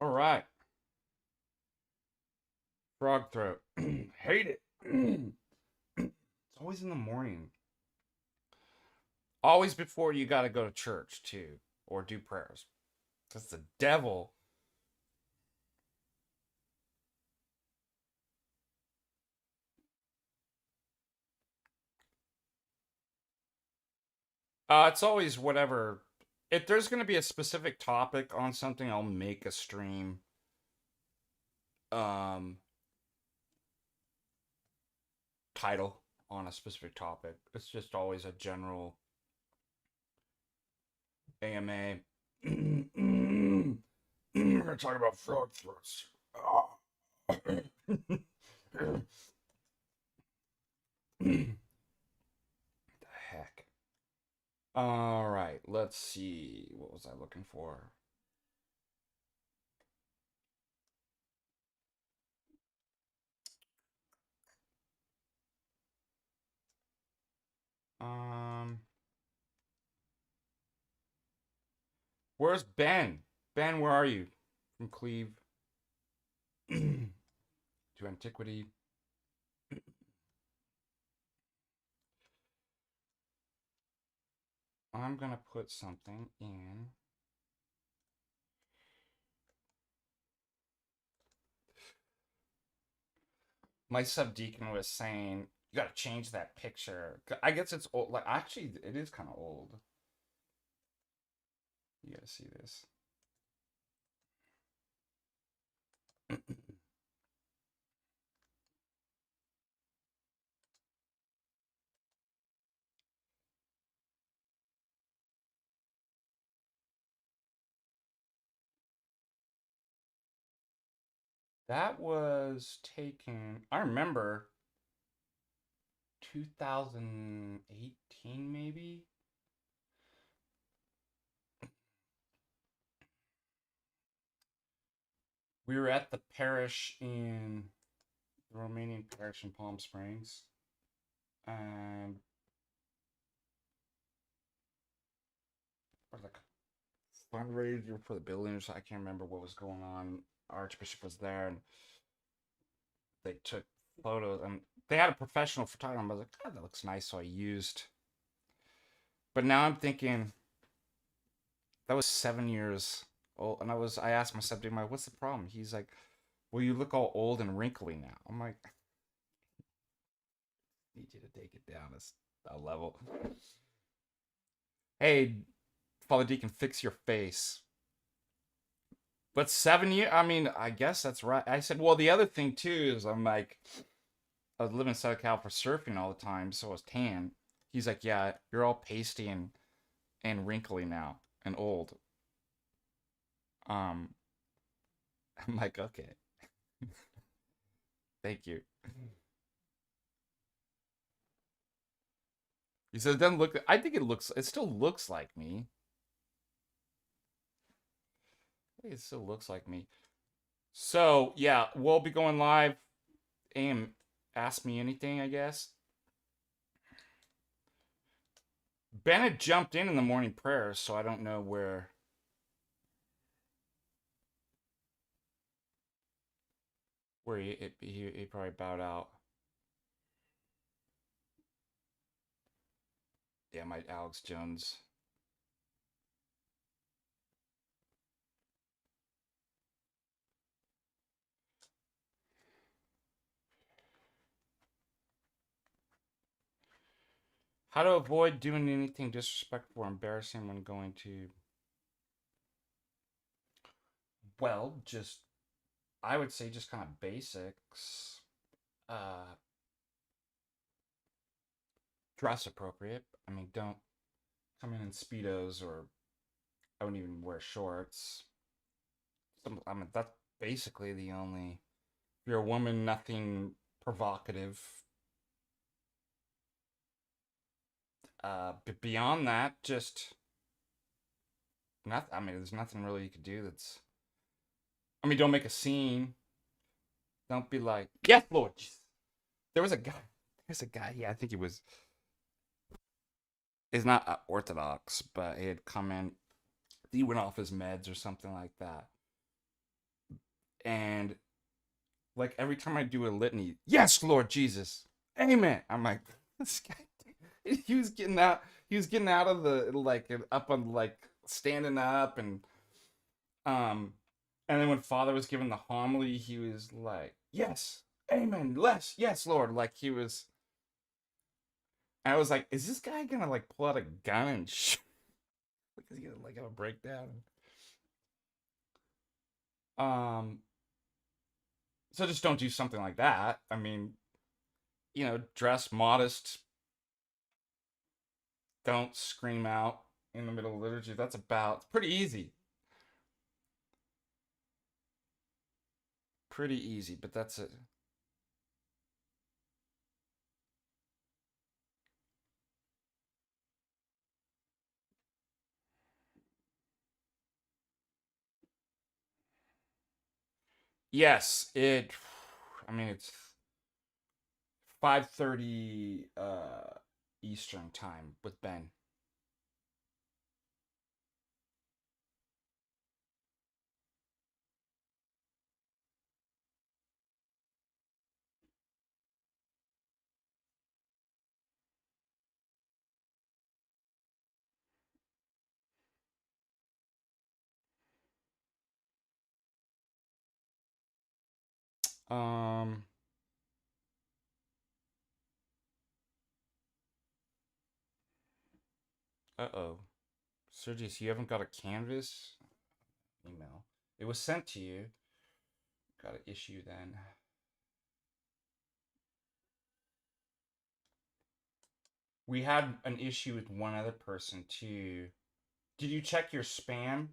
All right. Frog throat. Hate it. It's always in the morning. Always before you got to go to church, too, or do prayers. That's the devil. It's always whatever. If there's going to be a specific topic on something, I'll make a stream. Um, Title on a specific topic. It's just always a general AMA. We're gonna talk about frog throats. The heck. All right, let's see. What was I looking for? Um, where's Ben? Ben, where are you? From Cleve to antiquity. I'm gonna put something in. My subdeacon was saying you gotta change that picture. I guess it's old. Like actually, it is kind of old. You gotta see this. That was taken. I remember 2018, maybe. We were at the parish in the Romanian parish in Palm Springs, and it was like a fundraiser for the buildings. I can't remember what was going on. Archbishop was there, and they took photos, and they had a professional photographer. I was like, "God, that looks nice," so I used. But now I'm thinking that was 7 years old, and I asked my stepdad, "My, what's the problem?" He's like, "Well, you look all old and wrinkly now." I'm like, "I need you to take it down a level." Hey, Father Deacon, fix your face. But 7 years, I mean, I guess that's right. I said, well, the other thing too is I'm like, I was living in Southern Cal for surfing all the time, so I was tan. He's like, yeah, you're all pasty and wrinkly now and old. Um, I'm like, okay, thank you. He said, it doesn't look. I think it still looks like me. I think it still looks like me. So yeah, we'll be going live. And ask me anything, I guess. Bennett jumped in the morning prayers, so I don't know where he probably bowed out. Yeah, my Alex Jones. How to avoid doing anything disrespectful or embarrassing when going to. Well, just I would say just kind of basics. Uh, Dress appropriate. I mean, don't come in speedos, or I wouldn't even wear shorts. I mean, that's basically the only. If you're a woman, nothing provocative. But beyond that, just not. I mean, there's nothing really you could do. That's. I mean, don't make a scene. Don't be like, yes, Lord. There was a guy. There's a guy. Yeah, I think he was. He's not Orthodox, but he had come in. He went off his meds or something like that. And like every time I do a litany, yes, Lord Jesus, Amen. I'm like, this guy, he was getting out. He was getting out of the like up on like standing up um, and then when Father was giving the homily, he was like, yes, Amen, yes, Lord. Like he was. I was like, is this guy gonna like pull out a gun and shoot? Like, is he gonna like have a breakdown? Um, so just don't do something like that. I mean, dress modest. Don't scream out in the middle of liturgy. That's about it's pretty easy. Pretty easy, but that's it. Yes, I mean, it's 5:30 Eastern time with Ben. Um. Uh-oh. Sergius, you haven't got a canvas email. It was sent to you. Got an issue then. We had an issue with one other person too. Did you check your spam?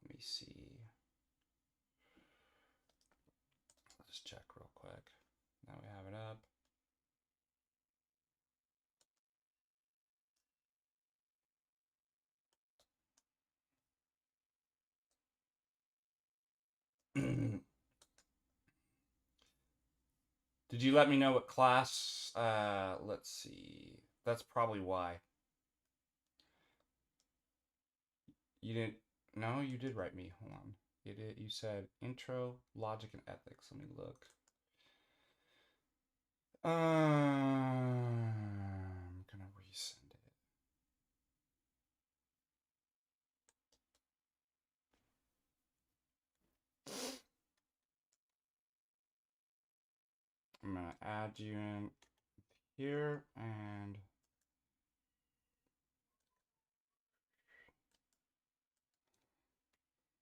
Let me see. Let's check real quick. Now we have it up. Did you let me know what class? Let's see. That's probably why. You didn't. No, you did write me. Hold on. You did. You said intro, logic, and ethics. Let me look. I'm gonna resend it. I'm gonna add you in here and.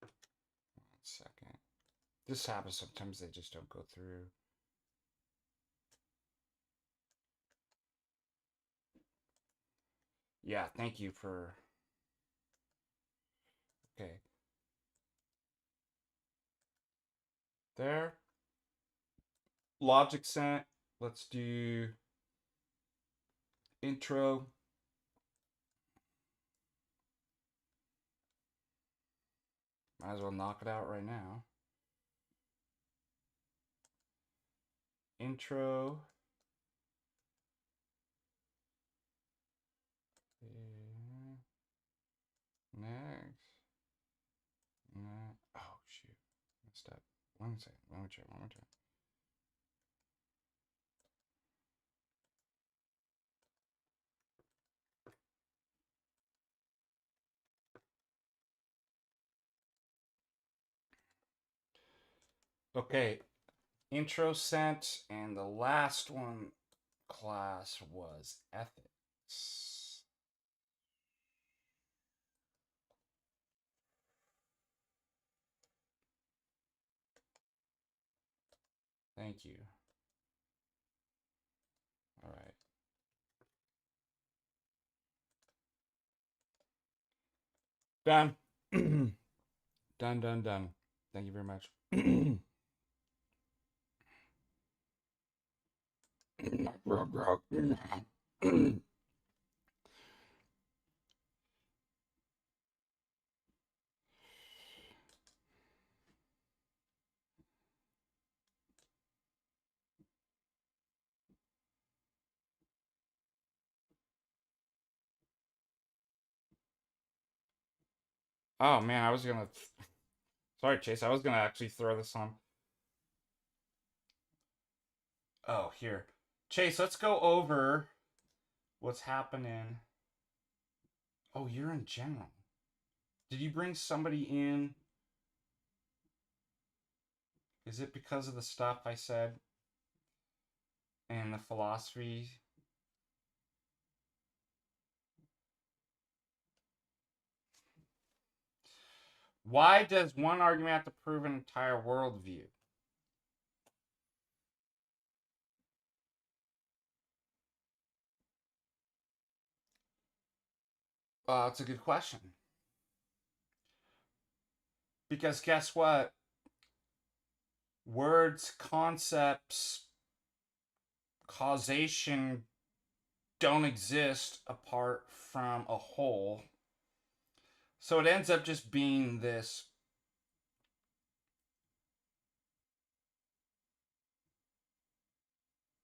1 second. This happens sometimes. They just don't go through. Yeah. Thank you for. Okay. There. Logic sent. Let's do intro. Might as well knock it out right now. Intro. Next. Oh, shoot. Messed up. 1 second. One more time. One more time. Okay. Intro sent, and the last one class was ethics. Thank you. All right. Done. Done. Thank you very much. Oh man, I was gonna Sorry, Chase. I was gonna actually throw this on. Oh, here, Chase. Let's go over what's happening. Oh, you're in general. Did you bring somebody in? Is it because of the stuff I said and the philosophy? Why does one argument have to prove an entire worldview? It's a good question. Because guess what? Words, concepts, causation don't exist apart from a whole. So it ends up just being this.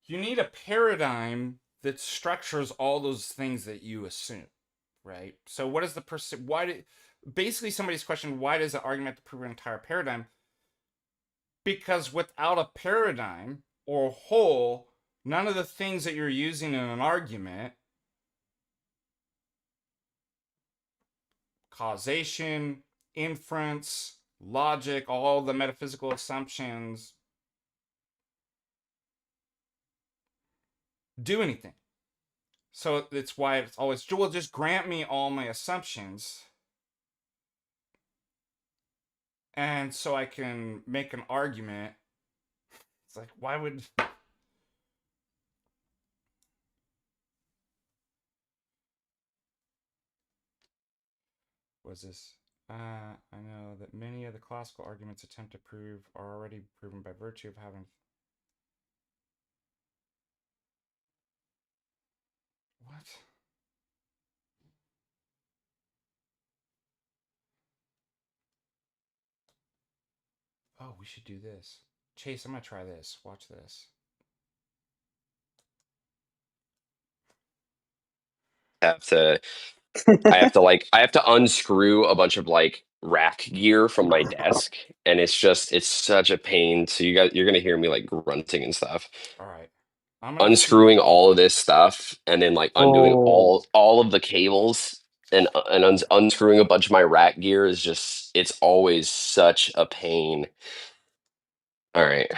You need a paradigm that structures all those things that you assume, right? So what is the person? Why did basically somebody's question? Why does the argument have to prove an entire paradigm? Because without a paradigm or a whole, none of the things that you're using in an argument, causation, inference, logic, all the metaphysical assumptions, do anything. So it's why it's always, well, just grant me all my assumptions. And so I can make an argument. It's like, why would. Was this? I know that many of the classical arguments attempt to prove are already proven by virtue of having. What? Oh, we should do this. Chase, I'm gonna try this. Watch this. Have to I have to unscrew a bunch of like rack gear from my desk, and it's such a pain. So you're gonna hear me like grunting and stuff. All right. I'm gonna Unscrewing see. all of this stuff and then like undoing Oh, all of the cables and unscrewing a bunch of my rack gear is just it's always such a pain. All right,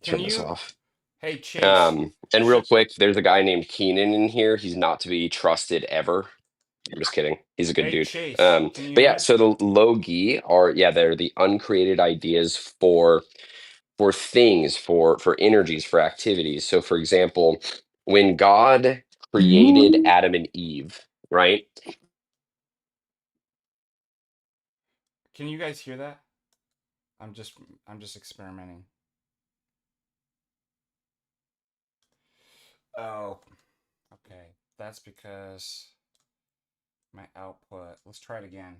Can turn this you. off. Hey, Chase. And real Should. quick, there's a guy named Keenan in here. He's not to be trusted ever. I'm just kidding. He's a good Hey, dude. Chase. Can you But hear yeah, me? so the logi are yeah, they're the uncreated ideas for things, for energies, for activities. So for example, when God created Adam and Eve, right? Can you guys hear that? I'm just. I'm just experimenting. Oh. Okay. That's because my output. Let's try it again.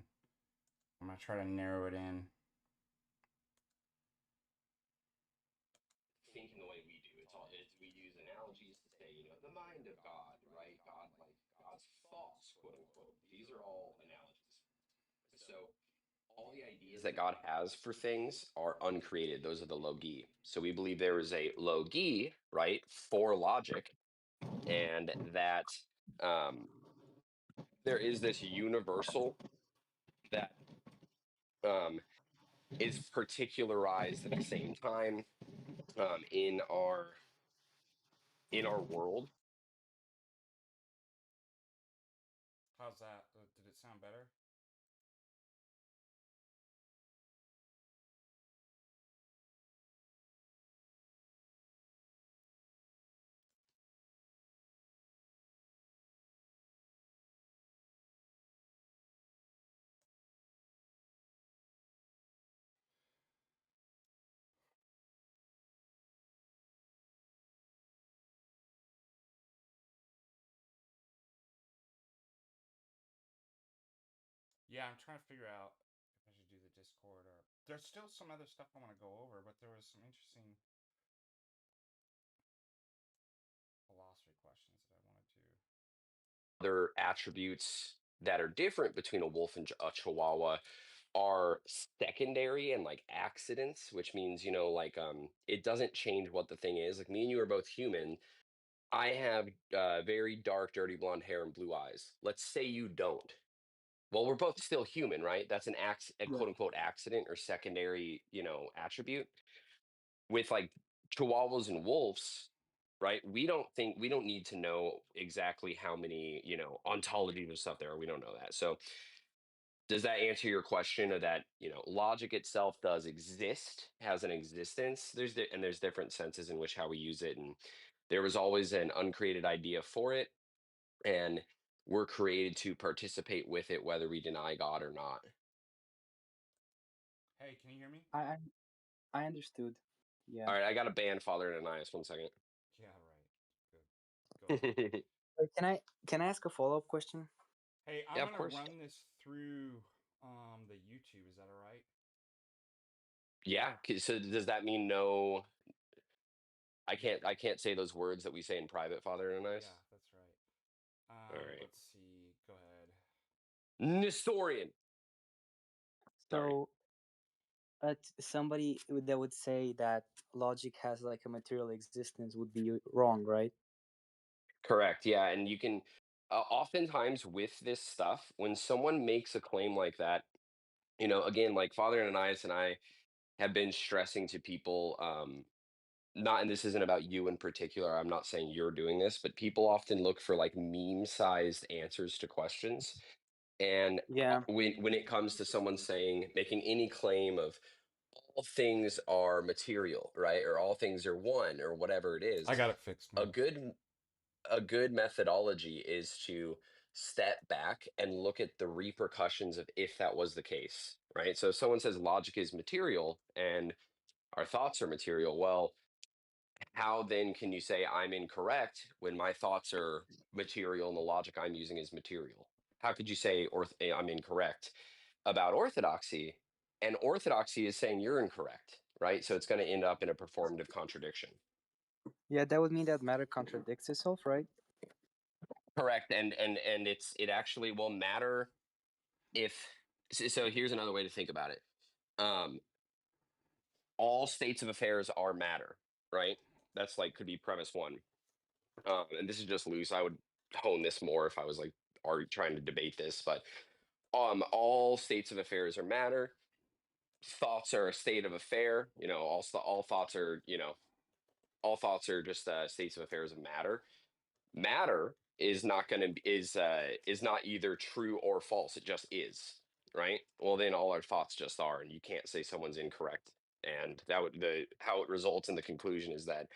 I'm gonna try to narrow it in. Thinking the way we do we use analogies to say, the mind of God, right? God, like God's thoughts, quote unquote. These are all analogies. So all the ideas that God has for things are uncreated. Those are the logi. So we believe there is a logi, right, for logic, and that um, there is this universal that um, is particularized at the same time in our world. How's that? Did it sound better? Yeah, I'm trying to figure out if I should do the Discord or. There's still some other stuff I want to go over, but there was some interesting philosophy questions that I wanted to. Other attributes that are different between a wolf and a chihuahua are secondary and like accidents, which means, like it doesn't change what the thing is. Like me and you are both human. I have very dark, dirty blonde hair and blue eyes. Let's say you don't. Well, we're both still human, right? That's a Yeah. quote unquote accident or secondary, attribute. With like chihuahuas and wolves, right? We don't need to know exactly how many, ontologies of stuff there are. We don't know that. So does that answer your question of that, logic itself does exist, has an existence. And there's different senses in which how we use it. And there was always an uncreated idea for it. And we're created to participate with it, whether we deny God or not. Hey, can you hear me? I I, I understood. Yeah. All right, I got to ban Father Ananias 1 second. Yeah, right. Good. Go ahead. Can I ask a follow-up question? Hey, I'm Yeah, of gonna course. run this through the YouTube. Is that all right? Yeah. So does that mean no? I can't say those words that we say in private, Father Ananias. Yeah, that's right. All right. Let's see. Go ahead. Nestorian. Sorry. So, somebody that would say that logic has like a material existence would be wrong, right? Correct. Yeah, and you can oftentimes with this stuff, when someone makes a claim like that, again, like Father Ananias and I have been stressing to people, not, and this isn't about you in particular. I'm not saying you're doing this, but people often look for like meme-sized answers to questions. And Yeah. when it comes to someone saying, making any claim of all things are material, right? Or all things are one, or whatever it I is, got it fixed a now. good a good methodology is to step back and look at the repercussions of if that was the case, right? So if someone says logic is material and our thoughts are material, well, how then can you say I'm incorrect when my thoughts are material and the logic I'm using is material? How could you say I'm incorrect about orthodoxy, and orthodoxy is saying you're incorrect, right? So it's going to end up in a performative contradiction. Yeah, that would mean that matter contradicts itself, right? Correct. And it actually will matter if so here's another way to think about it. Um all states of affairs are matter, right? That's like could be premise one. And this is just loose. I would hone this more if I was like already trying to debate this, but all states of affairs are matter. Thoughts are a state of affair. All thoughts are, all thoughts are just states of affairs of matter. Matter is not going to is not either true or false. It just is, right? Well, then all our thoughts just are, and you can't say someone's incorrect. And that would the how it results in the conclusion is that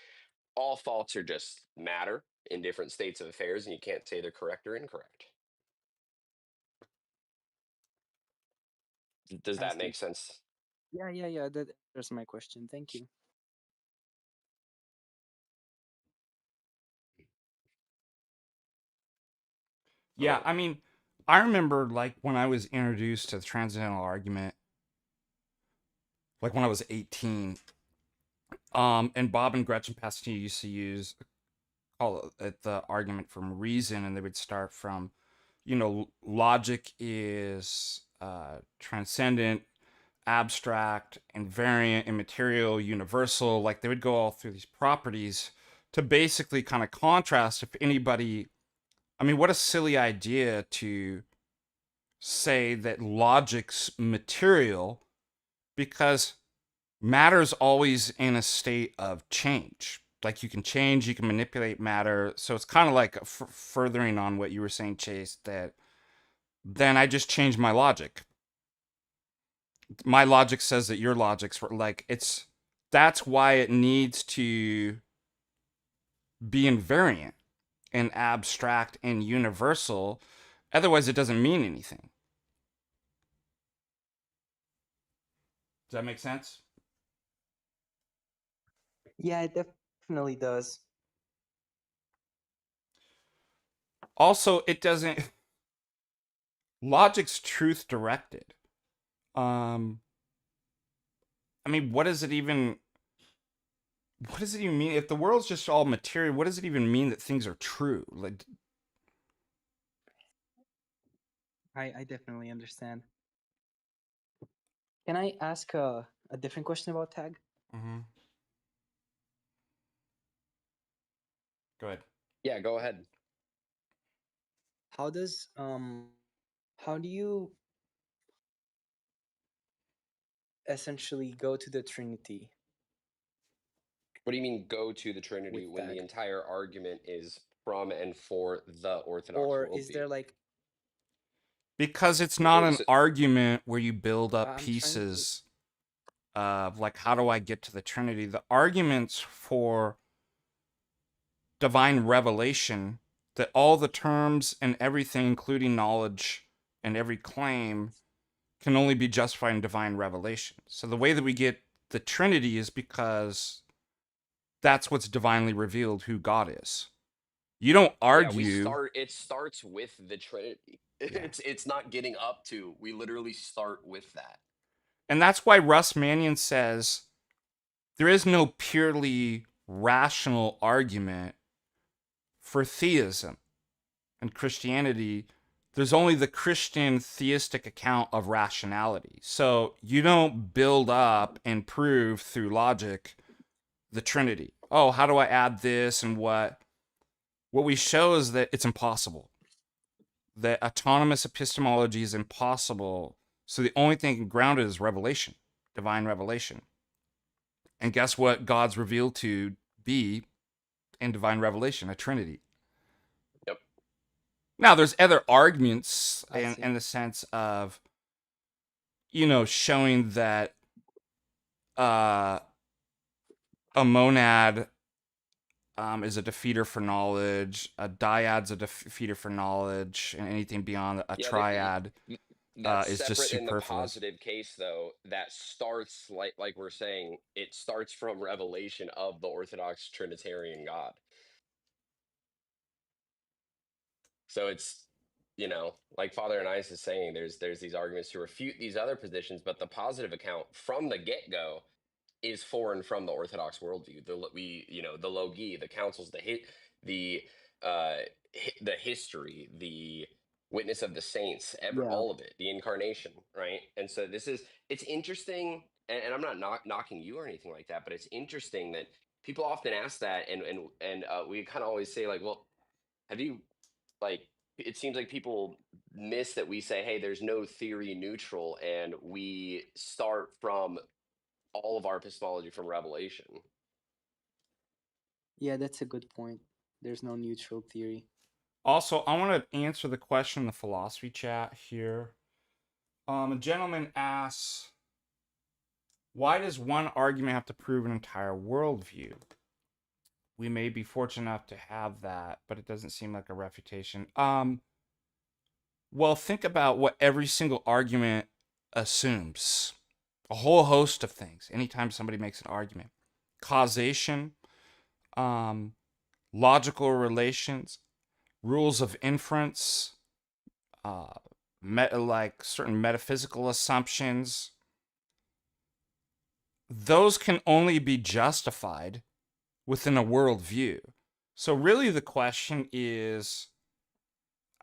all thoughts are just matter in different states of affairs, and you can't say they're correct or incorrect. Does I that see. make sense? Yeah. That answers my question. Thank you. Yeah, I mean, I remember like when I was introduced to the transcendental argument, like when I was 18, and Bob and Gretchen Pastine used to call it the argument from reason, and they would start from, logic is transcendent, abstract, invariant, immaterial, universal. Like they would go all through these properties to basically kind of contrast if anybody. I mean, what a silly idea to say that logic's material because matter's always in a state of change. Like you can change, you can manipulate matter. So it's kind of like furthering on what you were saying, Chase, that then I just change my logic. My logic says that your logic's like that's why it needs to be invariant and abstract and universal. Otherwise, it doesn't mean anything. Does that make sense? Yeah, it definitely does. Also, it doesn't. Logic's truth directed. Um, I mean, what does it even? What does it even mean? If the world's just all material, what does it even mean that things are true? Like, I definitely understand. Can I ask a different question about tag? Mm-hmm. Go ahead. Yeah, go ahead. How does how do you essentially go to the Trinity What do you mean go to the Trinity with when the tag? entire argument is from and for the Orthodox Or is worldview? there like Because it's not an So, argument where you build up I'm trying to pieces of like, how do I get to the Trinity? The arguments for divine revelation, that all the terms and everything, including knowledge and every claim, can only be justified in divine revelation. So the way that we get the Trinity is because that's what's divinely revealed who God is. You don't yeah, argue. it starts with the Trinity. Yeah. It's not getting up to. We literally start with that. And that's why Russ Mannion says there is no purely rational argument for theism and Christianity. There's only the Christian theistic account of rationality. So you don't build up and prove through logic the Trinity. Oh, how do I add this and what? What we show is that it's impossible. That autonomous epistemology is impossible. So the only thing grounded is revelation, divine revelation. And guess what God's revealed to be in divine revelation? A Trinity. Yep. Now, there's other arguments I see. in the sense of, showing that a monad is a defeater for knowledge, a dyad's a defeater for knowledge, and anything beyond a Yeah, triad that's is just separate in the superfluous. positive case, though. That starts like we're saying, it starts from revelation of the Orthodox Trinitarian God. So it's, like Father Anais is saying, there's these arguments to refute these other positions, but the positive account from the get go is for and from the Orthodox worldview. The logi, the councils, the the history, the witness of the saints, Yeah. all of it, the incarnation, right? And so it's interesting, and I'm not knocking you or anything like that, but it's interesting that people often ask that, and we kind of always say like, well, have you like? It seems like people miss that we say, hey, there's no theory neutral, and we start from all of our epistemology from Revelation. Yeah, that's a good point. There's no neutral theory. Also, I want to answer the question in the philosophy chat here. A gentleman asks, why does one argument have to prove an entire worldview? We may be fortunate enough to have that, but it doesn't seem like a refutation. Well, think about what every single argument assumes. A whole host of things. Anytime somebody makes an argument, causation, logical relations, rules of inference, like certain metaphysical assumptions. Those can only be justified within a worldview. So really, the question is,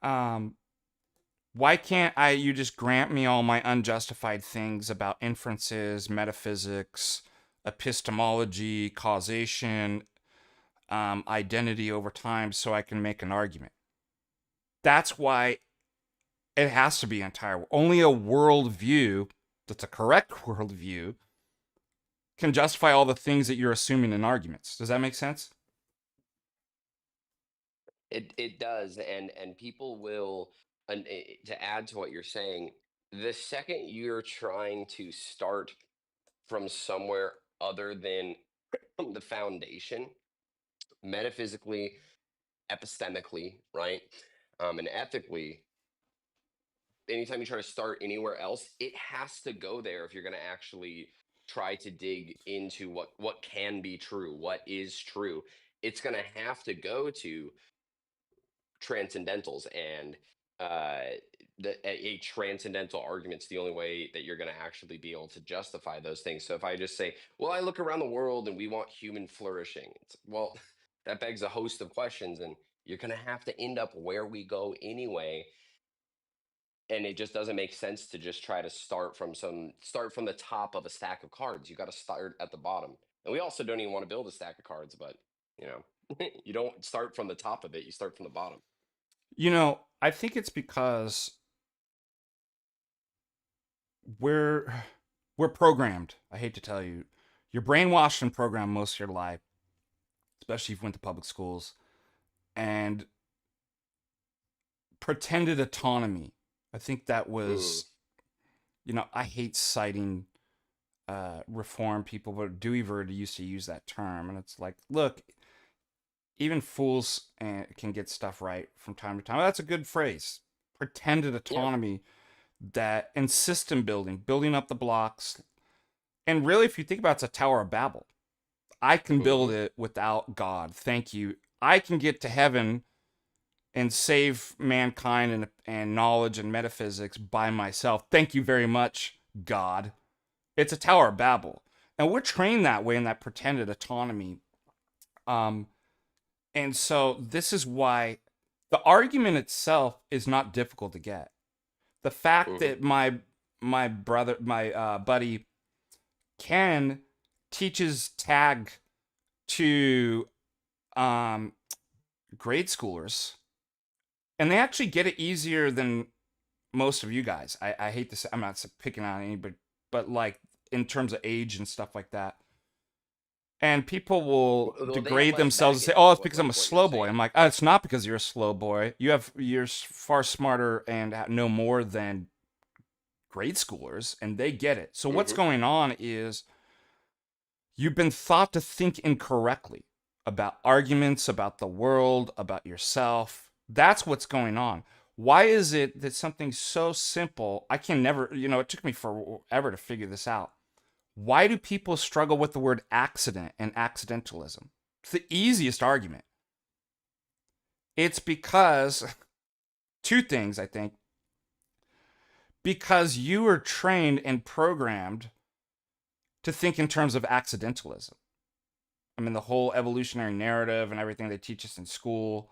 why can't you just grant me all my unjustified things about inferences, metaphysics, epistemology, causation, identity over time, so I can make an argument? That's why it has to be entire. Only a worldview that's a correct worldview can justify all the things that you're assuming in arguments. Does that make sense? It does, and people will, to add to what you're saying, the second you're trying to start from somewhere other than the foundation, metaphysically, epistemically, right, and ethically, anytime you try to start anywhere else, it has to go there if you're going to actually try to dig into what can be true, what is true. It's going to have to go to transcendentals, and a transcendental argument's the only way that you're going to actually be able to justify those things. So if I just say, well, I look around the world and we want human flourishing, well, that begs a host of questions, and you're going to have to end up where we go anyway. And it just doesn't make sense to just try to start from the top of a stack of cards. You got to start at the bottom. And we also don't even want to build a stack of cards, but you know, you don't start from the top of it, you start from the bottom. I think it's because we're we're programmed. I hate to tell you, you're brainwashed and programmed most of your life, especially if you went to public schools, and pretended autonomy. I think that Mm, was, I hate citing reform people, but Dewey Verde used to use that term, and it's like, look, even fools can get stuff right from time to time. That's a good phrase. Pretended yeah. autonomy, that and system building, building up the blocks. And really, if you think about it, it's a Tower of Babel. I can build Hmm. it without God. Thank you. I can get to heaven and save mankind and knowledge and metaphysics by myself. Thank you very much, God. It's a Tower of Babel. And we're trained that way in that pretended autonomy. Um, and so this is why the argument itself is not difficult to get. The fact Hmm. that my buddy Ken teaches tag to um, grade schoolers, and they actually get it easier than most of you guys. I hate to say, I'm not picking on anybody, but like in terms of age and stuff like that. And people will Well, they have degrade less themselves and say, baggage, "Oh, is it's because I'm a what you're slow boy." saying. I'm like, "Oh, it's not because you're a slow boy. You're far smarter and know more than grade schoolers, and they get it." So what's Hmm. going on is you've been thought to think incorrectly about arguments, about the world, about yourself. That's what's going on. Why is it that something so simple, I can never, it took me forever to figure this out. Why do people struggle with the word accident and accidentalism? It's the easiest argument. It's because, two things, I think. Because you were trained and programmed to think in terms of accidentalism. I mean, the whole evolutionary narrative and everything they teach us in school,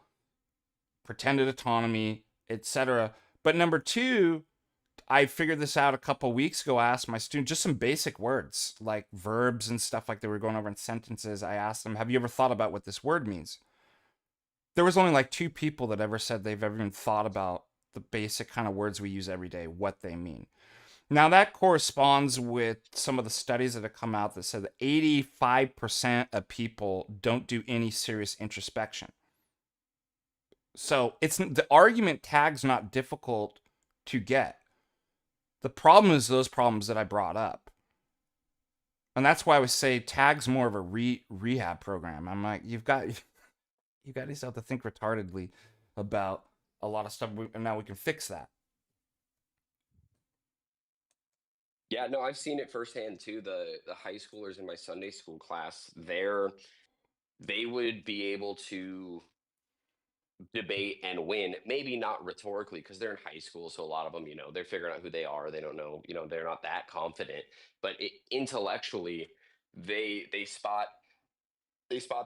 pretended autonomy, etc. But number two, I figured this out a couple weeks ago. I asked my students just some basic words like verbs and stuff like they were going over in sentences. I asked them, have you ever thought about what this word means? There was only like two people that ever said they've ever even thought about the basic kind of words we use every day, what they mean. Now, that corresponds with some of the studies that have come out that said that 85% of people don't do any serious introspection. So it's the argument tag's not difficult to get. The problem is those problems that I brought up. And that's why I would say tag's more of a rehab program. I'm like, you got yourself to think retardedly about a lot of stuff, and now we can fix that. Yeah, no, I've seen it firsthand too. The high schoolers in my Sunday school class, they would be able to debate and win, maybe not rhetorically because they're in high school, so a lot of them, they're figuring out who they are. They don't know, they're not that confident, but intellectually, they spot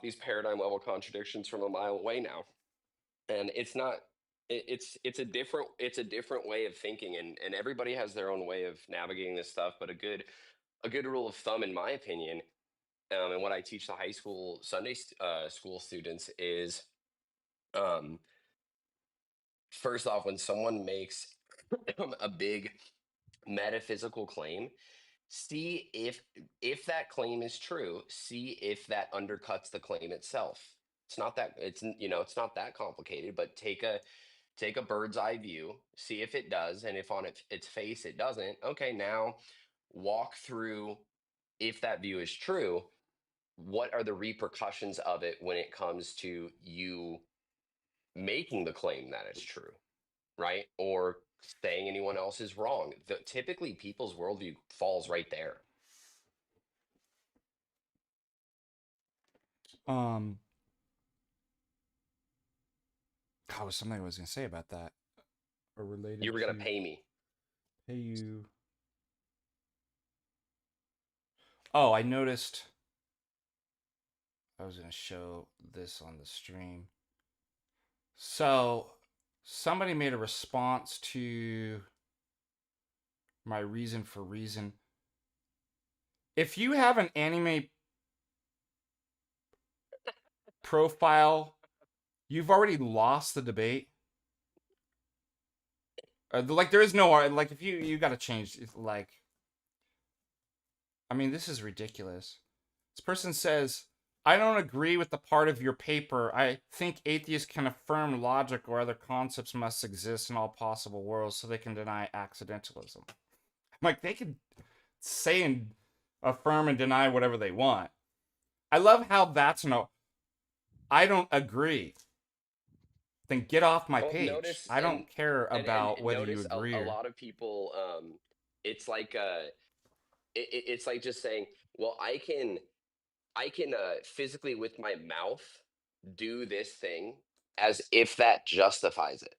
these paradigm level contradictions from a mile away now. And it's not it's a different way of thinking, and everybody has their own way of navigating this stuff. But a good rule of thumb, in my opinion, and what I teach the high school Sunday school students is, um, first off, when someone makes a big metaphysical claim, see if that claim is true. See if that undercuts the claim itself. It's not that complicated, but take a bird's eye view, see if it does, and if on its face it doesn't, okay, now walk through, if that view is true, what are the repercussions of it when it comes to you making the claim that it's true, right? Or saying anyone else is wrong. Typically, people's worldview falls right there. Um, God, was something I was going to say about that or You related were going to to pay me. pay you. Oh, I noticed. I was going to show this on the stream. So, somebody made a response to my reason for reason. If you have an anime profile, you've already lost the debate. Like there is no like if you got to change like. I mean, this is ridiculous. This person says, I don't agree with the part of your paper. I think atheists can affirm logic or other concepts must exist in all possible worlds so they can deny accidentalism. I'm like, they can say and affirm and deny whatever they want. I love how that's no, I don't agree. Then get off my page. Notice, I don't care about and whether you notice agree a or... lot of people, it's like it's like just saying, well, I can physically with my mouth do this thing as if that justifies it.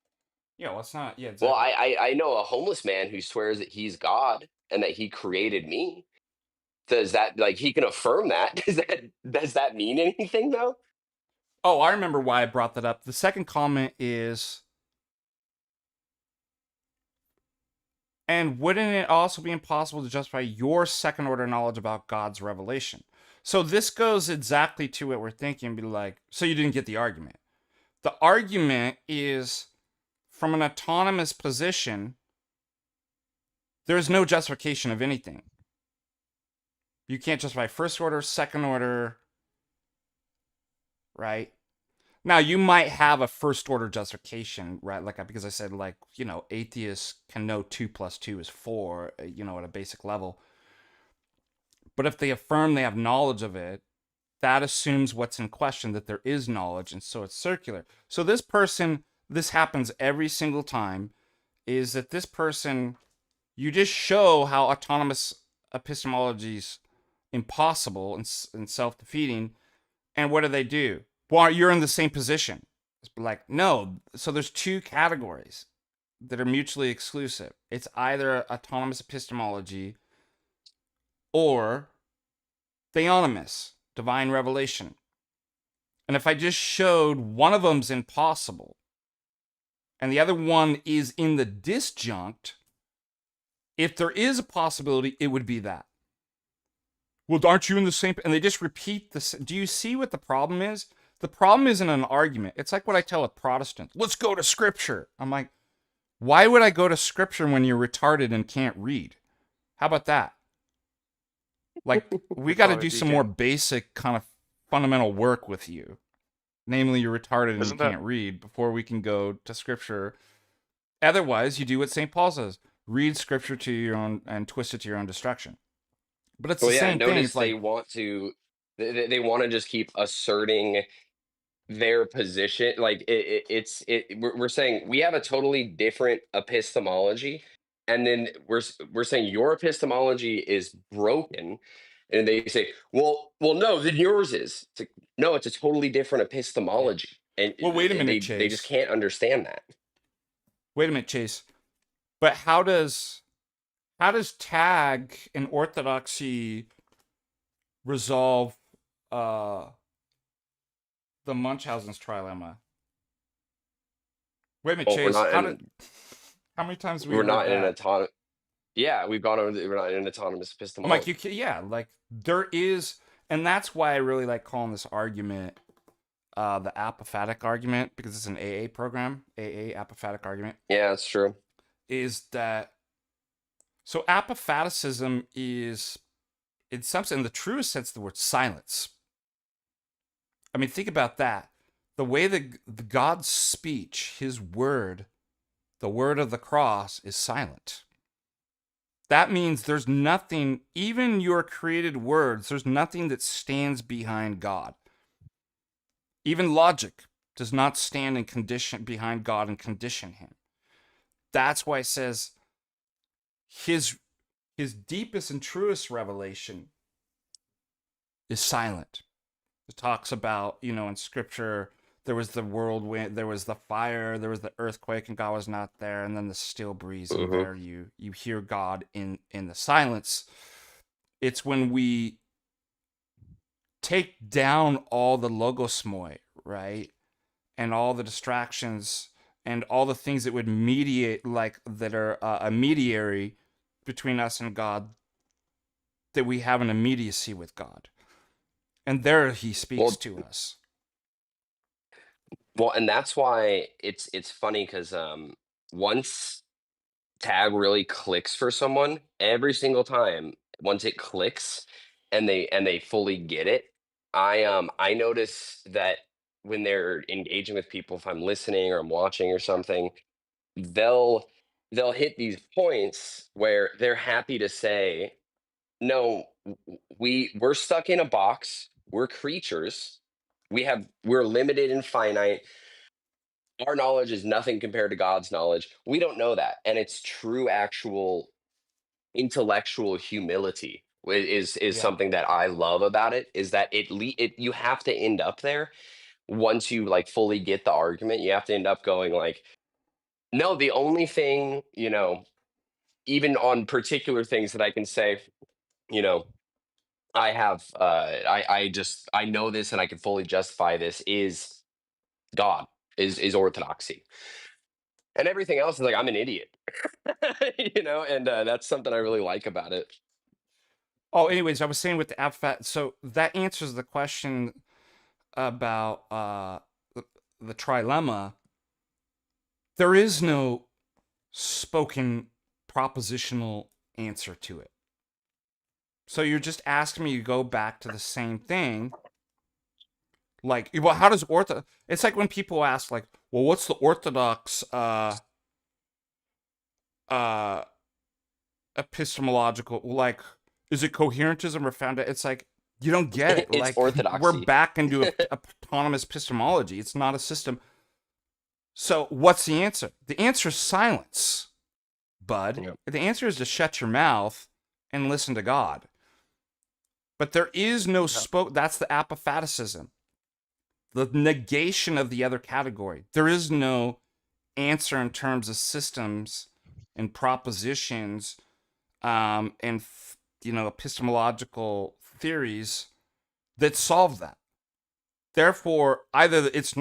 Yeah, well, it's not. Yeah, Well, exactly. I know a homeless man who swears that he's God and that he created me. Does that, like, he can affirm that? Does that mean anything though? Oh, I remember why I brought that up. The second comment is, and wouldn't it also be impossible to justify your second order knowledge about God's revelation? So this goes exactly to what we're thinking. Be like, so you didn't get the argument. The argument is from an autonomous position, there's no justification of anything. You can't justify first order, second order, right? Now, you might have a first order justification, right? Like, because I said, like, you know, atheists can know 2 + 2 is 4, you know, at a basic level. But if they affirm they have knowledge of it, that assumes what's in question, that there is knowledge, and so it's circular. So this person, this happens every single time, is that this person, you just show how autonomous epistemology is impossible and self-defeating, and what do? Well, you're in the same position. It's like, no. So there's two categories that are mutually exclusive. It's either autonomous epistemology or theonomous, divine revelation. And if I just showed one of them's impossible and the other one is in the disjunct, if there is a possibility, it would be that. Well, aren't you in the same? And they just repeat this. Do you see what the problem is? The problem isn't an argument. It's like what I tell a Protestant. Let's go to Scripture. I'm like, why would I go to Scripture when you're retarded and can't read? How about that? Like, we got to do some more basic kind of fundamental work with you. Namely, you're retarded and you can't read before we can go to Scripture. Otherwise, you do what St. Paul says. Read Scripture to your own and twist it to your own destruction. But it's the same thing. It's like, they want to just keep asserting their position. Like we're saying we have a totally different epistemology, and then we're saying your epistemology is broken, and they say, well, no, then yours is. It's like, no, it's a totally different epistemology, and well, wait a minute, Chase. They just can't understand that. Wait a minute, Chase. But how does tag and orthodoxy resolve the Munchausen's trilemma? Wait a minute, Chase. How many times have we we're not in that? an autonomous? Yeah, we've gone over. We're not in an autonomous epistemology. I'm like, like there is, and that's why I really like calling this argument the apophatic argument, because it's an AA program. AA, apophatic argument. Yeah, that's true. Is that so? Apophaticism is, in some sense, in the truest sense of the word, silence. I mean, think about that. The way that God's speech, His word, the word of the cross, is silent. That means there's nothing, even your created words, there's nothing that stands behind God. Even logic does not stand in condition behind God and condition Him. That's why it says his deepest and truest revelation is silent. It talks about, in Scripture, there was the whirlwind, there was the fire, there was the earthquake, and God was not there, and then the still breeze, and there you hear God in the silence. It's when we take down all the logosmoi, right? And all the distractions and all the things that would mediate, like that are a mediary between us and God that we have an immediacy with God. And there he speaks Well, to us. well, and that's why it's funny because once tag really clicks for someone, every single time, once it clicks and they fully get it, I notice that when they're engaging with people, if I'm listening or I'm watching or something, they'll they'll hit these points where they're happy to say, no, we're stuck in a box, we're creatures, we're limited and finite, our knowledge is nothing compared to God's knowledge. We don't know that. And it's true actual intellectual humility is Yeah. something that I love about it, is that it you have to end up there. Once you like fully get the argument, you have to end up going like, no, the only thing, even on particular things that I can say, you know, I have I know this and I can fully justify this is God, is orthodoxy. And everything else is like I'm an idiot. And that's something I really like about it. Oh, anyways, I was saying with the AppFat, so that answers the question about the trilemma. There is no spoken propositional answer to it. So you're just asking me to go back to the same thing. Like, well, how does it's like when people ask, like, well, what's the orthodox uh epistemological, like, is it coherentism or found? It's like, you don't get it. It's Like, we're orthodoxy. back into autonomous epistemology. It's not a system. So what's the answer? The answer is silence, bud. Yep. The answer is to shut your mouth and listen to God. But there is no that's the apophaticism, the negation of the other category. There is no answer in terms of systems and propositions, and epistemological theories that solve that. Therefore, either it's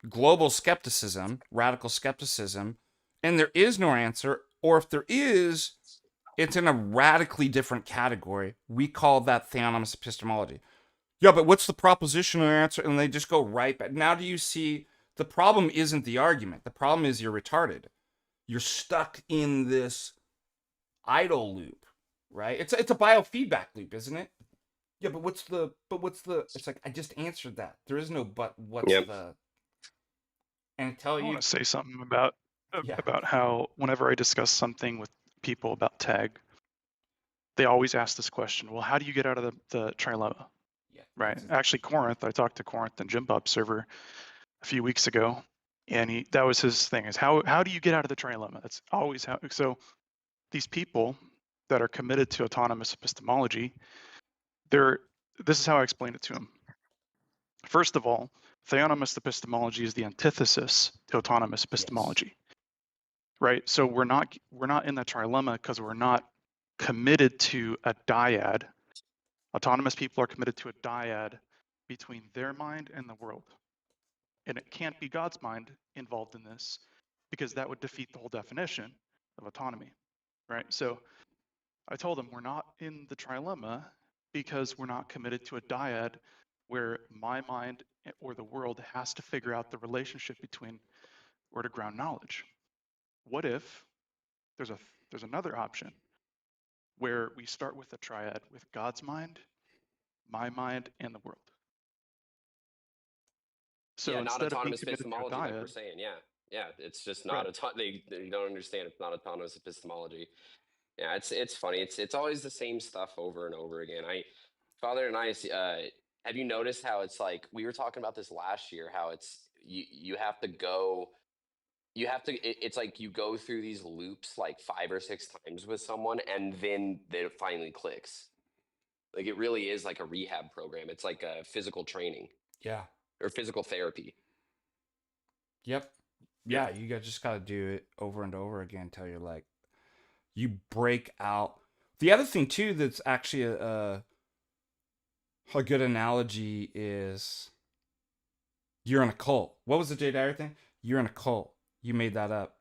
global skepticism, radical skepticism, and there is no answer, or if there is, it's in a radically different category. We call that theonomous epistemology. Yeah, but what's the propositional answer? And they just go right back. Now, do you see the problem isn't the argument? The problem is you're retarded. You're stuck in this idle loop, right? It's a biofeedback loop, isn't it? Yeah, but what's the it's like, I just answered that. There is no but what's Yep. the and tell I you. want to say something about Yeah. how whenever I discuss something with people about tag, they always ask this question: well, how do you get out of the trilemma? Yeah. Right. Actually, Corinth, I talked to Corinth and Jim Bob server a few weeks ago, and that was his thing: is how do you get out of the trilemma? That's always how. So these people that are committed to autonomous epistemology, this is how I explained it to him. First of all, theonomous epistemology is the antithesis to autonomous epistemology. Yes. Right? So we're not in that trilemma because we're not committed to a dyad. Autonomous people are committed to a dyad between their mind and the world. And it can't be God's mind involved in this, because that would defeat the whole definition of autonomy. Right? So I told them we're not in the trilemma because we're not committed to a dyad where my mind or the world has to figure out the relationship between word to ground knowledge. What if there's another option where we start with a triad with God's mind, my mind, and the world? So yeah, not instead of being autonomous committed to a epistemology, dyad, like we're saying. Yeah, it's just not right. they don't understand. It's not autonomous epistemology. Yeah, it's funny. It's always the same stuff over and over again. Father and I, have you noticed how it's like we were talking about this last year? How it's you have to go, it's like you go through these loops like 5 or 6 times with someone, and then it finally clicks. Like it really is like a rehab program. It's like a physical training. Yeah. Or physical therapy. Yep. Yeah, you just got to do it over and over again until you're like, you break out. The other thing too that's actually a good analogy is you're in a cult. What was the Jay Dyer thing? You're in a cult. You made that up.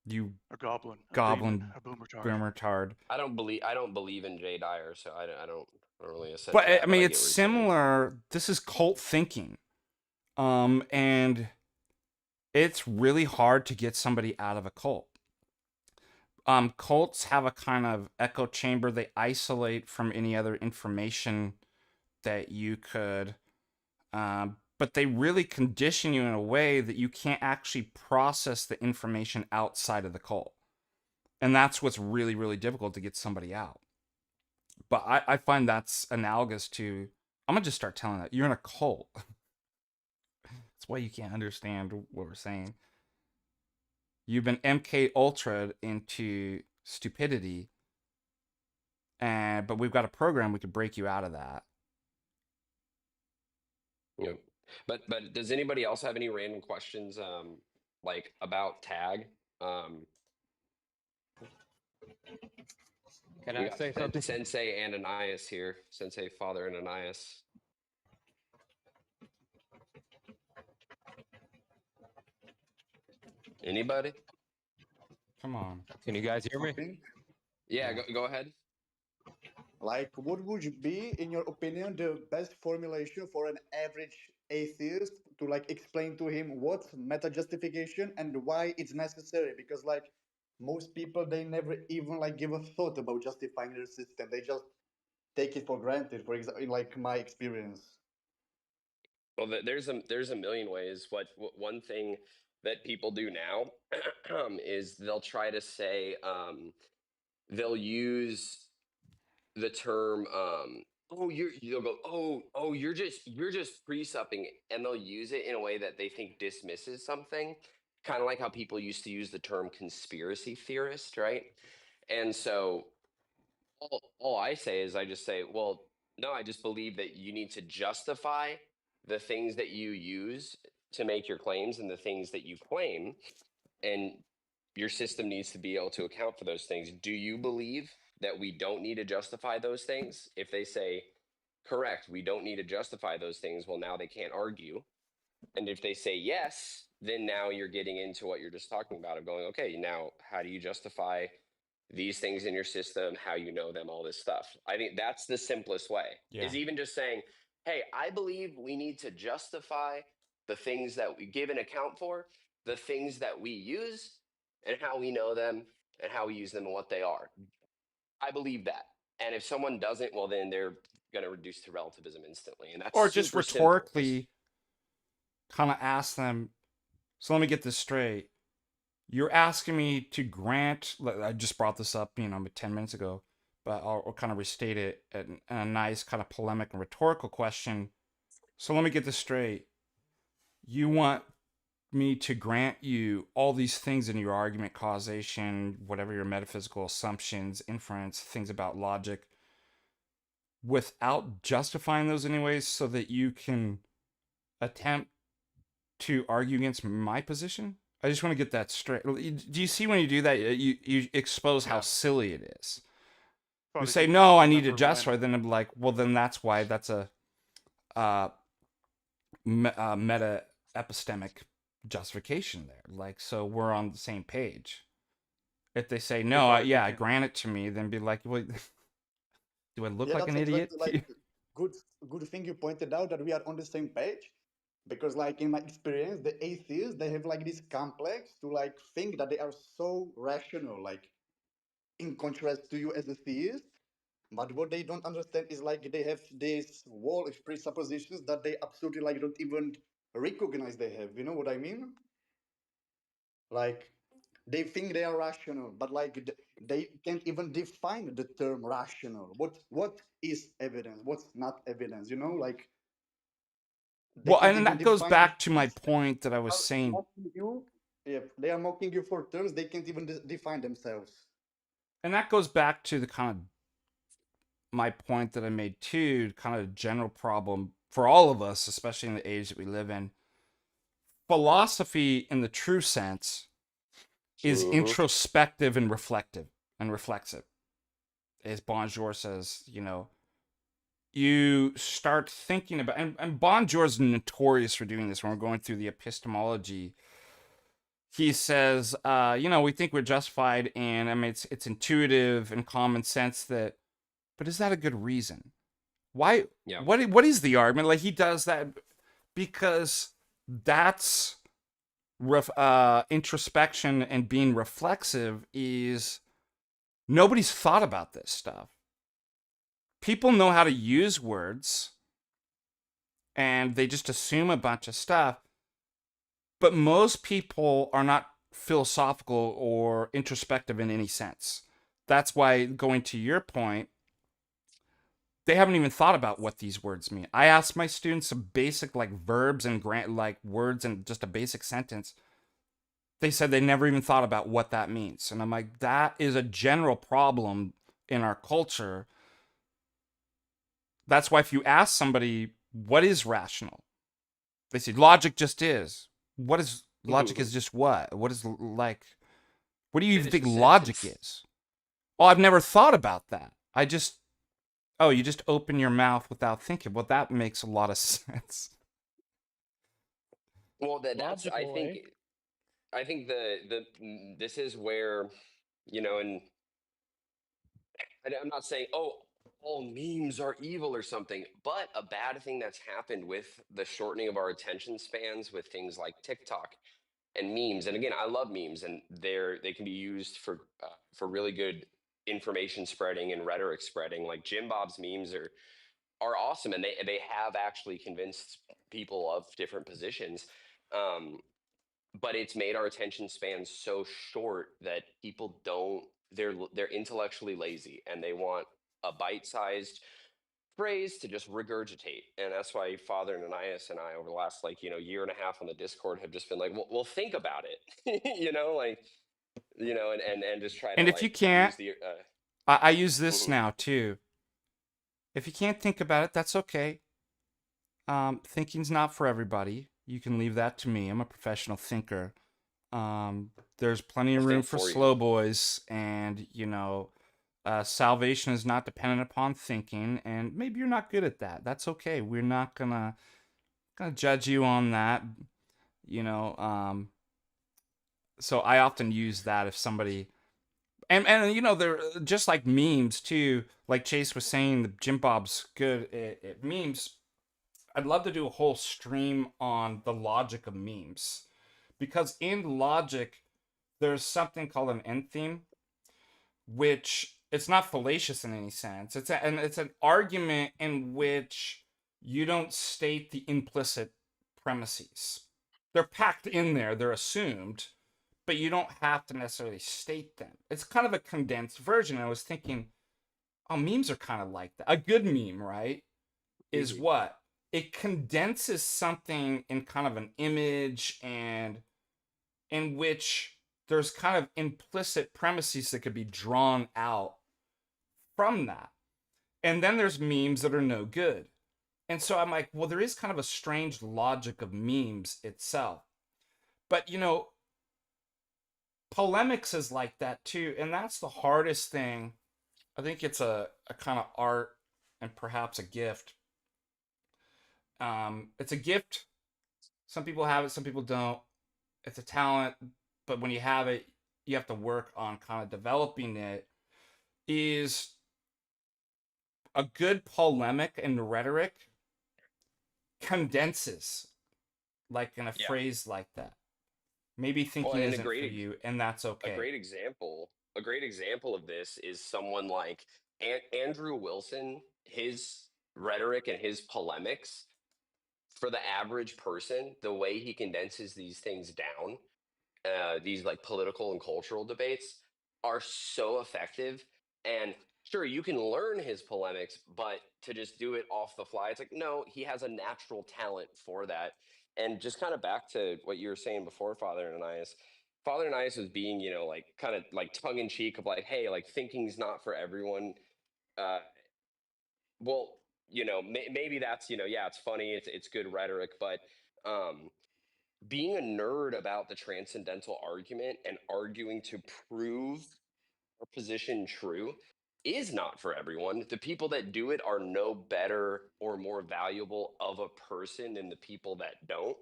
You A goblin. A goblin demon. A boomer boomer tard. I don't believe in Jay Dyer, so I don't really assent But to that. I But mean, I it's get what you're saying. similar. This is cult thinking. And it's really hard to get somebody out of a cult. Cults have a kind of echo chamber. They isolate from any other information that you could, but they really condition you in a way that you can't actually process the information outside of the cult. And that's what's really, really difficult to get somebody out. But I find that's analogous to, I'm going to just start telling that you're in a cult. That's why you can't understand what we're saying. You've been MK Ultra'd into stupidity, but we've got a program we could break you out of that. Yeah. But does anybody else have any random questions like about tag? Can We I got say something? Sensei Ananias here. Sensei Father Ananias. Anybody? Come on. Can you guys hear me? Something? Yeah, Yeah. go ahead. Like, what would be, in your opinion, the best formulation for an average atheist to like explain to him what's meta justification and why it's necessary? Because like most people, they never even like give a thought about justifying their system. They just take it for granted. For example, in like my experience. Well, there's a million ways. What one thing that people do now is they'll try to say they'll use the term you'll go you're just pre-supping, and they'll use it in a way that they think dismisses something, kind of like how people used to use the term conspiracy theorist, right? And so all I say is I just say, well, no, I just believe that you need to justify the things that you use to make your claims and the things that you claim, and your system needs to be able to account for those things. Do you believe that we don't need to justify those things? If they say, correct, we don't need to justify those things, well, now they can't argue. And if they say yes, then now you're getting into what you're just talking about of going, okay, now how do you justify these things in your system, how you know them, all this stuff? I think that's the simplest way, is even just saying, hey, I believe we need to justify the things that we give an account for, the things that we use, and how we know them, and how we use them, and what they are. I believe that. And if someone doesn't, well, then they're going to reduce to relativism instantly. And that's Or just super simple. rhetorically kind of ask them, so let me get this straight. You're asking me to grant, I just brought this up, 10 minutes ago, but I'll kind of restate it in a nice kind of polemic and rhetorical question. So let me get this straight. You want me to grant you all these things in your argument, causation, whatever your metaphysical assumptions, inference, things about logic, without justifying those anyways, so that you can attempt to argue against my position? I just want to get that straight. Do you see when you do that, you expose how silly it is? You say, no, I need to justify. Then I'm like, well, then that's why that's a meta epistemic justification there. Like, so we're on the same page. If they say, no, I grant it to me, then be like, well, do I look like an idiot? Like, good thing you pointed out that we are on the same page. Because like in my experience, the atheists, they have like this complex to like think that they are so rational, like in contrast to you as a theist. But what they don't understand is like they have this wall of presuppositions that they absolutely like don't even recognize they have. You know what I mean? Like they think they are rational, but like they can't even define the term rational. What is evidence? What's not evidence? You know, like well, and that goes back to my point that I was saying. If they are mocking you for terms, they can't even define themselves. And that goes back to the kind of my point that I made too, kind of a general problem for all of us, especially in the age that we live in. Philosophy, in the true sense, is introspective and reflective and reflexive. As Bonjour says, you start thinking about, and Bonjour is notorious for doing this when we're going through the Epistemology. he says, we think we're justified, and I mean it's intuitive and common sense that, but is that a good reason? Why? Yeah. What is the argument? Like, he does that because that's introspection and being reflexive. Is nobody's thought about this stuff. People know how to use words, and they just assume a bunch of stuff. But most people are not philosophical or introspective in any sense. That's why, going to your point, they haven't even thought about what these words mean. I ask my students some basic like verbs and like words and just a basic sentence. They said they never even thought about what that means. And I'm like, that is a general problem in our culture. That's why if you ask somebody, what is rational? They say, logic just is. What is logic is just what? What is like, what do you even think logic is? Oh, I've never thought about that. You just open your mouth without thinking. Well, that makes a lot of sense. Well, that's Logical, I think this is where, and I'm not saying, oh, all memes are evil or something, but a bad thing that's happened with the shortening of our attention spans with things like TikTok and memes. And again, I love memes, and they can be used for really good information spreading and rhetoric spreading. Like Jim Bob's memes are awesome, and they have actually convinced people of different positions. But it's made our attention span so short that people don't they're intellectually lazy, and they want a bite-sized phrase to just regurgitate. And that's why Father Ananias and I, over the last year and a half on the Discord, have just been like, well think about it. And just try to And if you can't, use the I use this mhm. now too. If you can't think about it, that's okay. Thinking's not for everybody. You can leave that to me. I'm a professional thinker. There's plenty of I'll room think for for you. slow boys, and salvation is not dependent upon thinking. And maybe you're not good at that. That's okay. We're not gonna judge you on that. So I often use that if somebody, and they're just like memes too. Like Chase was saying, the Jim Bob's good at memes. I'd love to do a whole stream on the logic of memes, because in logic there's something called an end theme, which it's not fallacious in any sense. It's an argument in which you don't state the implicit premises. They're packed in there, they're assumed, but you don't have to necessarily state them. It's kind of a condensed version. I was thinking, oh, memes are kind of like that. A good meme, right, is Mhm. what? It condenses something in kind of an image, and in which there's kind of implicit premises that could be drawn out from that. And then there's memes that are no good. And so I'm like, well, there is kind of a strange logic of memes itself. But, polemics is like that too. And that's the hardest thing. I think it's a kind of art and perhaps a gift. It's a gift. Some people have it, some people don't. It's a talent, but when you have it, you have to work on kind of developing it. Is a good polemic and rhetoric condenses like in a Yeah. phrase like that. Maybe Well, thinking and isn't for you, and that's a okay. great example of this is someone like Andrew Wilson. His rhetoric and his polemics, for the average person, the way he condenses these things down, these like political and cultural debates, are so effective. And sure, you can learn his polemics, but to just do it off the fly, it's like, no, he has a natural talent for that. And just kind of back to what you were saying before, Father Ananias. Father Ananias was being, like kind of like tongue in cheek of like, hey, like thinking's not for everyone. Uh, well, maybe that's, yeah, it's funny, it's good rhetoric, but um, being a nerd about the transcendental argument and arguing to prove our position true is not for everyone. The people that do it are no better or more valuable of a person than the people that don't.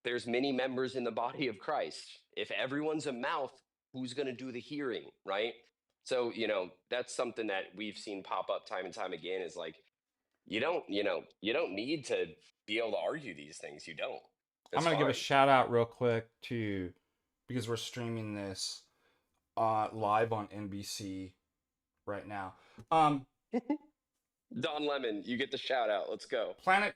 There's many members in the body of Christ. If everyone's a mouth, who's going to do the hearing, right? So, that's something that we've seen pop up time and time again is like, you don't need to be able to argue these things. You don't. I'm That's gonna give a fine. shout out real quick to, because we're streaming this live on NBC right now. Don Lemon, you get the shout out. Let's go. Planet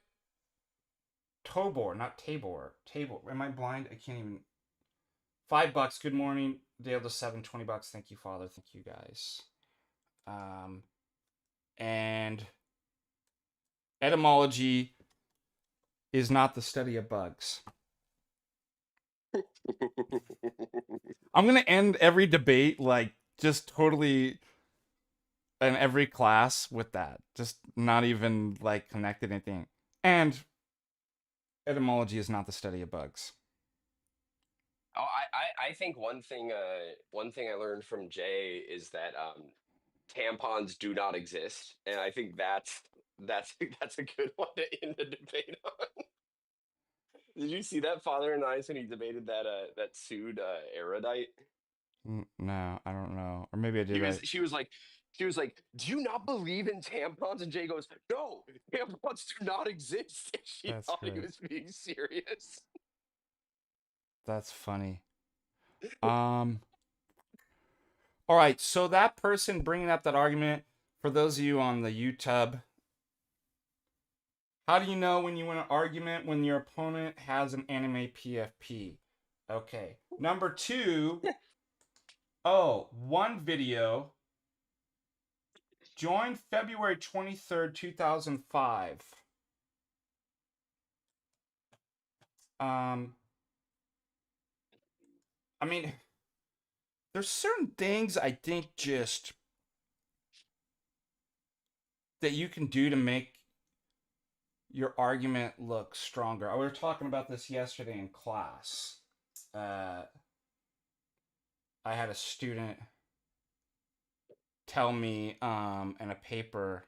Tabor, not Tabor. Tabor. Am I blind? I can't even. $5. Good morning, Dale to 7. $20. Thank you, Father. Thank you, guys. And etymology is not the study of bugs. I'm gonna end every debate like just totally in every class with that, just not even like connected anything. And etymology is not the study of bugs. Oh, I think one thing I learned from Jay is that tampons do not exist, and I think that's that's a good one to end the debate on. Did you see that Father and I when he debated that sued erudite? No, I don't know, or maybe I did. She was like, "Do you not believe in tampons?" And Jay goes, "No, tampons do not exist." And she That's thought he great. was being serious. That's funny. All right, so that person bringing up that argument, for those of you on the YouTube, how do you know when you win an argument when your opponent has an anime PFP? Okay. Number 2, one video. Joined February 23rd, 2005. I mean, there's certain things I think just that you can do to make your argument look stronger. We were talking about this yesterday in class. I had a student tell me in a paper,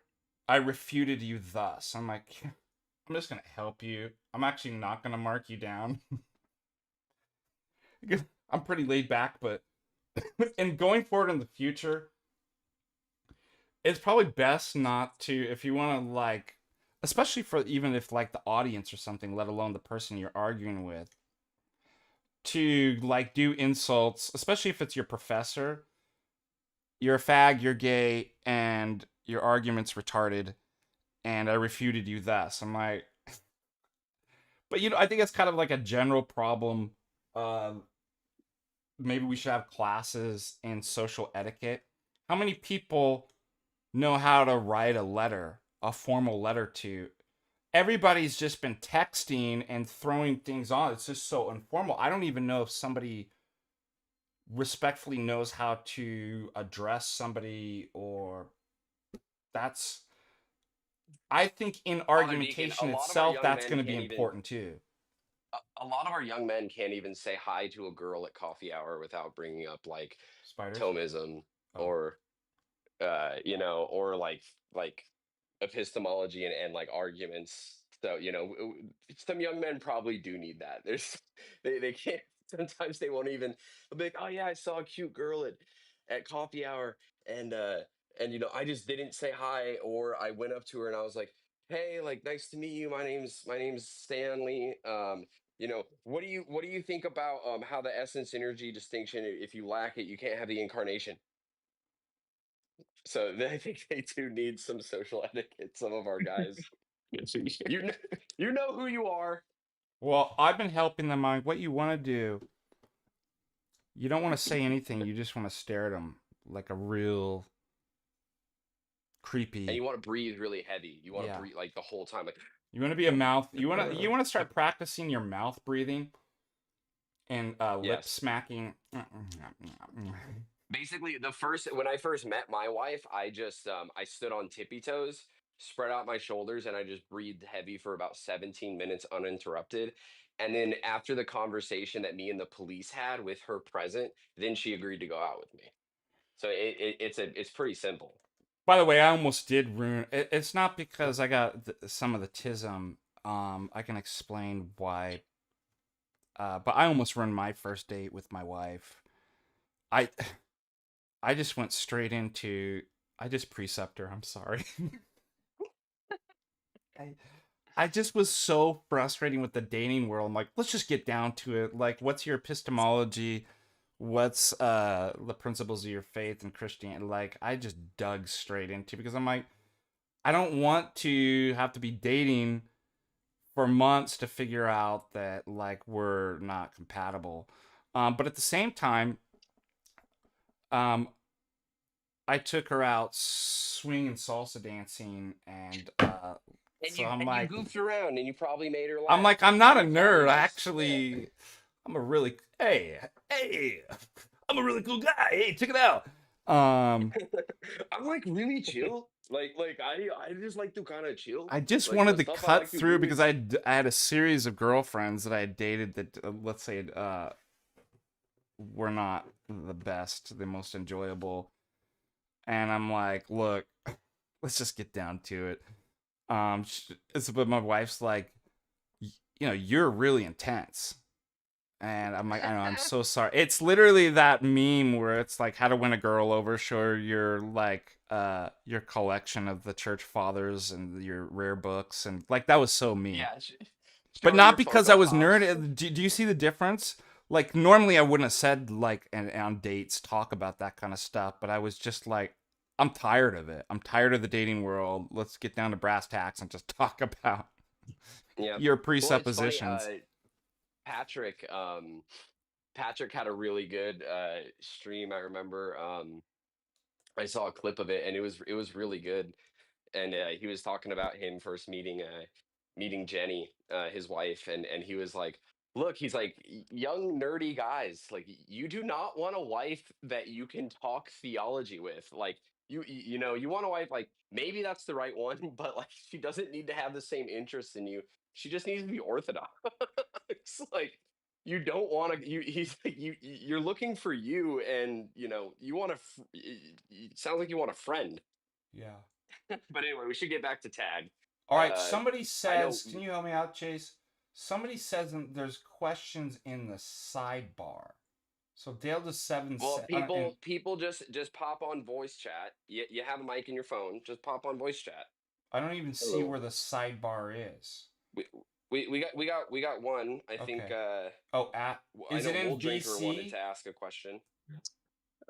I refuted you thus. I'm like, I'm just going to help you. I'm actually not going to mark you down. I'm pretty laid back, but and going forward in the future, it's probably best not to, if you want to like, especially for even if like the audience or something, let alone the person you're arguing with, to like do insults, especially if it's your professor. You're a fag, you're gay, and your argument's retarded, and I refuted you thus. I'm like, but I think it's kind of like a general problem. Maybe we should have classes in social etiquette. How many people know how to write a letter, a formal letter to? Everybody's just been texting and throwing things on. It's just so informal. I don't even know if somebody respectfully knows how to address somebody, or that's, I think in argumentation itself, that's going to be important too. A lot of our young men can't even say hi to a girl at coffee hour without bringing up like Spiders? Thomism or or like epistemology and like arguments. So some young men probably do need that. They can't, sometimes they won't even, they'll be like, oh yeah, I saw a cute girl at coffee hour, and I just didn't say hi, or I went up to her and I was like, hey, like, nice to meet you, my name's Stanley. What do you think about how the essence energy distinction, if you lack it, you can't have the incarnation? So I think they do need some social etiquette, some of our guys. You know who you are. Well, I've been helping them on what you want to do. You don't want to say anything. You just want to stare at them like a real creepy. And you want to breathe really heavy. You want to breathe like the whole time. Like you want to be a mouth. You want to start practicing your mouth breathing and lip smacking. Basically, when I first met my wife, I just I stood on tippy toes, spread out my shoulders, and I just breathed heavy for about 17 minutes uninterrupted. And then after the conversation that me and the police had with her present, then she agreed to go out with me. So it's pretty simple. By the way, I almost did ruin it. It's not because I got some of the tism. I can explain why but I almost ruined my first date with my wife. I I just went straight into, I just precept her. I'm sorry. I I just was so frustrating with the dating world. I'm like, let's just get down to it. Like, what's your epistemology? What's the principles of your faith and Christianity? Like, I just dug straight into, because I'm like, I don't want to have to be dating for months to figure out that like we're not compatible. But at the same time, um, I took her out swing and salsa dancing, and And so you goofed around and you probably made her laugh. I'm like, I'm not a That's probably nerd. I nice. actually, I'm a really, hey, I'm a really cool guy. Hey, check it out. I'm like really chill. Like I just like to kind of chill. I just Like, wanted the to stuff I cut like to through do because is- I had a series of girlfriends that I had dated that, let's say, were not the best, the most enjoyable. And I'm like, look, let's just get down to it. But my wife's like, you're really intense. And I'm like, I know, I'm so sorry. It's literally that meme where it's like how to win a girl over, show your like your collection of the church fathers and your rare books, and like that was so me. Yeah. But show not your because Funko I was Pops. nerd. Do you see the difference? Like normally I wouldn't have said like and on dates talk about that kind of stuff, but I was just like, I'm tired of it. I'm tired of the dating world. Let's get down to brass tacks and just talk about Yeah. your Well, it's presuppositions. funny. Patrick had a really good stream. I remember. I saw a clip of it, and it was really good. And he was talking about him first meeting Jenny, his wife, and he was like, "Look, he's like young nerdy guys. Like you do not want a wife that you can talk theology with. Like you know you want a wife like maybe that's the right one, but like she doesn't need to have the same interests in you. She just needs to be orthodox. It's like." You don't want to. He's like you're looking for you, and you want to. It sounds like you want a friend. Yeah. But anyway, we should get back to tag. All right, Uh, somebody I know. says, can you help me out, Chase? Somebody says there's questions in the sidebar. So Dale just Well, people just pop on voice chat. You have a mic in your phone. Just pop on voice chat. I don't even see where the sidebar is. We got one. I think. Okay. I Is know it in Wool Drinker wanted VC? to ask a question.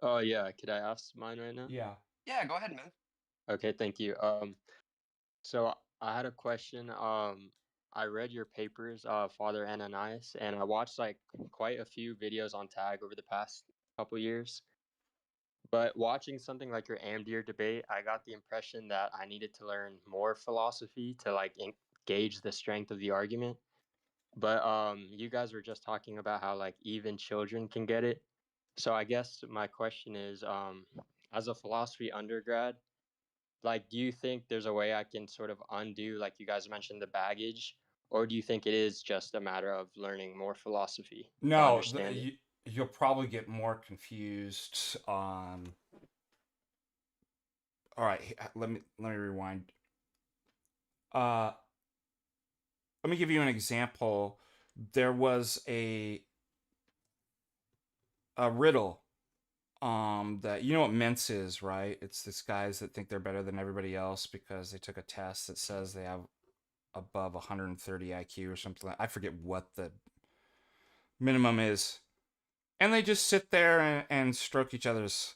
Oh yeah, could I ask mine right now? Yeah. Yeah, go ahead, man. Okay, thank you. So I had a question. I read your papers, Father Ananias, and I watched like quite a few videos on tag over the past couple years. But watching something like your Amdir debate, I got the impression that I needed to learn more philosophy to like gauge the strength of the argument. But you guys were just talking about how like even children can get it. So I guess my question is, as a philosophy undergrad, like, do you think there's a way I can sort of undo, like you guys mentioned, the baggage, or do you think it is just a matter of learning more philosophy to No, understand it? you'll probably get more confused on. All right, let me rewind. Let me give you an example. There was a riddle that, you know what Mintz is, right? It's this guys that think they're better than everybody else because they took a test that says they have above 130 IQ or something. I forget what the minimum is, and they just sit there and stroke each other's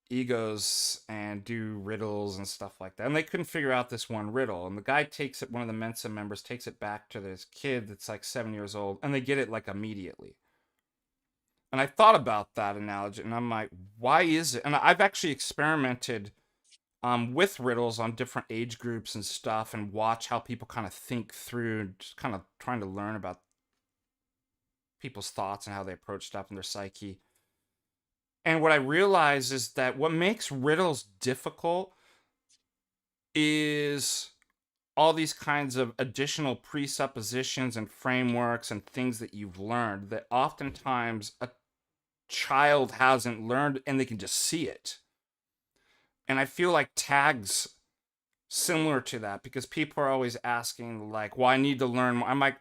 egos and do riddles and stuff like that. And they couldn't figure out this one riddle, and the guy takes it, one of the Mensa members takes it back to this kid that's like 7 years old, and they get it like immediately. And I thought about that analogy, and I'm like, why is it? And I've actually experimented with riddles on different age groups and stuff, and watch how people kind of think through, just kind of trying to learn about people's thoughts and how they approach stuff in their psyche. And what I realize is that what makes riddles difficult is all these kinds of additional presuppositions and frameworks and things that you've learned that oftentimes a child hasn't learned, and they can just see it. And I feel like tag's similar to that, because people are always asking like, well, I need to learn more. I'm like,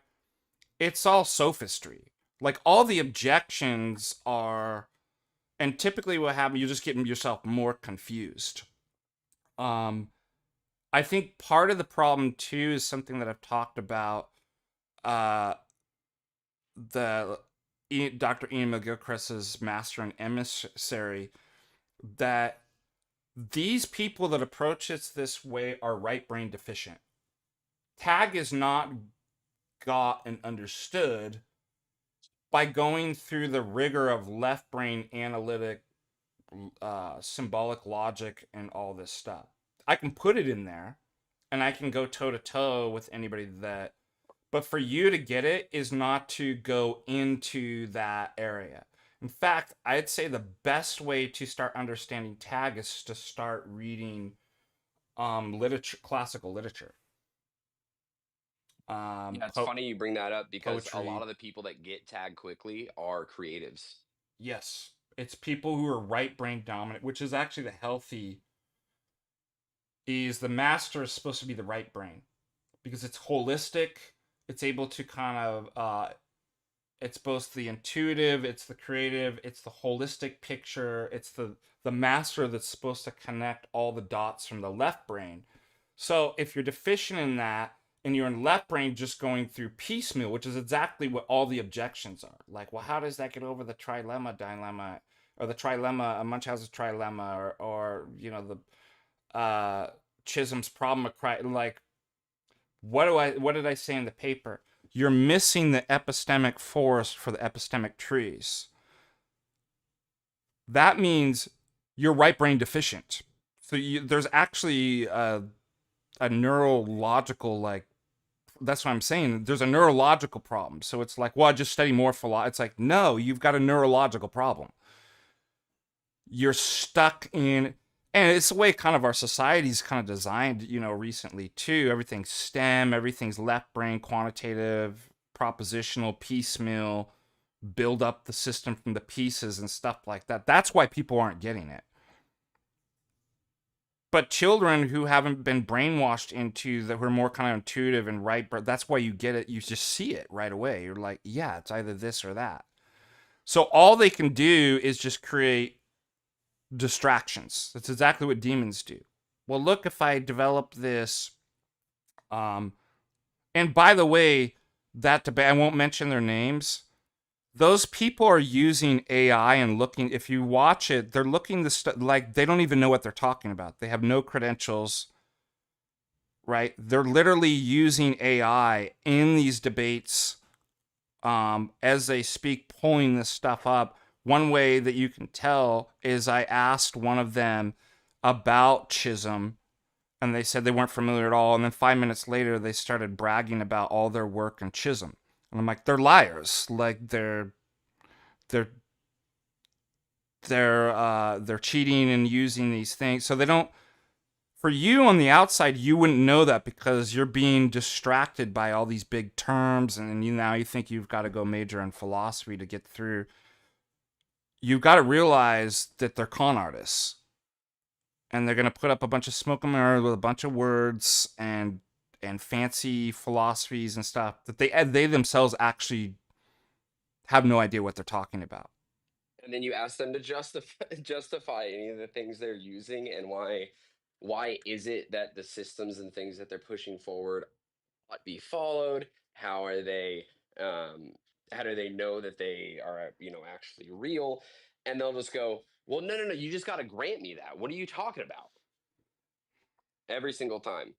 it's all sophistry. Like all the objections are, and typically what happens, you just get yourself more confused. I think part of the problem too is something that I've talked about. The Dr. Ian McGilchrist's Master and Emissary, that these people that approach it this way are right brain deficient. Tag is not got and understood by going through the rigor of left brain analytic, symbolic logic, and all this stuff. I can put it in there, and I can go toe to toe with anybody that. But for you to get it is not to go into that area. In fact, I'd say the best way to start understanding tag is to start reading literature, classical literature. Yeah, it's funny you bring that up because a poetry. lot of the people that get tagged quickly are creatives. Yes, it's people who are right brain dominant, which is actually the healthy. Is the master is supposed to be the right brain because it's holistic. It's able to kind of it's both the intuitive, it's the creative, it's the holistic picture, it's the master that's supposed to connect all the dots from the left brain. So if you're deficient in that and you're in left brain just going through piecemeal, which is exactly what all the objections are. Like, well, how does that get over the trilemma dilemma, or the trilemma, Munchausen's trilemma, or you know, the Chisholm's problem of like, what did I say in the paper? You're missing the epistemic forest for the epistemic trees. That means you're right brain deficient. So there's actually a neurological, like, that's what I'm saying. There's a neurological problem. So it's like, well, I just study more philosophy. It's like, no, you've got a neurological problem. You're stuck in, and it's the way kind of our society's kind of designed, you know, recently too. Everything's STEM, everything's left brain, quantitative, propositional, piecemeal, build up the system from the pieces and stuff like that. That's why people aren't getting it. But children who haven't been brainwashed into that, who are more kind of intuitive and right, that's why you get it. You just see it right away. You're like, yeah, it's either this or that. So all they can do is just create distractions. That's exactly what demons do. Well, look, if I develop this, and by the way, that debate, I won't mention their names. Those people are using AI and looking, if you watch it, they're looking the stuff like they don't even know what they're talking about. They have no credentials, right? They're literally using AI in these debates as they speak, pulling this stuff up. One way that you can tell is I asked one of them about Chisholm, and they said they weren't familiar at all. And then 5 minutes later, they started bragging about all their work in Chisholm. And I'm like, they're liars. Like they're cheating and using these things. So they don't. For you on the outside, you wouldn't know that because you're being distracted by all these big terms, and now you think you've got to go major in philosophy to get through. You've got to realize that they're con artists, and they're going to put up a bunch of smoke and mirrors with a bunch of words and fancy philosophies and stuff that they themselves actually have no idea what they're talking about. And then you ask them to justify any of the things they're using, and why is it that the systems and things that they're pushing forward ought be followed? How are they how do they know that they are, you know, actually real? And they'll just go, well, no, you just got to grant me that. What are you talking about? Every single time.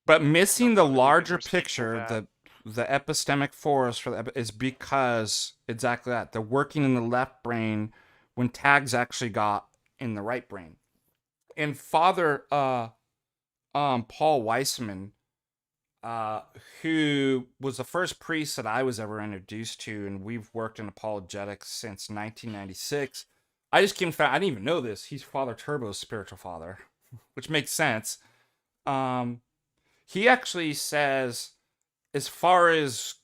But missing the One of larger biggest people picture, that- the epistemic forest for is because exactly that they're working in the left brain when tags actually got in the right brain. And Father Paul Weissman, who was the first priest that I was ever introduced to, and we've worked in apologetics since 1996. I just came to I didn't even know this. He's Father Turbo's spiritual father, which makes sense. He actually says, as far as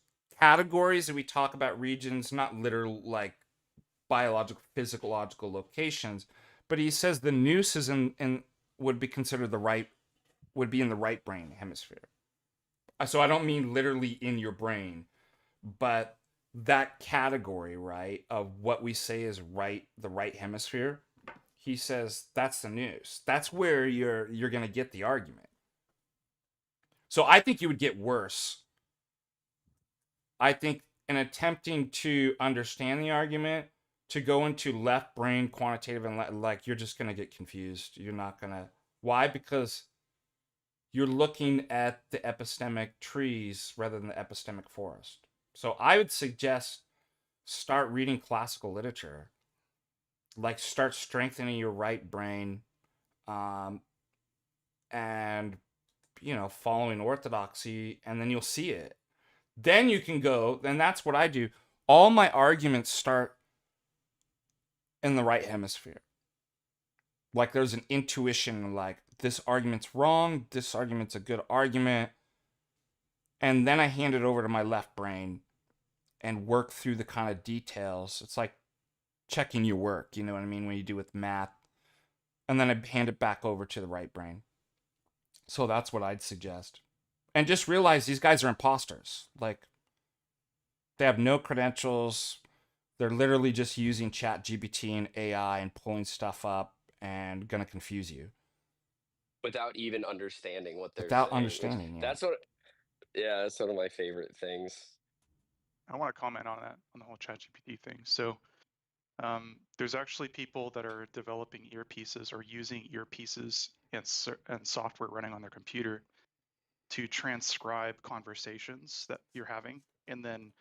categories that we talk about regions, not literal like biological, physiological locations, but he says the nous is in would be considered would be in the right brain hemisphere. So I don't mean literally in your brain, but that category, right, of what we say is right, the right hemisphere, he says that's the nous. That's where you're going to get the argument. So I think you would get worse. I think in attempting to understand the argument, to go into left brain quantitative and like you're just going to get confused. You're not going to. Why? Because you're looking at the epistemic trees rather than the epistemic forest. So I would suggest start reading classical literature. Like start strengthening your right brain, and following orthodoxy, and then you'll see it. Then you can go, and that's what I do. All my arguments start in the right hemisphere. Like there's an intuition, like this argument's wrong, this argument's a good argument. And then I hand it over to my left brain and work through the kind of details. It's like checking your work, you know what I mean, when you do with math. And then I hand it back over to the right brain. So that's what I'd suggest. And just realize these guys are imposters. Like, they have no credentials. They're literally just using ChatGPT and AI and pulling stuff up and gonna confuse you. Without even understanding what they're Without saying. understanding, yeah. That's one of my favorite things. I want to comment on that, on the whole ChatGPT thing. So there's actually people that are developing earpieces or using earpieces and software running on their computer to transcribe conversations that you're having, and then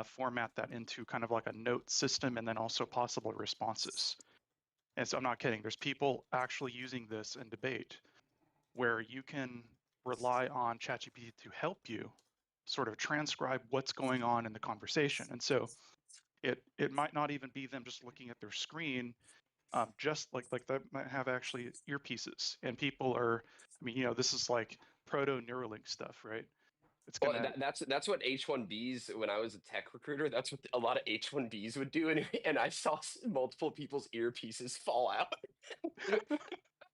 format that into kind of like a note system, and then also possible responses. And so I'm not kidding. There's people actually using this in debate where you can rely on ChatGPT to help you sort of transcribe what's going on in the conversation. And so it might not even be them just looking at their screen, just like that might have actually earpieces. And people are, I mean, this is like proto-Neuralink stuff, right? It's gonna. Well, that's what H1Bs, when I was a tech recruiter, that's what a lot of H1Bs would do, and I saw multiple people's earpieces fall out,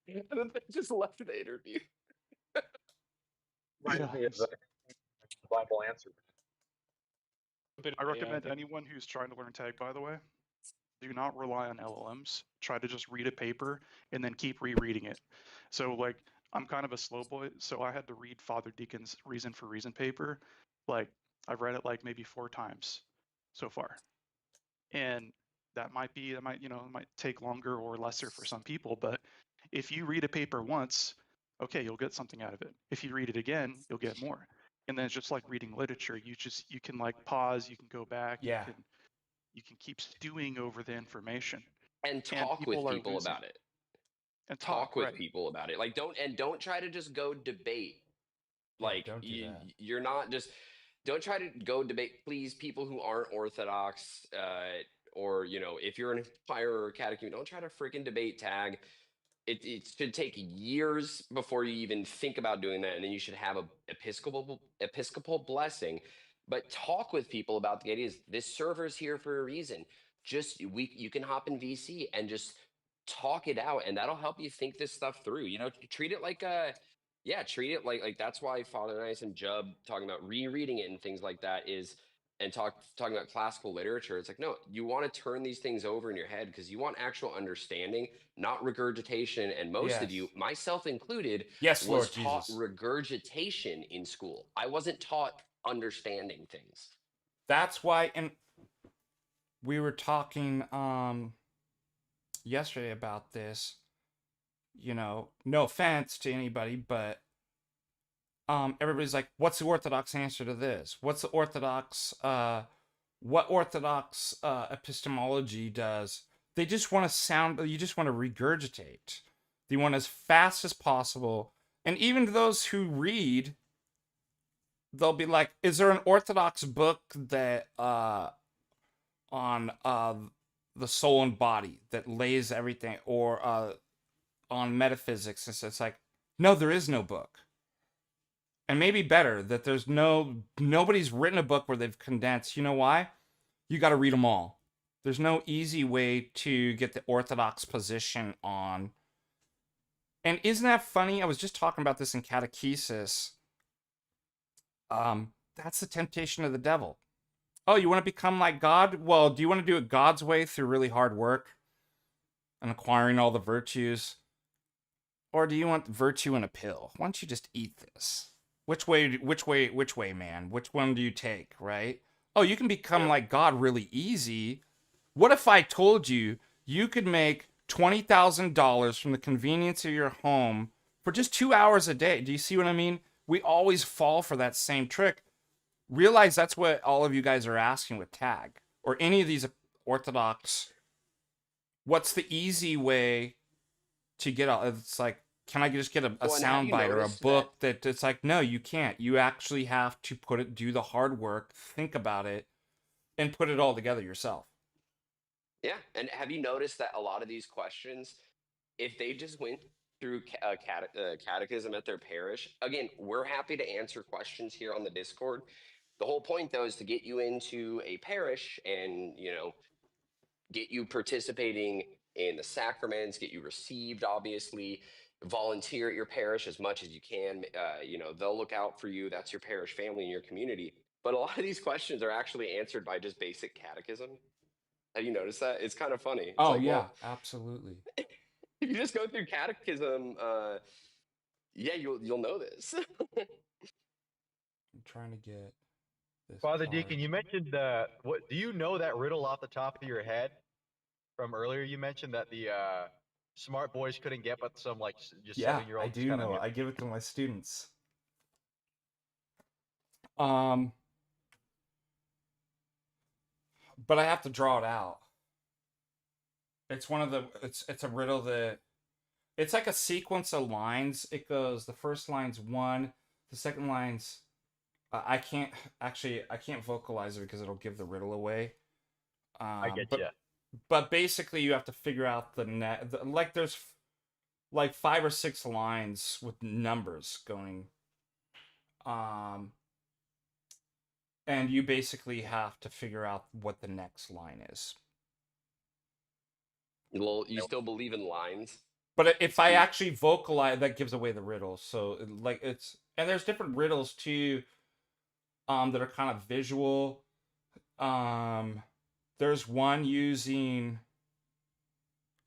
and then they just left the interview. Reminds me of the Bible answer. I recommend anyone who's trying to learn tag, by the way, do not rely on LLMs. Try to just read a paper and then keep rereading it. So like, I'm kind of a slow boy, so I had to read Father Deacon's Reason for Reason paper. Like, I've read it like maybe 4 times so far. And it might take longer or lesser for some people, but if you read a paper once, okay, you'll get something out of it. If you read it again, you'll get more. And then it's just like reading literature. You can like pause, you can go back, Yeah. you can keep stewing over the information. And talk with people about it. And talk with right. people about it. Like, don't try to just go debate. Like, don't do that. You're not just, don't try to go debate. Please, people who aren't Orthodox, or if you're an Fire or Catechumen, don't try to freaking debate tag. It should take years before you even think about doing that, and then you should have a episcopal blessing. But talk with people about the ideas. This server's here for a reason. You can hop in VC and just talk it out, and that'll help you think this stuff through. Treat it like treat it like that's why Father Nice and Jub talking about rereading it and things like that and talking about classical literature. It's like, no, you want to turn these things over in your head because you want actual understanding, not regurgitation. And most of you, myself included, yes, was Lord taught Jesus. regurgitation in school. I wasn't taught understanding things. That's why, and we were talking yesterday about this. No offense to anybody, but everybody's like, what's the Orthodox answer to this? What's the Orthodox what Orthodox epistemology does? They just want to you just want to regurgitate. They want as fast as possible. And even those who read, they'll be like, is there an Orthodox book that on the soul and body that lays everything, or on metaphysics? And so it's like, no, there is no book. And maybe better that there's nobody's written a book where they've condensed. You know why? You got to read them all. There's no easy way to get the Orthodox position on. And isn't that funny? I was just talking about this in catechesis. That's the temptation of the devil. Oh, you want to become like God? Well, do you want to do it God's way through really hard work and acquiring all the virtues? Or do you want virtue in a pill? Why don't you just eat this? Which way, man? Which one do you take, right? Oh, you can become Yeah. like God really easy. What if I told you you could make $20,000 from the convenience of your home for just 2 hours a day? Do you see what I mean? We always fall for that same trick. Realize that's what all of you guys are asking with tag or any of these orthodox. What's the easy way to get out? It's like, can I just get a Well, and have you soundbite or a noticed that? book that it's like, no, you can't. You actually have to do the hard work, think about it, and put it all together yourself. Yeah, and have you noticed that a lot of these questions, if they just went through catechism at their parish, again, we're happy to answer questions here on the Discord. The whole point, though, is to get you into a parish and, get you participating in the sacraments, get you received, obviously, volunteer at your parish as much as you can. They'll look out for you. That's your parish family and your community. But a lot of these questions are actually answered by just basic catechism. Have you noticed that? It's kind of funny. It's like, yeah, well, absolutely. if you just go through catechism, yeah, you'll know this. I'm trying to get this. Father Deacon, you mentioned what? Do you know that riddle off the top of your head from earlier? You mentioned that the smart boys couldn't get, but some just Yeah, 7-year-olds. I do know it. I give it to my students. But I have to draw it out. It's one of the. It's a riddle that. It's like a sequence of lines. It goes. The first line's 1. The second line's. I can't vocalize it because it'll give the riddle away. I get but, you. But basically, you have to figure out there's like 5 or 6 lines with numbers going. And you basically have to figure out what the next line is. Well, you still believe in lines? But if I actually vocalize, that gives away the riddle. So and there's different riddles too, that are kind of visual. There's one using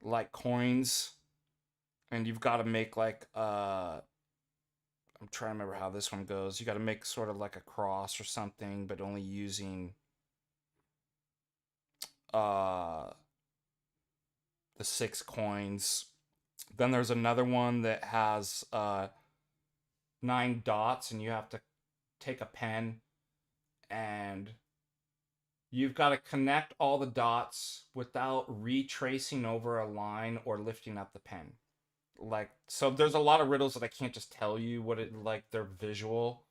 like coins, and you've got to make like I'm trying to remember how this one goes. You got to make sort of like a cross or something, but only using the 6 coins. Then there's another one that has 9 dots, and you have to take a pen and you've got to connect all the dots without retracing over a line or lifting up the pen. So there's a lot of riddles that I can't just tell you what they're visual.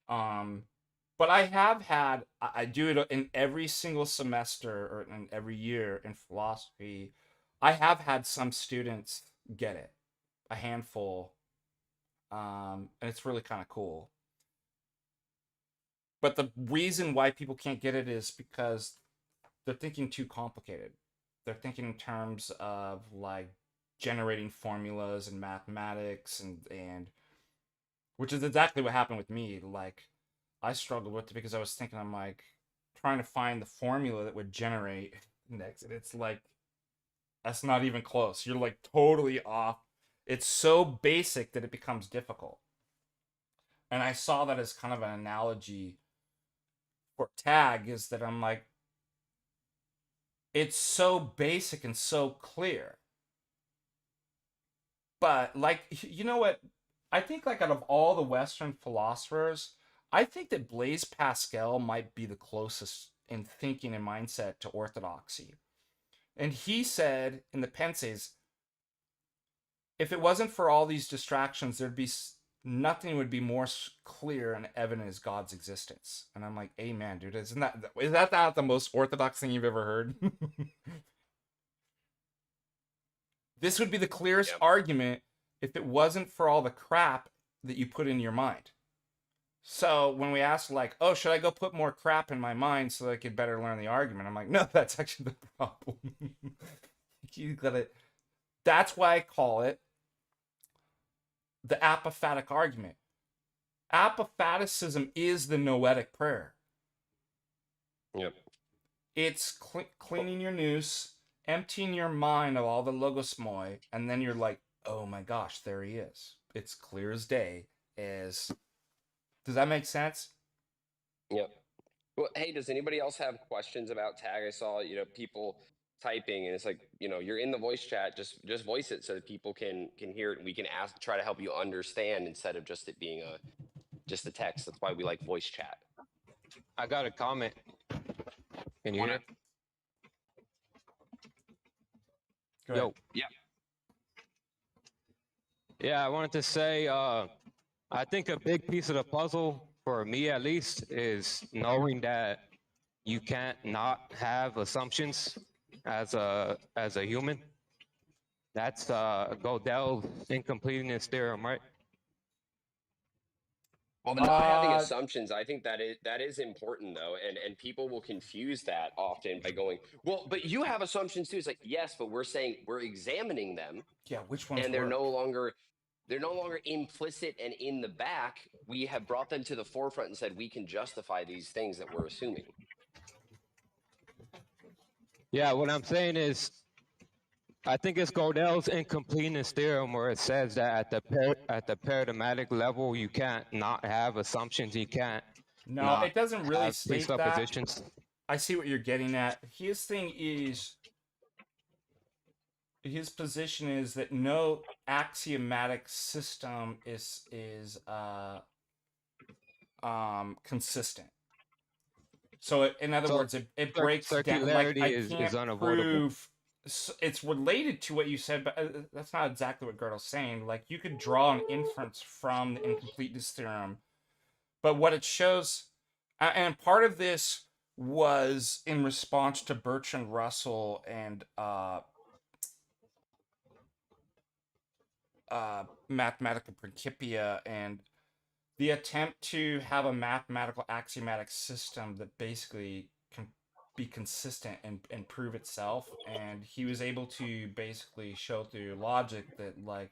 But I do it in every single semester or in every year in philosophy. I have had some students get it, a handful, and it's really kind of cool. But the reason why people can't get it is because they're thinking too complicated. They're thinking in terms of like generating formulas and mathematics and which is exactly what happened with me. Like I struggled with it because I was thinking I'm like trying to find the formula that would generate next, and it's like that's not even close. You're like totally off. It's so basic that it becomes difficult. And I saw that as kind of an analogy for tag, is that I'm like, it's so basic and so clear. But like, you know what? I think like out of all the Western philosophers, I think that Blaise Pascal might be the closest in thinking and mindset to orthodoxy. And he said in the Penses, if it wasn't for all these distractions, nothing would be more clear and evident as God's existence. And I'm like, amen, dude. Is that not the most orthodox thing you've ever heard? This would be the clearest argument if it wasn't for all the crap that you put in your mind. So when we ask like, oh, should I go put more crap in my mind so that I could better learn the argument? I'm like, no, that's actually the problem. You gotta. That's why I call it the apophatic argument. Apophaticism is the noetic prayer. Yep. It's cleaning your nous, emptying your mind of all the logosmoi, and then you're like, oh my gosh, there he is. It's clear as day. Does that make sense? Yep. Well, hey, does anybody else have questions about tag? I saw, people typing, and it's like, you're in the voice chat. Just voice it so that people can hear it, and we can try to help you understand instead of just it being just a text. That's why we like voice chat. I got a comment. Can you hear? Yo. Yeah. Yeah, I wanted to say, I think a big piece of the puzzle, for me at least, is knowing that you can't not have assumptions as a human. That's Gödel's incompleteness theorem, right? Well, not having assumptions, I think that is important though, and people will confuse that often by going, well, but you have assumptions too. It's like, yes, but we're saying we're examining them. Yeah, which ones? And they're no longer implicit and in the back. We have brought them to the forefront and said we can justify these things that we're assuming. Yeah, what I'm saying is, I think it's Gödel's incompleteness theorem where it says that at the paradigmatic level, you can't not have assumptions. You can't. No, it doesn't really state that. Presuppositions. I see what you're getting at. His position is that no axiomatic system is consistent. So in other words, it breaks down. Like, I can't prove. It's related to what you said, but that's not exactly what Gödel's saying. Like, you could draw an inference from the incompleteness theorem, but what it shows, and part of this was in response to Bertrand Russell and Mathematical Principia, and the attempt to have a mathematical axiomatic system that basically can be consistent and prove itself. And he was able to basically show through logic that, like,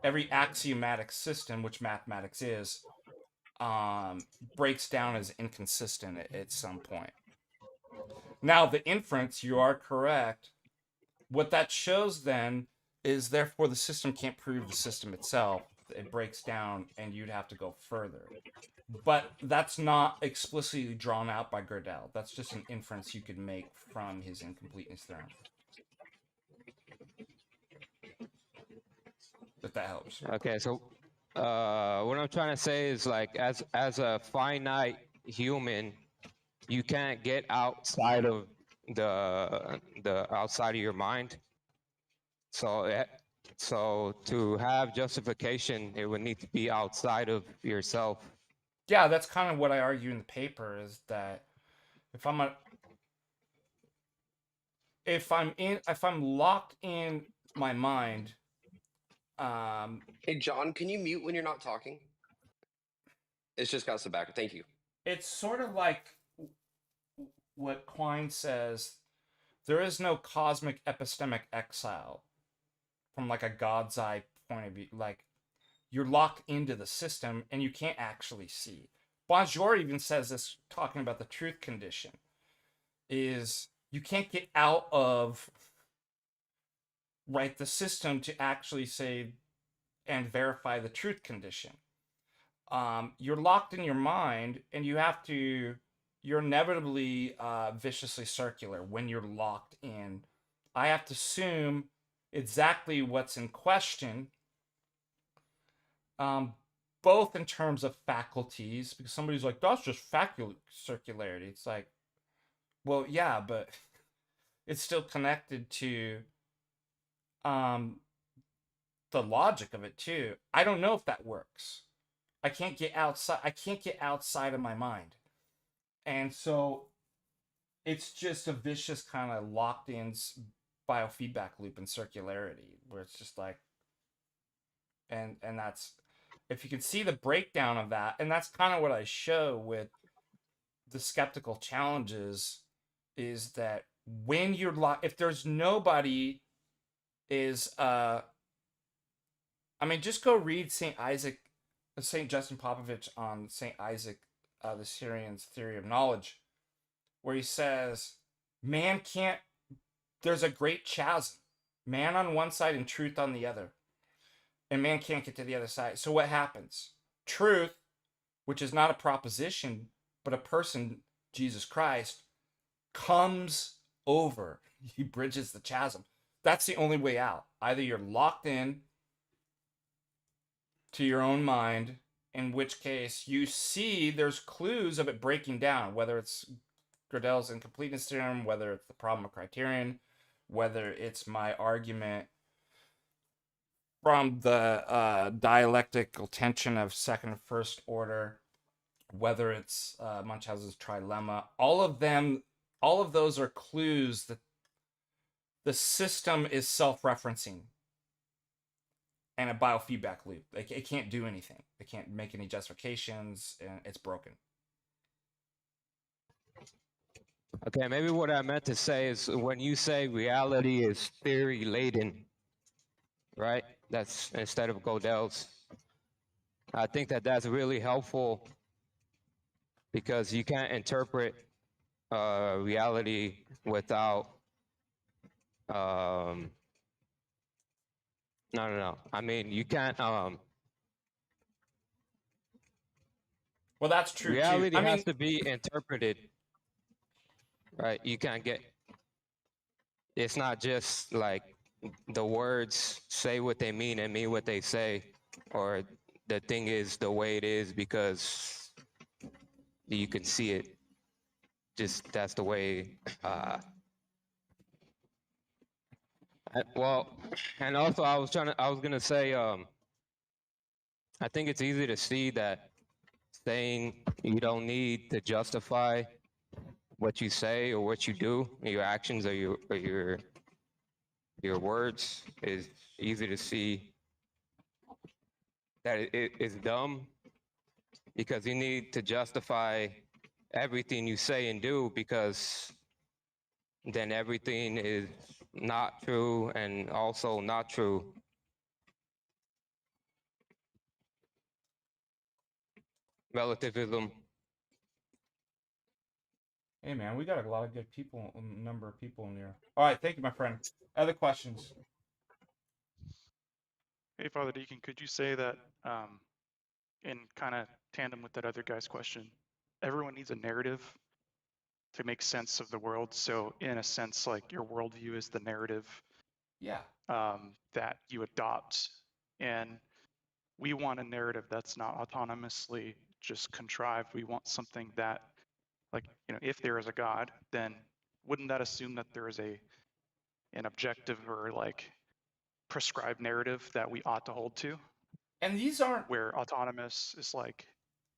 every axiomatic system, which mathematics is, breaks down as inconsistent at some point. Now, the inference, you are correct. What that shows then is, therefore, the system can't prove the system itself. It breaks down, and you'd have to go further. But that's not explicitly drawn out by Gödel. That's just an inference you could make from his incompleteness theorem. If that helps. Okay, so what I'm trying to say is, like, as a finite human, you can't get outside of the outside of your mind. So to have justification, it would need to be outside of yourself. Yeah, that's kind of what I argue in the paper, is that if I'm locked in my mind. Hey, John, can you mute when you're not talking? It's just got some back. Thank you. It's sort of like what Quine says: there is no cosmic epistemic exile from, like, a God's eye point of view. Like, you're locked into the system and you can't actually see. Bonjour even says this, talking about the truth condition, is you can't get out of, right, the system to actually say and verify the truth condition. You're locked in your mind, and you're inevitably viciously circular when you're locked in. I have to assume exactly what's in question, both in terms of faculties, because somebody's like, that's just circularity. It's like, well, yeah, but it's still connected to the logic of it too. I don't know if that works. I can't get outside of my mind. And so it's just a vicious kind of locked in biofeedback loop and circularity, where it's just like, and that's, if you can see the breakdown of that, and that's kind of what I show with the skeptical challenges, is that when you're if there's nobody is just go read St. Justin Popovich on St. Isaac, the Syrian's theory of knowledge, where he says, man can't, there's a great chasm, man on one side and truth on the other, and man can't get to the other side. So what happens? Truth, which is not a proposition, but a person, Jesus Christ, comes over. He bridges the chasm. That's the only way out. Either you're locked in to your own mind, in which case you see there's clues of it breaking down, whether it's Gödel's incompleteness theorem, whether it's the problem of criterion, whether it's my argument from the dialectical tension of second and first order, whether it's Munchausen's trilemma. All of those are clues that the system is self-referencing and a biofeedback loop. It can't do anything. It can't make any justifications, and it's broken. Okay, maybe what I meant to say is when you say reality is theory laden, right? That's instead of Gödel's. I think that that's really helpful because you can't interpret reality without. No. I mean, you can't. Well, that's true. Reality too. has to be interpreted, right? You can't get. It's not just like the words say what they mean and mean what they say, or the thing is the way it is because you can see it. Just that's the way. Well, and also I was gonna say, I think it's easy to see that saying you don't need to justify what you say or what you do, your actions or your words is easy to see that it is dumb because you need to justify everything you say and do because then everything is not true and also not true. Relativism. Hey, man, we got a lot of good people, number of people in here. All right, thank you, my friend. Other questions? Hey, Father Deacon, could you say that in kind of tandem with that other guy's question, everyone needs a narrative to make sense of the world. So in a sense, like your worldview is the narrative Yeah. that you adopt. And we want a narrative that's not autonomously just contrived. We want something that, like, if there is a God, then wouldn't that assume that there is an objective or like prescribed narrative that we ought to hold to? And these aren't where autonomous is like,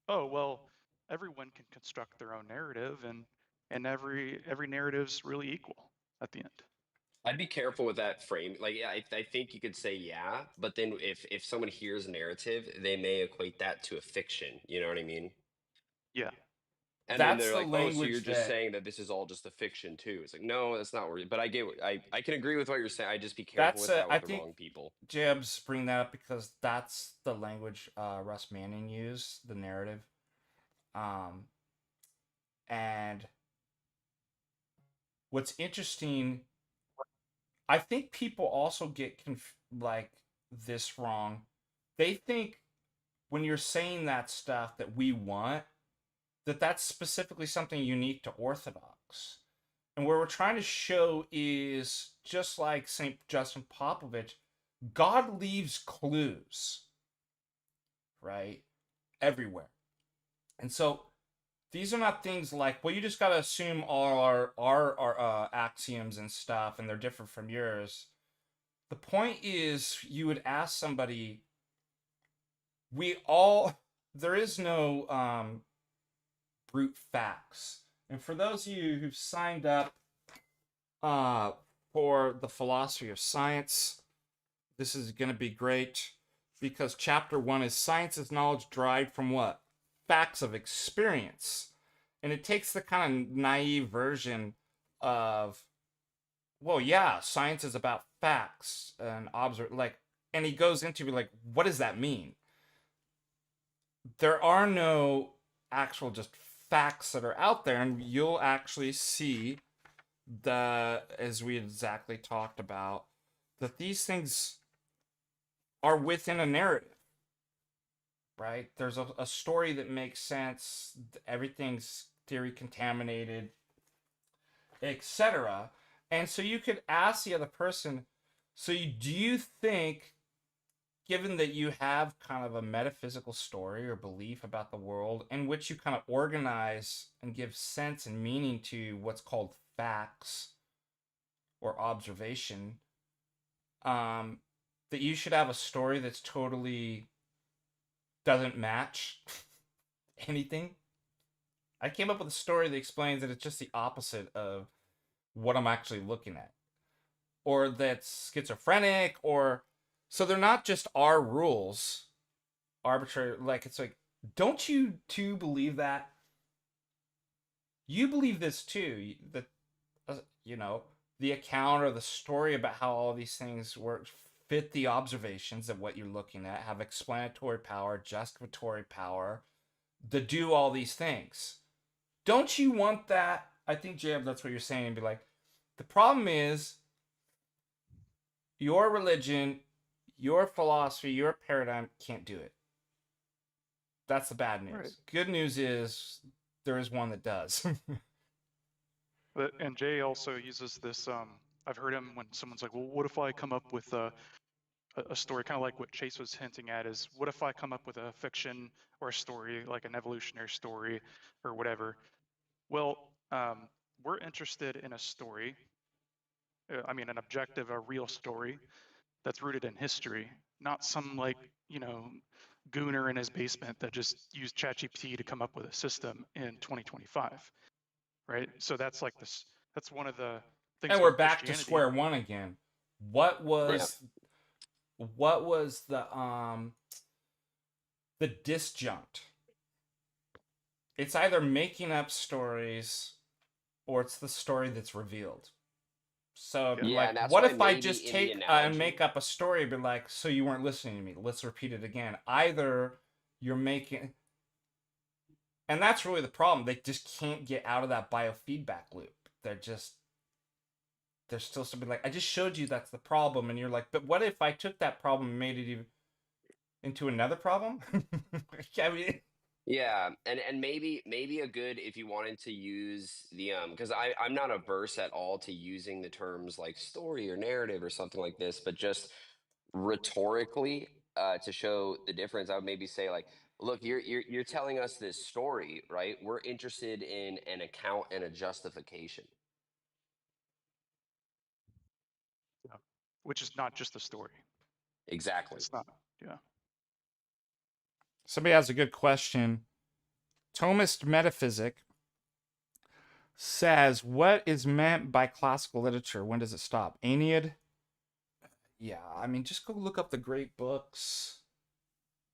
oh, well, everyone can construct their own narrative and every narrative's really equal at the end. I'd be careful with that frame. Like, yeah, I think you could say yeah, but then if someone hears a narrative, they may equate that to a fiction. You know what I mean? Yeah. And That's then they're the like, oh, so language you're just that- saying that this is all just a fiction too. It's like, no, that's not where. But I get, I can agree with what you're saying. I just be careful with that I with the think wrong people. Jeb's bring that up because that's the language Russ Manning used, the narrative. And what's interesting, I think people also get like this wrong. They think when you're saying that stuff that we want, that's specifically something unique to Orthodox. And what we're trying to show is, just like St. Justin Popovich, God leaves clues, right? Everywhere. And so these are not things like, well, you just got to assume all our axioms and stuff, and they're different from yours. The point is, you would ask somebody, there is no brute facts. And for those of you who've signed up for the philosophy of science, this is going to be great, because chapter 1 is science is knowledge derived from what? Facts of experience. And it takes the kind of naive version of, well, yeah, science is about facts and and he goes into like, what does that mean? There are no actual just facts that are out there, and you'll actually see as we exactly talked about, that these things are within a narrative, right? There's a story that makes sense, everything's theory contaminated, etc. And so you could ask the other person, do you think, given that you have kind of a metaphysical story or belief about the world in which you kind of organize and give sense and meaning to what's called facts or observation, that you should have a story that's totally doesn't match anything? I came up with a story that explains that it's just the opposite of what I'm actually looking at, or that's schizophrenic, or so they're not just our rules, arbitrary. Like, it's like, don't you too believe that? You believe this too, that the account or the story about how all these things work fit the observations of what you're looking at, have explanatory power, justificatory power, to do all these things. Don't you want that? I think, Jab, that's what you're saying. And be like, the problem is your religion, your philosophy, your paradigm can't do it. That's the bad news. Right. Good news is there is one that does. And Jay also uses this. I've heard him when someone's like, "Well, what if I come up with a story?" Kind of like what Chase was hinting at is, what if I come up with a fiction or a story, like an evolutionary story or whatever? Well, we're interested in a story. An objective, a real story that's rooted in history, not some gooner in his basement that just used ChatGPT to come up with a system in 2025. Right? So that's like this. That's one of the things. And we're back to square one again. What was the disjunct? It's either making up stories or it's the story that's revealed. So, what if I just take and make up a story, but like, so you weren't listening to me? Let's repeat it again. Either you're making, and that's really the problem. They just can't get out of that biofeedback loop. They're still something like, I just showed you that's the problem, and you're like, but what if I took that problem and made it into another problem? I mean, yeah, and maybe a good, if you wanted to use the because I'm not averse at all to using the terms like story or narrative or something like this, but just rhetorically to show the difference, I would maybe say like, look, you're telling us this story, right? We're interested in an account and a justification. Yeah. Which is not just a story. Exactly. It's not. Yeah. Somebody has a good question. Thomist Metaphysic says, what is meant by classical literature? When does it stop? Aeneid? Yeah, just go look up the great books.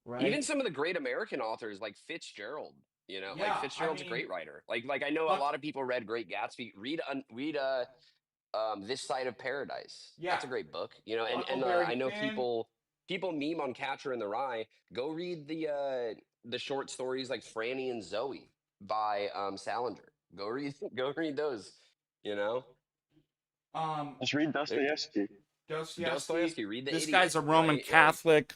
Right? Even some of the great American authors like Fitzgerald, like Fitzgerald's a great writer. Like I know a lot of people read Great Gatsby. Read This Side of Paradise. Yeah. That's a great book. And I know people meme on Catcher in the Rye. Go read the short stories like Franny and Zoe by Salinger. Go read those, Just read Dostoevsky. Dostoevsky, read the This 80s, guy's a Roman right? Catholic.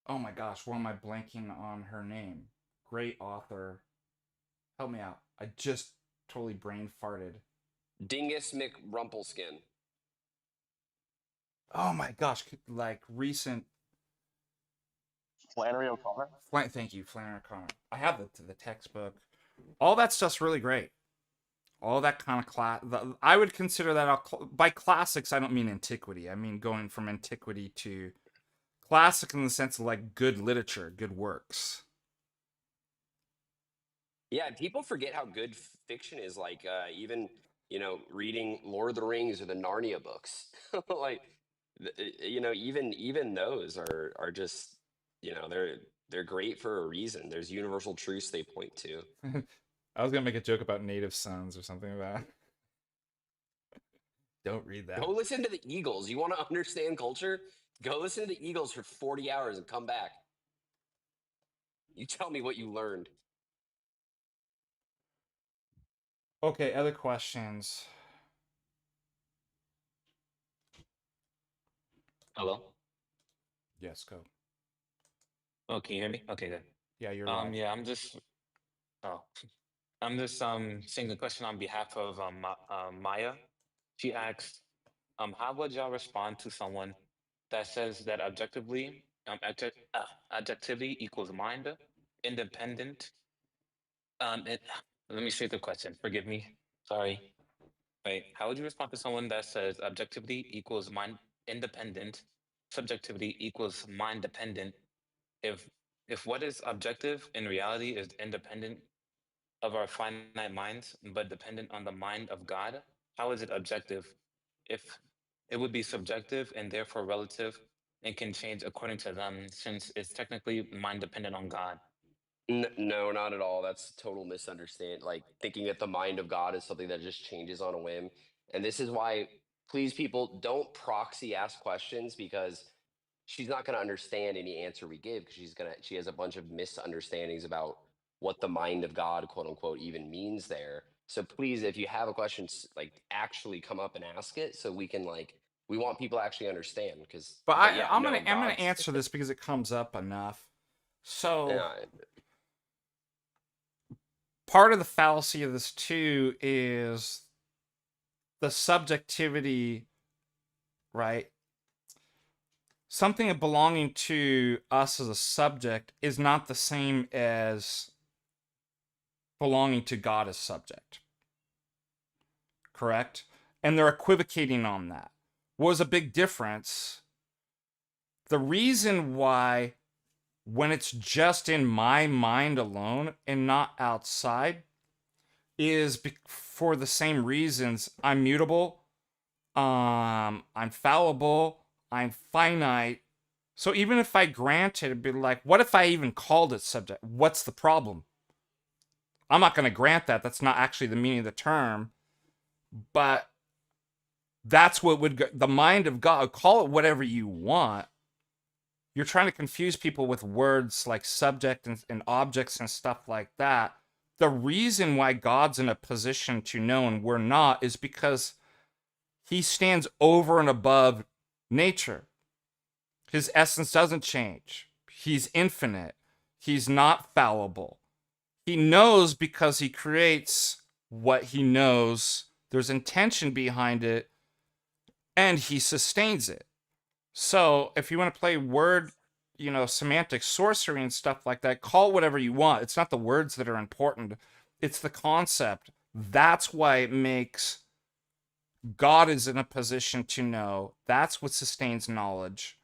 Oh my gosh, why am I blanking on her name? Great author. Help me out. I just totally brain farted. Dingus McRumpelskin. Oh my gosh, like recent. Flannery O'Connor. Thank you, Flannery O'Connor. I have the textbook. All that stuff's really great. All that kind of class. I would consider that by classics. I don't mean antiquity. I mean going from antiquity to classic in the sense of like good literature, good works. Yeah, people forget how good fiction is. Like even reading Lord of the Rings or the Narnia books. Like even those are just they're great for a reason. There's universal truths they point to. I was gonna make a joke about native sons or something like that. Don't read that. Go listen to the Eagles. You want to understand culture? Go listen to the Eagles for 40 hours and come back. You tell me what you learned. Okay, other questions. Hello? Yes, go. Oh, can you hear me? Okay, good. Yeah, you're live. Yeah, oh, I'm just saying the question on behalf of Maya. She asks, how would y'all respond to someone that says that objectivity equals mind, independent? It, let me say the question. Forgive me. Sorry. Wait, how would you respond to someone that says objectivity equals mind independent, subjectivity equals mind dependent? If what is objective in reality is independent of our finite minds, but dependent on the mind of God, how is it objective? If it would be subjective and therefore relative and can change according to them, since it's technically mind dependent on God. No, not at all. That's a total misunderstand. Like thinking that the mind of God is something that just changes on a whim. And this is why, please, people, don't proxy ask questions, because she's not going to understand any answer we give, because she has a bunch of misunderstandings about what the mind of God, quote unquote, even means there. So please, if you have a question, like actually come up and ask it, so we can we want people to actually understand. But yeah, I'm no, gonna God's answer this because it comes up enough. So yeah, part of the fallacy of this too is the subjectivity, right? Something belonging to us as a subject is not the same as belonging to God as subject. Correct? And they're equivocating on that. What was a big difference? The reason why, when it's just in my mind alone and not outside, is for the same reasons. I'm mutable, I'm fallible, I'm finite. So even if I grant it, it'd be like, what if I even called it subject? What's the problem? I'm not going to grant that. That's not actually the meaning of the term. But that's what would go, the mind of God. Call it whatever you want. You're trying to confuse people with words like subject and objects and stuff like that. The reason why God's in a position to know and we're not is because he stands over and above nature. His essence doesn't change. He's infinite. He's not fallible. He knows because he creates what he knows. There's intention behind it, and he sustains it. So if you want to play word, semantic sorcery and stuff like that, call it whatever you want. It's not the words that are important. It's the concept. That's why it makes God is in a position to know. That's what sustains knowledge.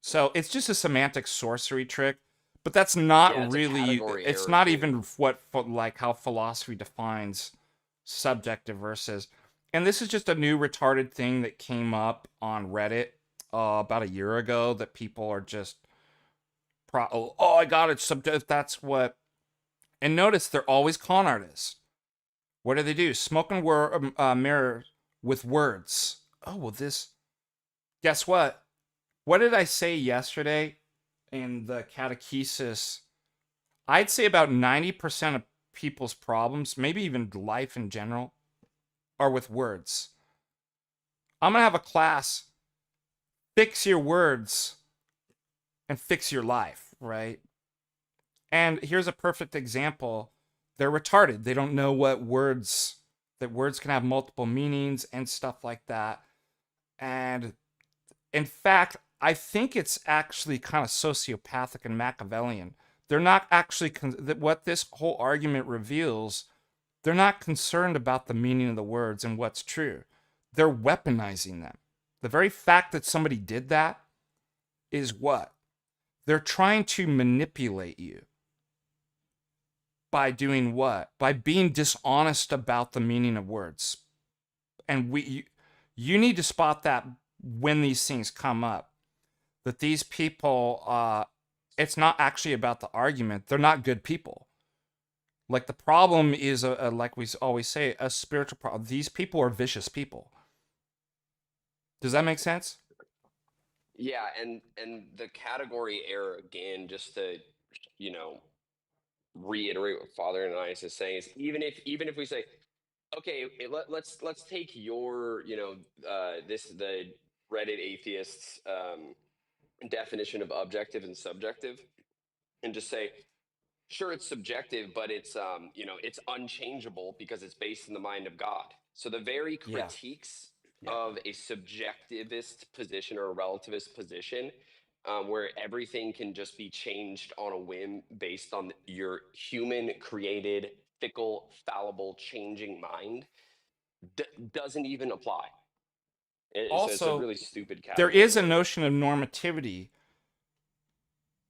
So it's just a semantic sorcery trick, but that's not yeah, it's really, it's error not thing. even like how philosophy defines subjective versus. And this is just a new retarded thing that came up on Reddit about a year ago that people are just, oh, I got it, subjective. That's what. And notice they're always con artists. What do? Smoke and mirror with words. Oh, well, this. Guess what? What did I say yesterday in the catechesis? I'd say about 90% of people's problems, maybe even life in general, are with words. I'm going to have a class. Fix your words and fix your life, right? And here's a perfect example. They're retarded. They don't know that words can have multiple meanings and stuff like that. And in fact, I think it's actually kind of sociopathic and Machiavellian. They're not actually, what this whole argument reveals, they're not concerned about the meaning of the words and what's true. They're weaponizing them. The very fact that somebody did that is what? They're trying to manipulate you. By doing what? By being dishonest about the meaning of words. And you need to spot that when these things come up. That these people, it's not actually about the argument. They're not good people. Like the problem is, like we always say, a spiritual problem. These people are vicious people. Does that make sense? Yeah, and the category error again, just to reiterate what Father Ananias is saying is even if we say, okay, let's take your the Reddit atheists definition of objective and subjective, and just say, sure, it's subjective, but it's it's unchangeable because it's based in the mind of God. So the very Yeah. critiques Yeah. of a subjectivist position or a relativist position, where everything can just be changed on a whim based on your human created, fickle, fallible, changing mind, doesn't even apply. So it's a Also, really stupid there category. is a notion of normativity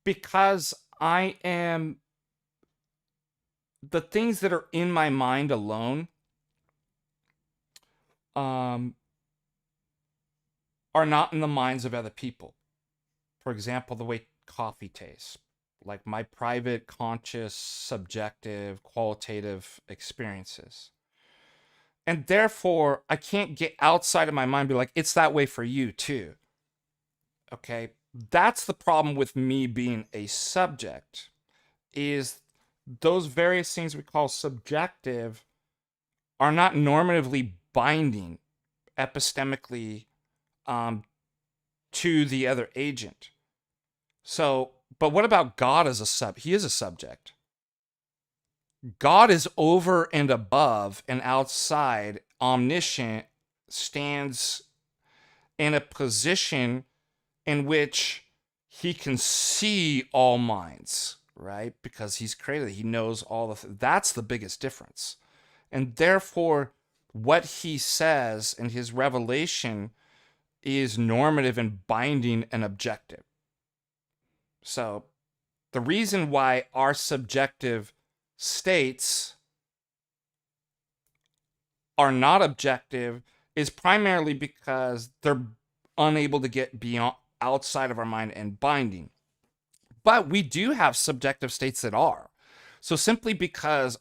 because I am the things that are in my mind alone are not in the minds of other people. For example, the way coffee tastes, like my private, conscious, subjective, qualitative experiences. And therefore, I can't get outside of my mind and be like, it's that way for you too. Okay? That's the problem with me being a subject, is those various things we call subjective are not normatively binding epistemically to the other agent. So, but what about God as a he is a subject. God is over and above and outside, omniscient, stands in a position in which he can see all minds, right? Because he's created, he knows all that's the biggest difference. And therefore, what he says in his revelation is normative and binding and objective. So the reason why our subjective states are not objective is primarily because they're unable to get beyond outside of our mind and binding. But we do have subjective states that are. So simply because,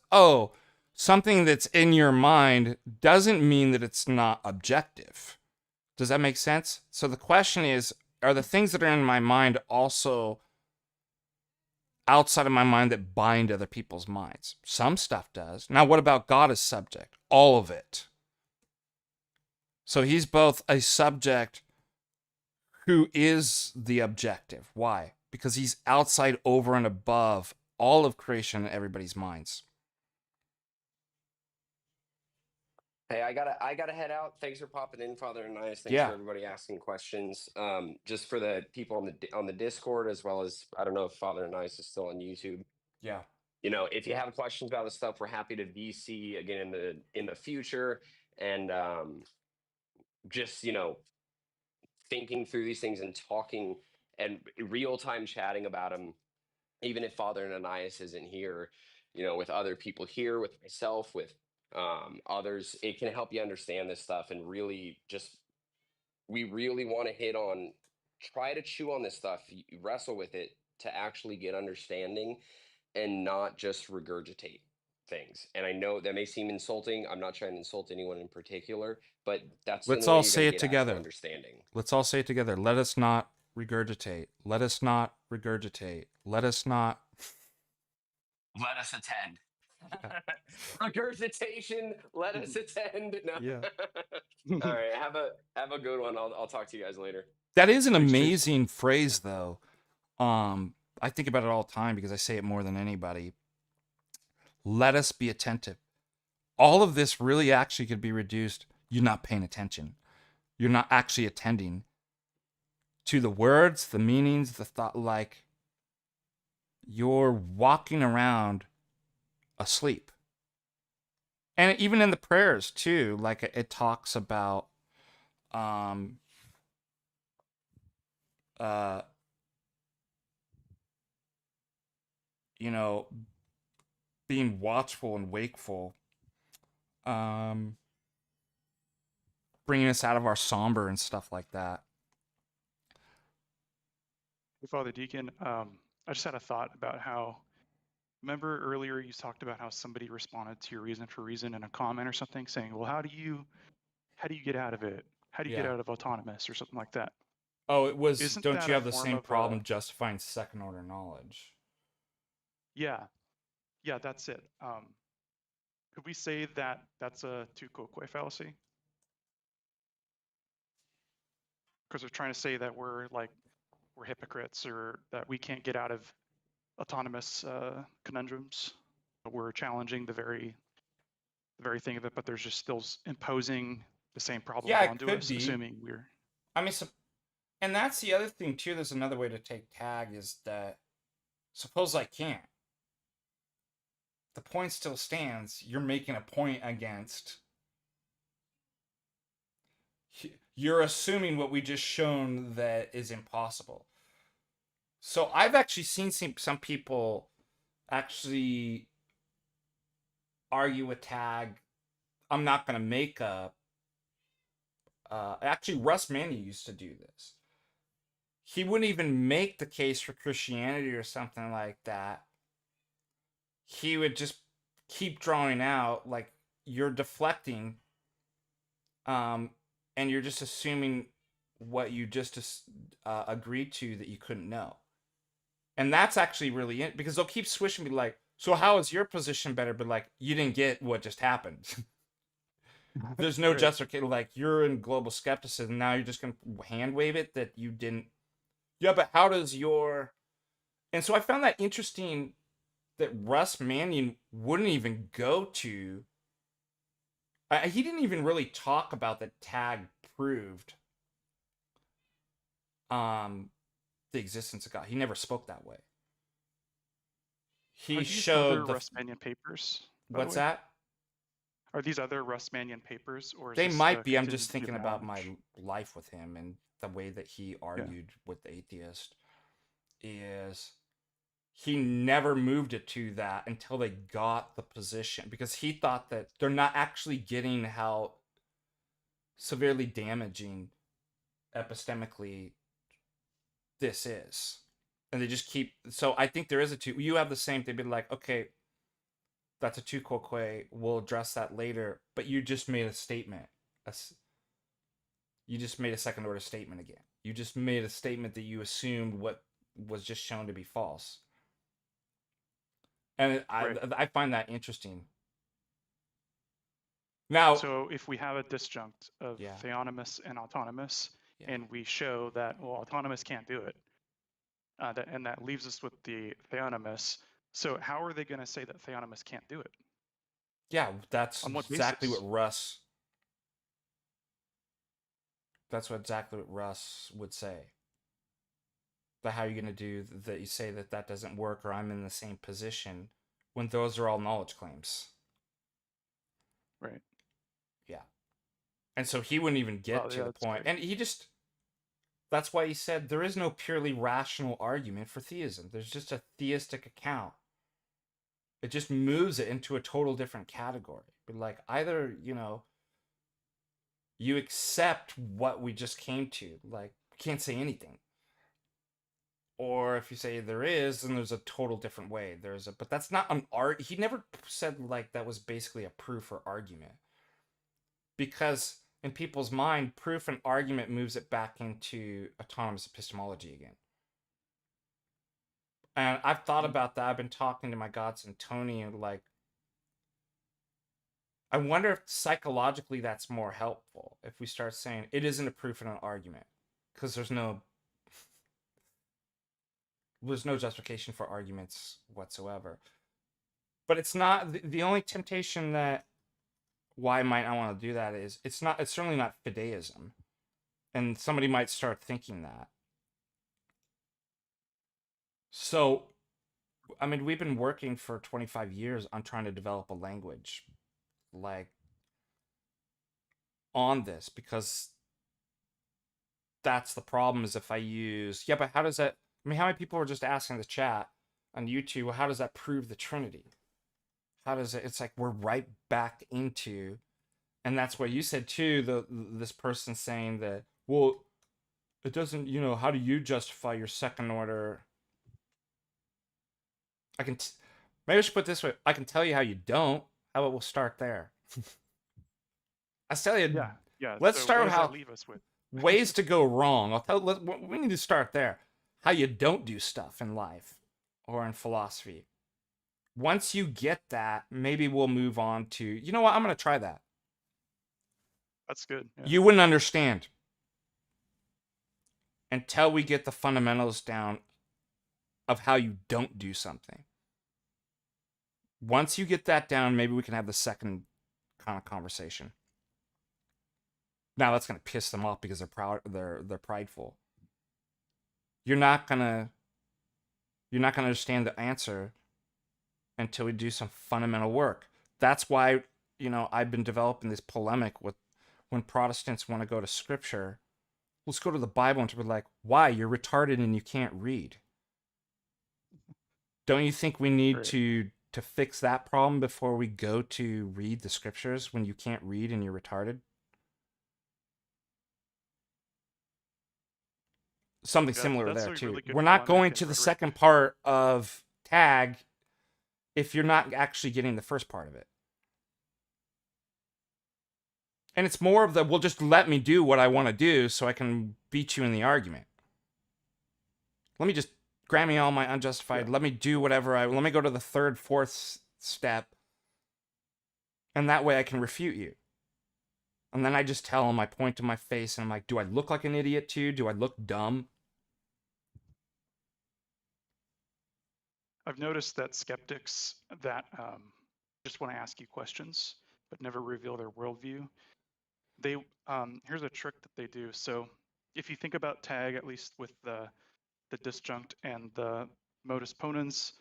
something that's in your mind doesn't mean that it's not objective. Does that make sense? So the question is, are the things that are in my mind also outside of my mind that bind other people's minds? Some stuff does. Now, what about God as subject? All of it. So he's both a subject who is the objective. Why? Because he's outside, over, and above all of creation and everybody's minds. Hey, I gotta head out. Thanks for popping in, Father Ananias. Thanks for everybody asking questions. Just for the people on the Discord, as well as, I don't know if Father Ananias is still on YouTube. Yeah. If you have questions about this stuff, we're happy to VC again in the future, and just thinking through these things and talking and real time chatting about them. Even if Father Ananias isn't here, with other people here, with myself, with others, it can help you understand this stuff, and really we really want to try to chew on this stuff, wrestle with it to actually get understanding and not just regurgitate things. And I know that may seem insulting. I'm not trying to insult anyone in particular, but that's Let's the only way all you're say gonna it get together. actual understanding. Let's all say it together. Let us not regurgitate. Let us not regurgitate. Let us not. Let us attend. Regurgitation. Let us attend. No. Yeah. All right. Have a good one. I'll talk to you guys later. That is an amazing phrase, though. I think about it all the time because I say it more than anybody. Let us be attentive. All of this really actually could be reduced. You're not paying attention. You're not actually attending to the words, the meanings, the thought. Like you're walking around asleep. And even in the prayers too, like it talks about being watchful and wakeful, bringing us out of our somber and stuff like that. Father Deacon, I just had a thought about how, remember earlier you talked about how somebody responded to your reason for reason in a comment or something, saying, well, how do you get out of it? How do you get out of autonomous or something like that? Oh, it was, Isn't don't that you a have the form same of, problem justifying second order knowledge? Yeah. Yeah, that's it. Could we say that that's a tu quoque fallacy? Because they're trying to say that we're hypocrites, or that we can't get out of autonomous conundrums. We're challenging the very thing of it, but there's just still imposing the same problems Yeah, it onto could us, be. assuming we're. I mean, and that's the other thing too. There's another way to take tag is that suppose I can't. The point still stands. You're making a point against. You're assuming what we just shown that is impossible. So I've actually seen some people actually argue with tag. I'm not going to make a. Actually, Russ Manny used to do this. He wouldn't even make the case for Christianity or something like that. He would just keep drawing out, like, you're deflecting, and you're just assuming what you just agreed to that you couldn't know. And that's actually really it, because they'll keep switching, be like, so how is your position better? But like, you didn't get what just happened. There's no justification. Like, you're in global skepticism. Now you're just going to hand wave it that you didn't. Yeah, but how does your. And so I found that interesting that Russ Mannion wouldn't even go to. He didn't even really talk about that tag proved the existence of God. He never spoke that way. He showed the Russ Mannion papers. What's that? Are these other Russ Mannion papers, or is they this might be? I'm continued just thinking of about my knowledge? life with him and the way that he argued with the atheist. Is he never moved it to that until they got the position, because he thought that they're not actually getting how severely damaging epistemically this is. And they just keep. So I think there is a two. You have the same. They'd be like, okay, that's a tu quoque. We'll address that later. But you just made a statement. You just made a second order statement again. You just made a statement that you assumed what was just shown to be false. And I find that interesting. Now, so if we have a disjunct of theonomous and autonomous, and we show that, well, autonomous can't do it, and that leaves us with the theonomous. So how are they going to say that theonomous can't do it? Yeah, that's exactly basis? what Russ. That's exactly what Russ would say. But how are you going to do that? You say that that doesn't work, or I'm in the same position, when those are all knowledge claims. Right. Yeah. And so he wouldn't even get to the point. And he just. That's why he said there is no purely rational argument for theism. There's just a theistic account. It just moves it into a total different category. But like, either, you accept what we just came to. Like, we can't say anything. Or if you say there is, then there's a total different way. But that's not an art. He never said like that was basically a proof or argument. Because in people's mind, proof and argument moves it back into autonomous epistemology again. And I've thought about that. I've been talking to my godson Tony, and like, I wonder if psychologically that's more helpful if we start saying it isn't a proof and an argument, because there's no justification for arguments whatsoever. But it's not the only temptation that why I might not want to do that is it's certainly not fideism. And somebody might start thinking that. So, I mean, we've been working for 25 years on trying to develop a language, like, on this, because that's the problem is if I use, but how does that, I mean, how many people were just asking in the chat on YouTube, well, how does that prove the Trinity? How does it, it's like we're right back into, and that's what you said too, this person saying that, well, it doesn't, how do you justify your second order? Maybe I should put it this way. I can tell you how you don't. How about we'll start there? I'll tell you. Yeah. Let's so start with how leave us with? ways to go wrong. We need to start there. How you don't do stuff in life or in philosophy. once you get that, maybe we'll move on to, you know what, I'm going to try that. That's good. Yeah. You wouldn't understand until we get the fundamentals down of how you don't do something. Once you get that down, maybe we can have the second kind of conversation. Now that's going to piss them off because they're proud, they're prideful. You're not going to understand the answer until we do some fundamental work. That's why, you know, I've been developing this polemic with when Protestants want to go to scripture. Let's go to the Bible and to be like, why? You're retarded and you can't read. Don't you think we need to fix that problem before we go to read the scriptures when you can't read and you're retarded? Something similar there too. We're not going to the second part of tag if you're not actually getting the first part of it. And it's more of the, well, just let me do what I want to do so I can beat you in the argument. Let me just grant me all my unjustified. Let me do whatever let me go to the third, fourth step. And that way I can refute you. And then I just tell him, I point to my face and I'm like, do I look like an idiot to you? Do I look dumb? I've noticed that skeptics that just want to ask you questions but never reveal their worldview, they here's a trick that they do. So if you think about tag, at least with the disjunct and the modus ponens,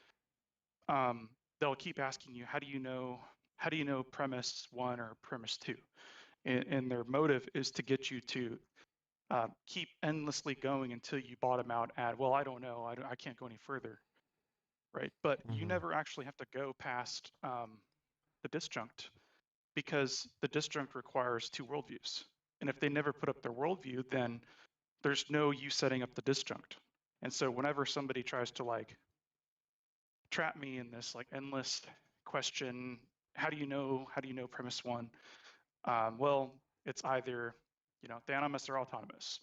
they'll keep asking you, how do you know premise 1 or premise 2? And their motive is to get you to keep endlessly going until you bottom out at, well, I don't know, I can't go any further. Right, but you never actually have to go past the disjunct, because the disjunct requires 2 worldviews. And if they never put up their worldview, then there's no you setting up the disjunct. And so whenever somebody tries to like trap me in this like endless question, how do you know premise 1? Well, it's either, you know, the animus or autonomous.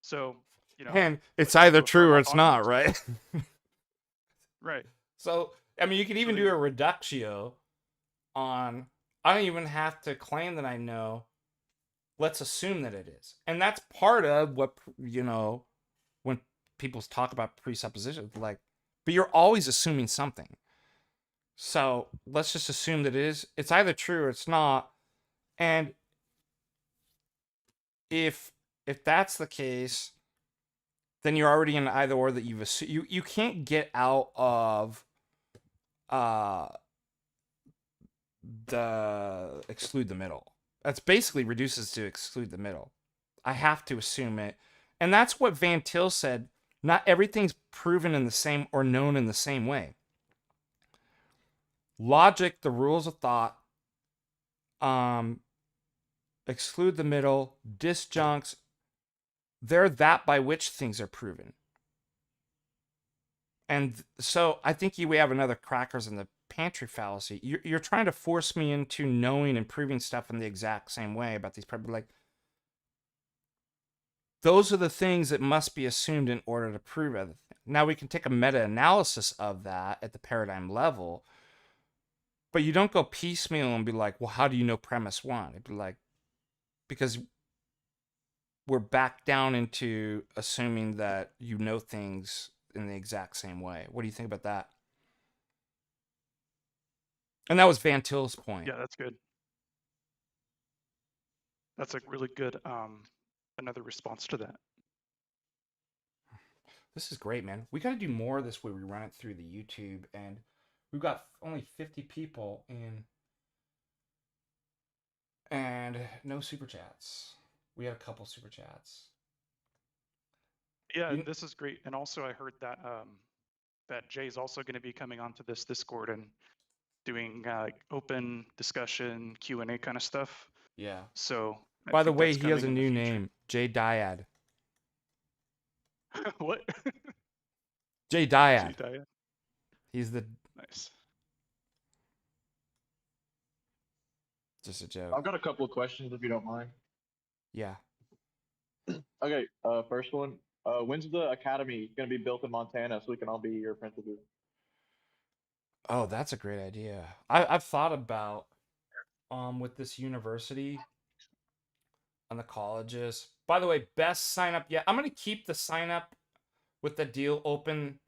So, you know, and it's either true or it's not, right? Right. So, I mean, you can even do a reductio on, I don't even have to claim that I know. Let's assume that it is. And that's part of what, you know, when people talk about presuppositions, like, but you're always assuming something. So let's just assume that it is. It's either true or it's not. And if that's the case, then you're already in either or that you've assumed. You can't get out of the exclude the middle. That's basically reduces to exclude the middle. I have to assume it. And that's what Van Til said. Not everything's proven in the same or known in the same way. Logic, the rules of thought, exclude the middle, disjuncts, they're that by which things are proven. And so I think we have another crackers in the pantry fallacy. You're trying to force me into knowing and proving stuff in the exact same way about these people. Like, those are the things that must be assumed in order to prove everything. Now we can take a meta-analysis of that at the paradigm level, but you don't go piecemeal and be like, well, how do you know premise 1? It'd be like, because we're back down into assuming that you know things in the exact same way. What do you think about that? And that was Van Til's point. Yeah, that's good. That's a really good another response to that. This is great, man. We got to do more of this where we run it through the YouTube, and we've got only 50 people in, and no super chats. We had a couple super chats. Yeah, this is great. And also I heard that that Jay's also going to be coming onto this Discord and doing open discussion, Q&A kind of stuff. Yeah. So by the way, he has a new name, Jay Dyad. What? Jay Dyad. Jay Dyad. He's the nice. Just a joke. I've got a couple of questions if you don't mind. Yeah. Okay, first one. When's the academy going to be built in Montana so we can all be your apprentices? Oh, that's a great idea. I've thought about with this university and the colleges. By the way, best sign up yet. I'm gonna keep the sign up with the deal open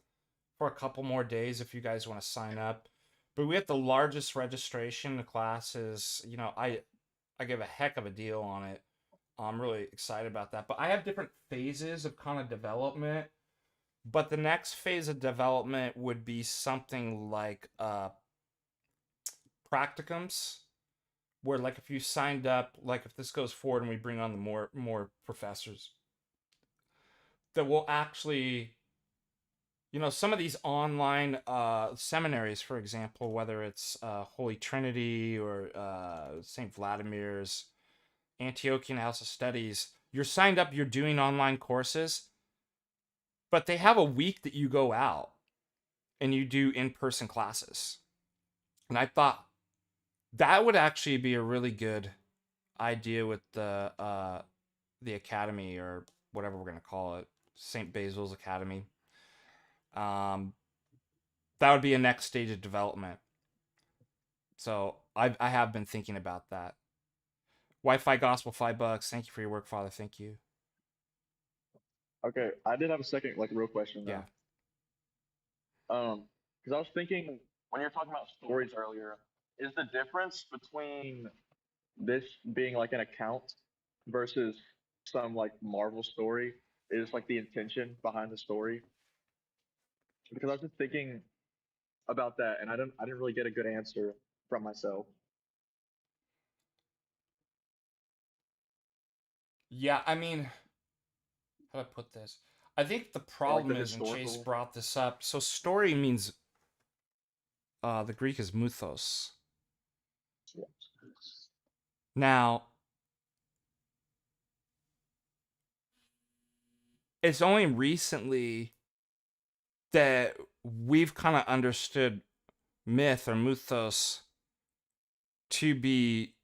for a couple more days if you guys want to sign up. But we have the largest registration. The class is, I give a heck of a deal on it. I'm really excited about that. But I have different phases of kind of development. But the next phase of development would be something like practicums, where like if you signed up, like if this goes forward and we bring on the more professors, that will actually, some of these online seminaries, for example, whether it's Holy Trinity or St. Vladimir's, Antiochian House of Studies, you're signed up, you're doing online courses, but they have a week that you go out and you do in-person classes. And I thought that would actually be a really good idea with the academy, or whatever we're going to call it, St. Basil's Academy. That would be a next stage of development. So I have been thinking about that. Wi-Fi Gospel, $5. Thank you for your work, Father. Thank you. Okay, I did have a second, like, real question though. Yeah. Because I was thinking when you were talking about stories earlier, is the difference between this being like an account versus some like Marvel story is like the intention behind the story? Because I was just thinking about that, and I didn't really get a good answer from myself. Yeah, I mean, how do I put this? I think the problem is, and Chase brought this up, so story means, the Greek is mythos. Yeah. Now, it's only recently that we've kind of understood myth or mythos to be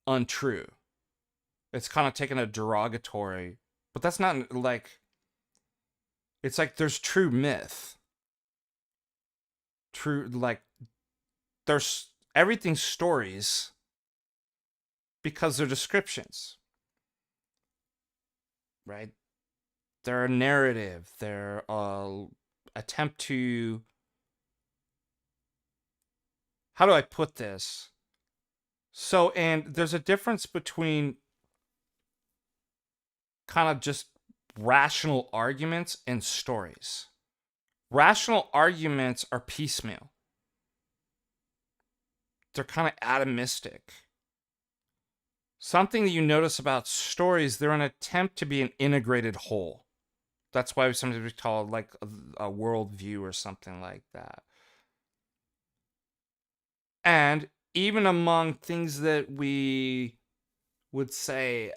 untrue. It's kind of taken a derogatory, but that's not like, it's like there's true myth. True, like, there's everything's stories because they're descriptions, right? They're a narrative. They're attempt to, how do I put this? So, and there's a difference between kind of just rational arguments and stories. Rational arguments are piecemeal. They're kind of atomistic. Something that you notice about stories, they're an attempt to be an integrated whole. That's why sometimes we call it like a worldview or something like that. And even among things that we would say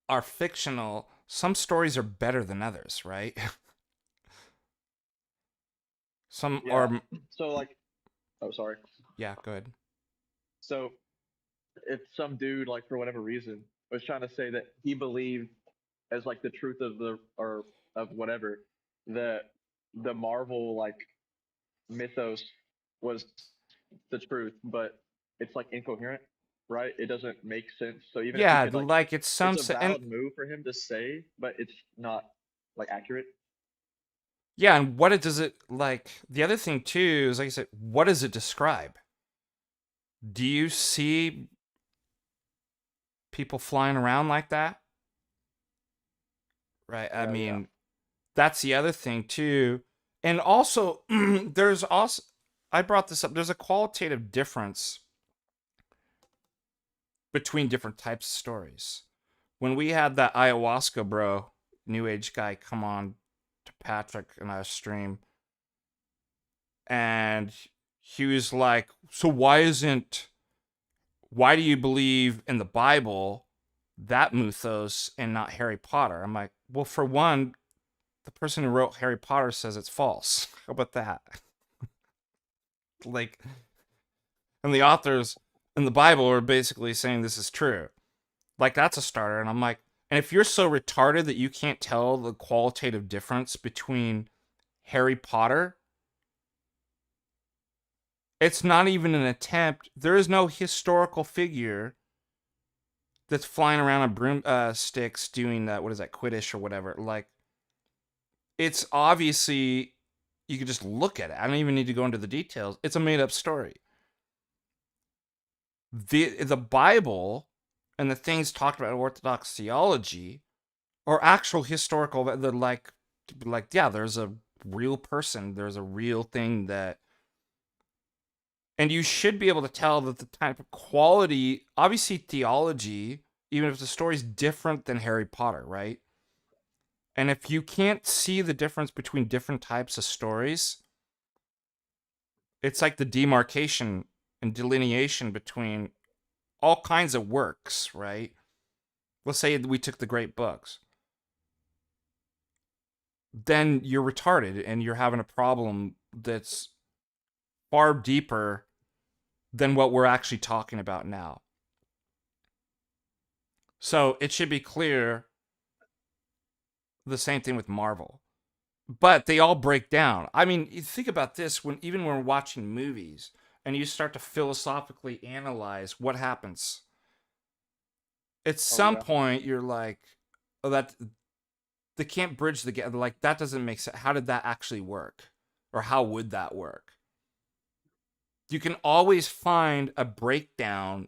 are fictional, some stories are better than others, right? Some are. So, like, oh, sorry. Yeah, go ahead. So, if some dude, like, for whatever reason, was trying to say that he believed as like the truth of of whatever, that the Marvel like mythos was the truth, but it's like incoherent, right? It doesn't make sense. So even if he could, like it's some it's a valid move for him to say, but it's not like accurate. Yeah, and what does it, like, the other thing too is, like I said, what does it describe? Do you see people flying around like that? Right. I mean, that's the other thing too. And also, there's also, I brought this up, there's a qualitative difference between different types of stories. When we had that ayahuasca bro, New Age guy, come on to Patrick and our stream, and he was like, so why do you believe in the Bible, that mythos, and not Harry Potter? I'm like, well, for one, the person who wrote Harry Potter says it's false. How about that? Like, and the authors in the Bible are basically saying this is true. Like, that's a starter. And I'm like, and if you're so retarded that you can't tell the qualitative difference between Harry Potter It's not even an attempt. There is no historical figure that's flying around on broomsticks doing what is that, Quidditch or whatever. Like, it's obviously, you could just look at it. I don't even need to go into the details. It's a made-up story. The Bible and the things talked about in Orthodox theology are actual historical. They're like, yeah, there's a real person. There's a real thing that, and you should be able to tell that the type of quality, obviously theology, even if the story's different than Harry Potter, right? And if you can't see the difference between different types of stories, it's like the demarcation and delineation between all kinds of works, right? Let's say we took the great books. Then you're retarded and you're having a problem that's far deeper than what we're actually talking about now. So it should be clear the same thing with Marvel. But they all break down. I mean, you think about this, even when we're watching movies and you start to philosophically analyze what happens. At some point, you're like, oh, that they can't bridge the gap. Like, that doesn't make sense. How did that actually work? Or how would that work? You can always find a breakdown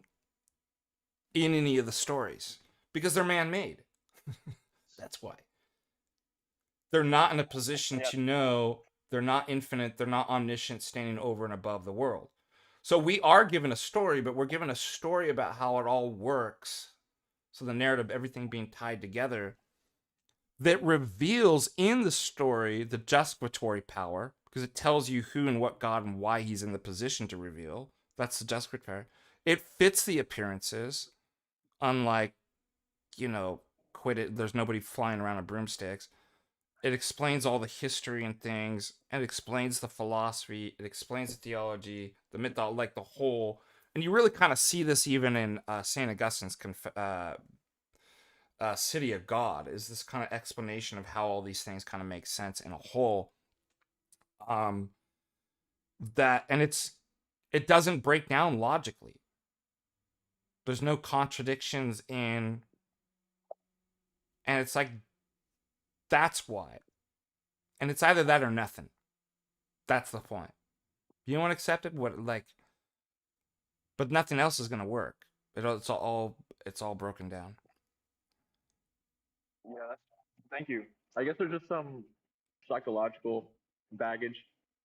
in any of the stories because they're man-made. That's why. They're not in a position to know. They're not infinite. They're not omniscient, standing over and above the world. So we are given a story, but we're given a story about how it all works. So the narrative, everything being tied together, that reveals in the story the justificatory power, because it tells you who and what God and why he's in the position to reveal. That's the justificatory. It fits the appearances, unlike, Quidditch. There's nobody flying around on broomsticks. It explains all the history and things. It explains the philosophy. It explains the theology, the myth, like the whole. And you really kind of see this even in St. Augustine's City of God, is this kind of explanation of how all these things kind of make sense in a whole. And it doesn't break down logically. There's no contradictions in, and it's like, that's why. And it's either that or nothing. That's the point. You don't want to accept it, but nothing else is going to work. It's all broken down. Yeah, thank you. I guess there's just some psychological baggage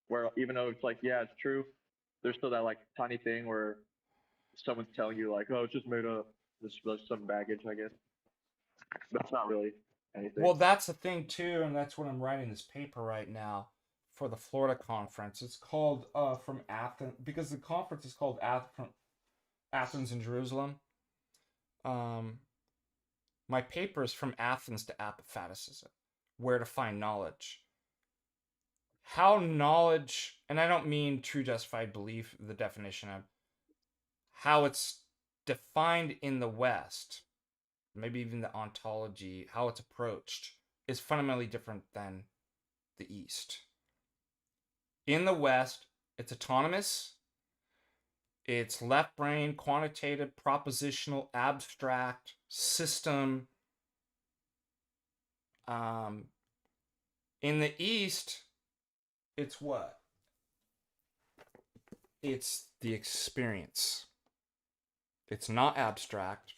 where even though it's like, yeah, it's true, there's still that like tiny thing where someone's telling you like, oh, it's just made up. There's some baggage, I guess. But it's not really anything. Well, that's the thing too, and that's what I'm writing this paper right now for the Florida conference. It's called from Athens, because the conference is called Athens and Jerusalem. My paper is From Athens to Apophaticism, Where to Find Knowledge. How knowledge, and I don't mean true justified belief, the definition of how it's defined in the West, maybe even the ontology, how it's approached, is fundamentally different than the East. In the West, it's autonomous, it's left brain, quantitative, propositional, abstract, system. In the East, it's what? It's the experience. It's not abstract.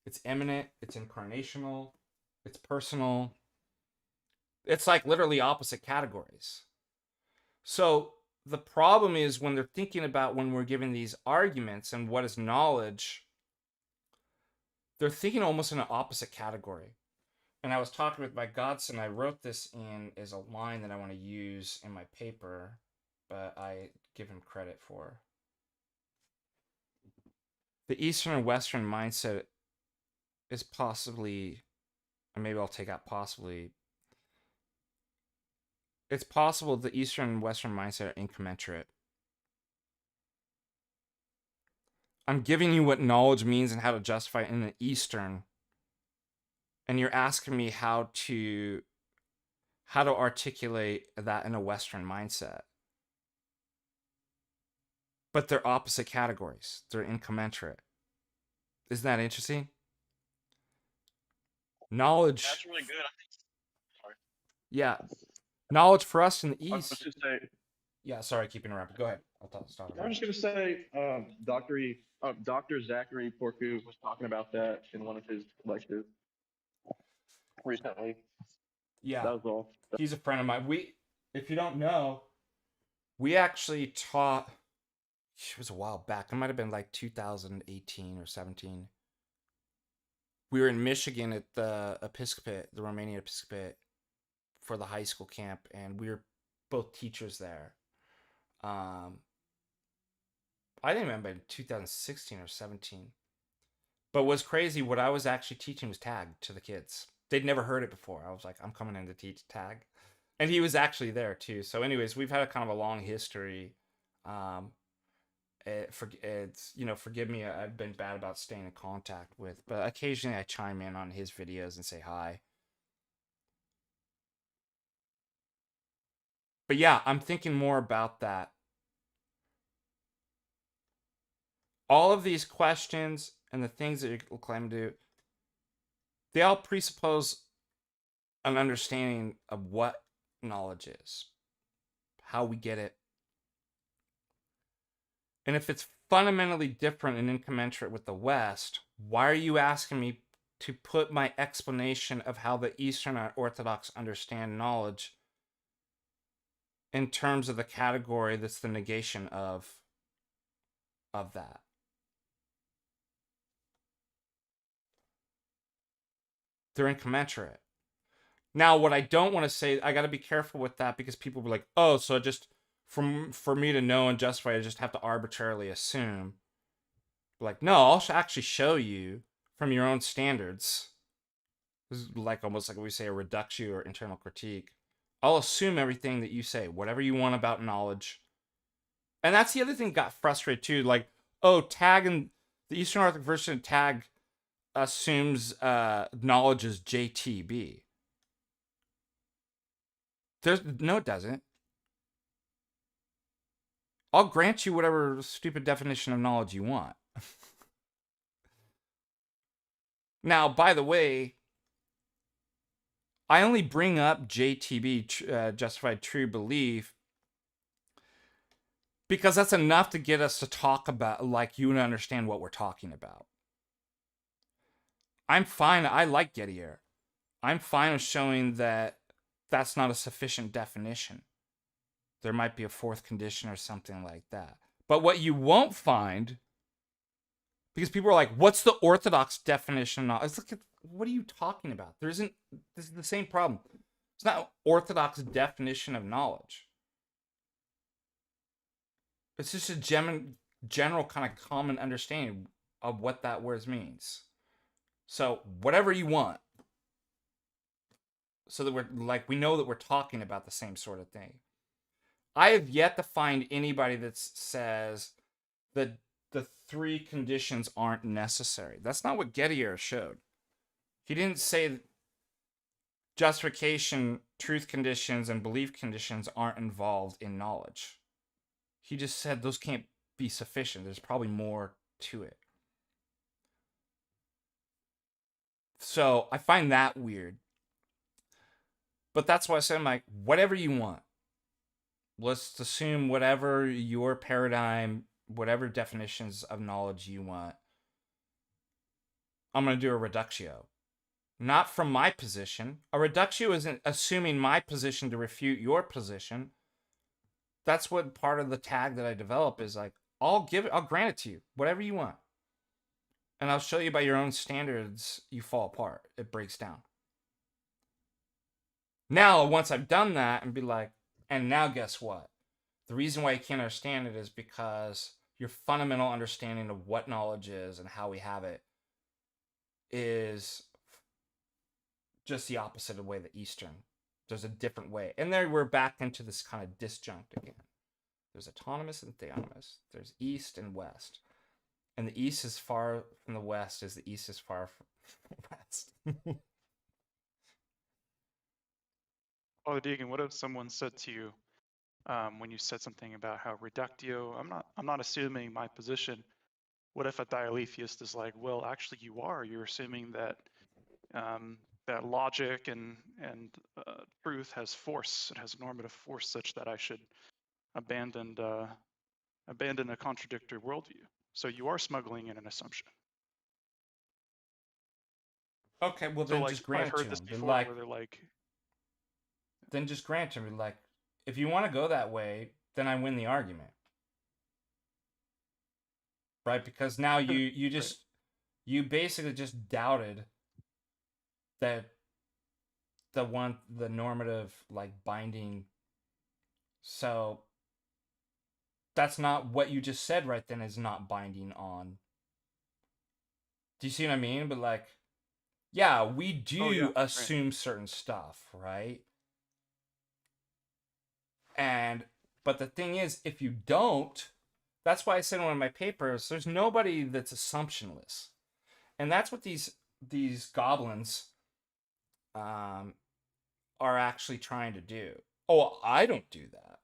It's immanent. It's incarnational. It's personal. It's like literally opposite categories. So the problem is when they're thinking about, when we're given these arguments and what is knowledge, they're thinking almost in an opposite category. And I was talking with my godson. I wrote this in as a line that I want to use in my paper, but I give him credit for. The Eastern and Western mindset is possibly, and maybe I'll take out possibly, it's possible the Eastern and Western mindset are incommensurate. I'm giving you what knowledge means and how to justify it in the Eastern, and you're asking me how to articulate that in a Western mindset. but they're opposite categories. They're incommensurate. Isn't that interesting? Knowledge. That's really good. Sorry. Yeah. Knowledge for us in the I was East. just say. Yeah, sorry, I keep interrupting. Go ahead. I'll stop. I was just gonna say, Dr. Zachary Porcu was talking about that in one of his lectures recently. Yeah. That was all. He's a friend of mine. If you don't know, we actually taught, it was a while back. It might have been like 2018 or 17. We were in Michigan at the Episcopate, the Romanian Episcopate, for the high school camp, and we were both teachers there. I didn't remember in 2016 or 17. But what's crazy, what I was actually teaching was tag to the kids. They'd never heard it before. I was like, I'm coming in to teach tag. And he was actually there too. So anyways, we've had a kind of a long history. Forgive me, I've been bad about staying in contact with, but occasionally I chime in on his videos and say hi. But yeah, I'm thinking more about that. All of these questions and the things that you claim to do, they all presuppose an understanding of what knowledge is, how we get it. And if it's fundamentally different and incommensurate with the West, why are you asking me to put my explanation of how the Eastern Orthodox understand knowledge in terms of the category that's the negation of that? They're incommensurate. Now, what I don't want to say, I got to be careful with that, because people will be like, oh, so just for me to know and justify, I just have to arbitrarily assume. Like, no, I'll actually show you from your own standards. This is like almost like we say a reductio or internal critique. I'll assume everything that you say, whatever you want about knowledge. And that's the other thing that got frustrated too. Like, oh, tag and the Eastern Orthodox version of tag assumes knowledge is JTB. No, it doesn't. I'll grant you whatever stupid definition of knowledge you want. Now, by the way, I only bring up JTB, justified true belief, because that's enough to get us to talk about, like, you understand what we're talking about. I'm fine. I like Gettier. I'm fine with showing that that's not a sufficient definition. There might be a fourth condition or something like that. But what you won't find, because people are like, what's the Orthodox definition of knowledge? It's like, what are you talking about? This is the same problem. It's not an Orthodox definition of knowledge. It's just a general kind of common understanding of what that word means. So whatever you want, so that we know that we're talking about the same sort of thing. I have yet to find anybody that says that the three conditions aren't necessary. That's not what Gettier showed. He didn't say justification, truth conditions, and belief conditions aren't involved in knowledge. He just said those can't be sufficient. There's probably more to it. So I find that weird. But that's why I said, I'm like, whatever you want. Let's assume whatever your paradigm, whatever definitions of knowledge you want. I'm going to do a reductio. Not from my position. A reductio isn't assuming my position to refute your position. That's what part of the tag that I develop is like, I'll grant it to you, whatever you want. And I'll show you by your own standards, you fall apart. It breaks down. Now, once I've done that and be like, and now guess what? The reason why you can't understand it is because your fundamental understanding of what knowledge is and how we have it is just the opposite of the way the Eastern. There's a different way. And there we're back into this kind of disjunct again. There's autonomous and theonomous. There's East and West. And the East is far from the West as the East is far from the West. Father Deegan, what if someone said to you, when you said something about how reductio. I'm not assuming my position. What if a dialetheist is like, well, actually, you are. You're assuming that that logic and truth has force. It has normative force, such that I should abandon a contradictory worldview. So you are smuggling in an assumption. Okay, well So then like just grant I've it heard to this them. before, Like, where they're like, then just grant to me. Like, if you want to go that way, then I win the argument, right? Because now you just you basically just doubted that the normative like binding. So that's not what you just said right then is not binding on. Do you see what I mean? But like, yeah, we do assume certain stuff, right? But the thing is, if you don't, that's why I said in one of my papers, there's nobody that's assumptionless. And that's what these goblins are actually trying to do. Oh, I don't do that.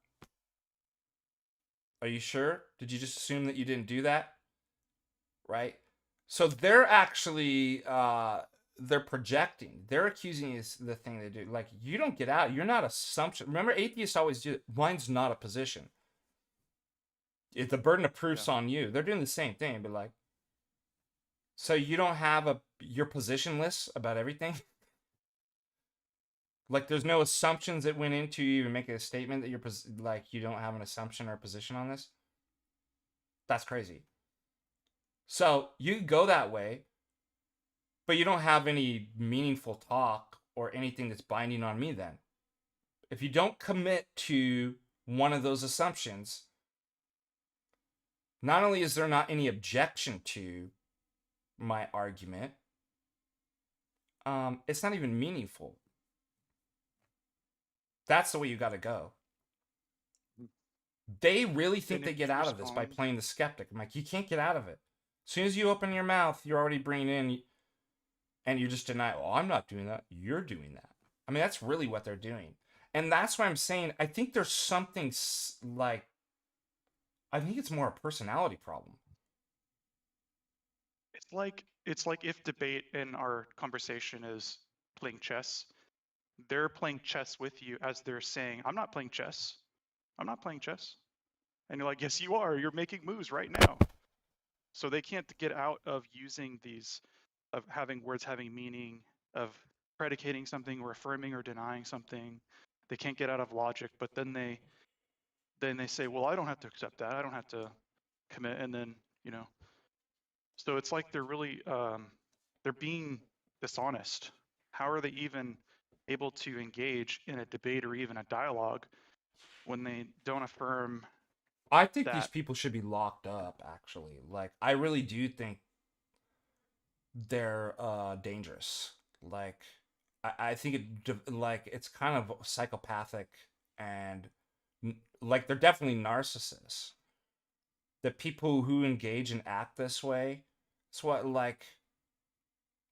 Are you sure? Did you just assume that you didn't do that? Right? So they're actually they're projecting. They're accusing you the thing they do. Like, you don't get out. You're not assumption. Remember, atheists always do it. Mine's not a position. If the burden of proof's on you, they're doing the same thing, but like, so you don't have you're positionless about everything. Like, there's no assumptions that went into you even making a statement that you're like you don't have an assumption or a position on this. That's crazy. So you go that way, but you don't have any meaningful talk or anything that's binding on me then. If you don't commit to one of those assumptions, not only is there not any objection to my argument, it's not even meaningful. That's the way you got to go. They really think they get out of this by playing the skeptic. I'm like, you can't get out of it. As soon as you open your mouth, you're already bringing in, and you just deny, oh, I'm not doing that. You're doing that. I mean, that's really what they're doing. And that's why I'm saying, I think there's something like, I think it's more a personality problem. It's like if debate in our conversation is playing chess, they're playing chess with you as they're saying, I'm not playing chess. I'm not playing chess. And you're like, yes, you are. You're making moves right now. So they can't get out of using these, of having words having meaning, of predicating something or affirming or denying something. They can't get out of logic, but then they say, well, I don't have to accept that. I don't have to commit. And then, so it's like they're really, they're being dishonest. How are they even able to engage in a debate or even a dialogue when they don't affirm? I think these people should be locked up, actually. Like, I really do think they're dangerous. Like, I think it's kind of psychopathic, and like, they're definitely narcissists. The people who engage and act this way, it's what, like,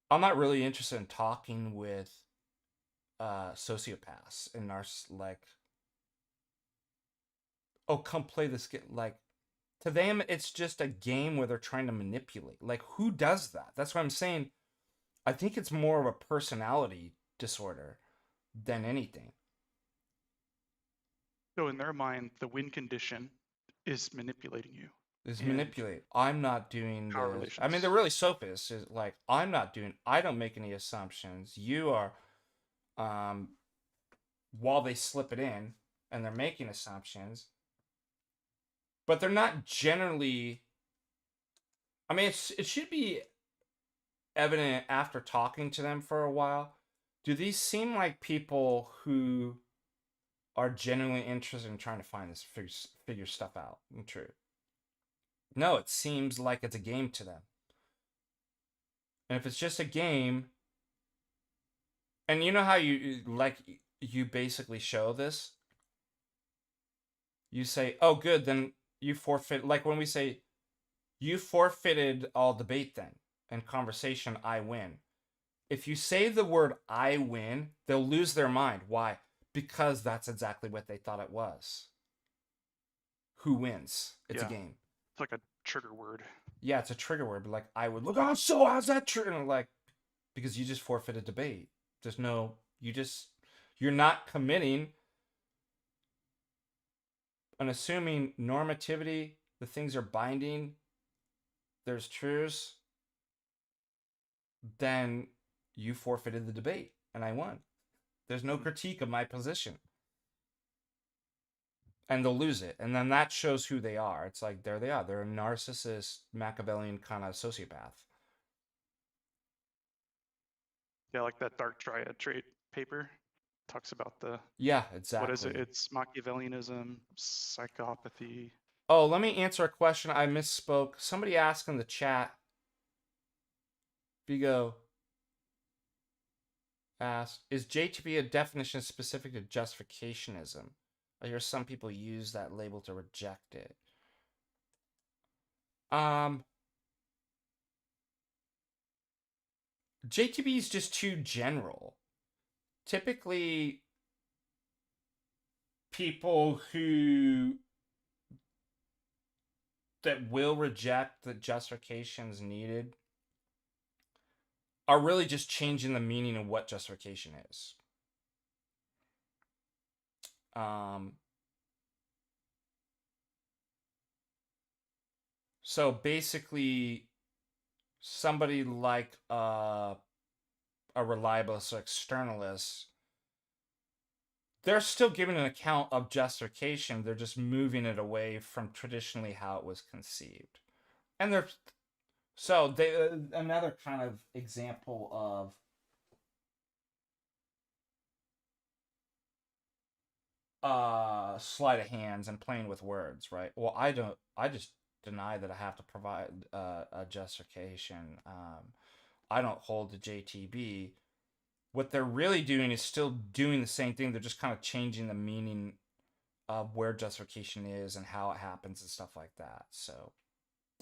I'm not really interested in talking with sociopaths and like, oh, come play this game. Like, to them, it's just a game where they're trying to manipulate. Like, who does that? That's what I'm saying. I think it's more of a personality disorder than anything. So in their mind, the win condition is manipulating you. Manipulate. I'm not doing this. I mean, they're really sophists. Is like, I don't make any assumptions. You are, while they slip it in and they're making assumptions, but they're not generally, I mean, it should be evident after talking to them for a while. Do these seem like people who are genuinely interested in trying to find this, figure stuff out and true? No, it seems like it's a game to them. And if it's just a game, and you know how you basically show this? You say, oh, good, then you forfeit. Like when we say, you forfeited all debate then, and conversation, I win. If you say the word I win, they'll lose their mind. Why? Because that's exactly what they thought it was. who wins. It's a Yeah. game. It's like a trigger word. Yeah, it's a trigger word, but like I would look, oh, so how's that true? And like, because you just forfeited debate. There's no, you're not committing and assuming normativity, the things are binding, there's truths, then you forfeited the debate and I won. There's no critique of my position. And they'll lose it. And then that shows who they are. It's like, there they are. They're a narcissist, Machiavellian kind of sociopath. Yeah, like that dark triad trait paper talks about the Yeah, exactly. what is it? It's Machiavellianism, psychopathy. Oh, let me answer a question. I misspoke. Somebody asked in the chat. Vigo asked, is JTB a definition specific to justificationism? I hear some people use that label to reject it. JTB is just too general. Typically, people that will reject the justifications needed are really just changing the meaning of what justification is. So basically, somebody like a reliabilist or externalist, they're still giving an account of justification. They're just moving it away from traditionally how it was conceived. And another kind of example of sleight of hands and playing with words, right? Well, I just deny that I have to provide a justification. I don't hold to JTB. What they're really doing is still doing the same thing. They're just kind of changing the meaning of where justification is and how it happens and stuff like that. So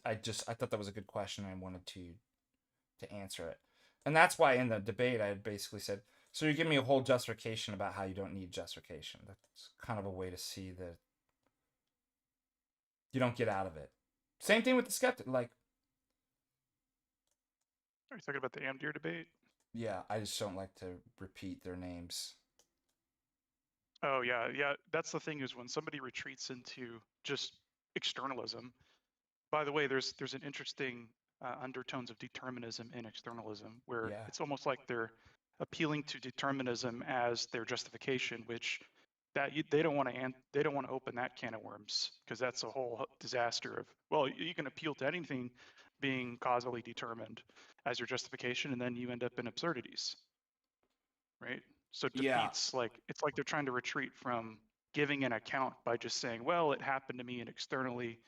I thought that was a good question and I wanted to answer it. And that's why in the debate I basically said, so you give me a whole justification about how you don't need justification. That's kind of a way to see that you don't get out of it. Same thing with the skeptic. Like, are you talking about the Amdir debate? Yeah, I just don't like to repeat their names. Oh yeah, yeah. That's the thing, is when somebody retreats into just externalism. By the way, there's an interesting undertones of determinism in externalism, where it's almost like they're appealing to determinism as their justification, which they don't want to open that can of worms, because that's a whole disaster of, well, you can appeal to anything being causally determined as your justification, and then you end up in absurdities, right? So it defeats, like, it's like they're trying to retreat from giving an account by just saying, well, it happened to me and externally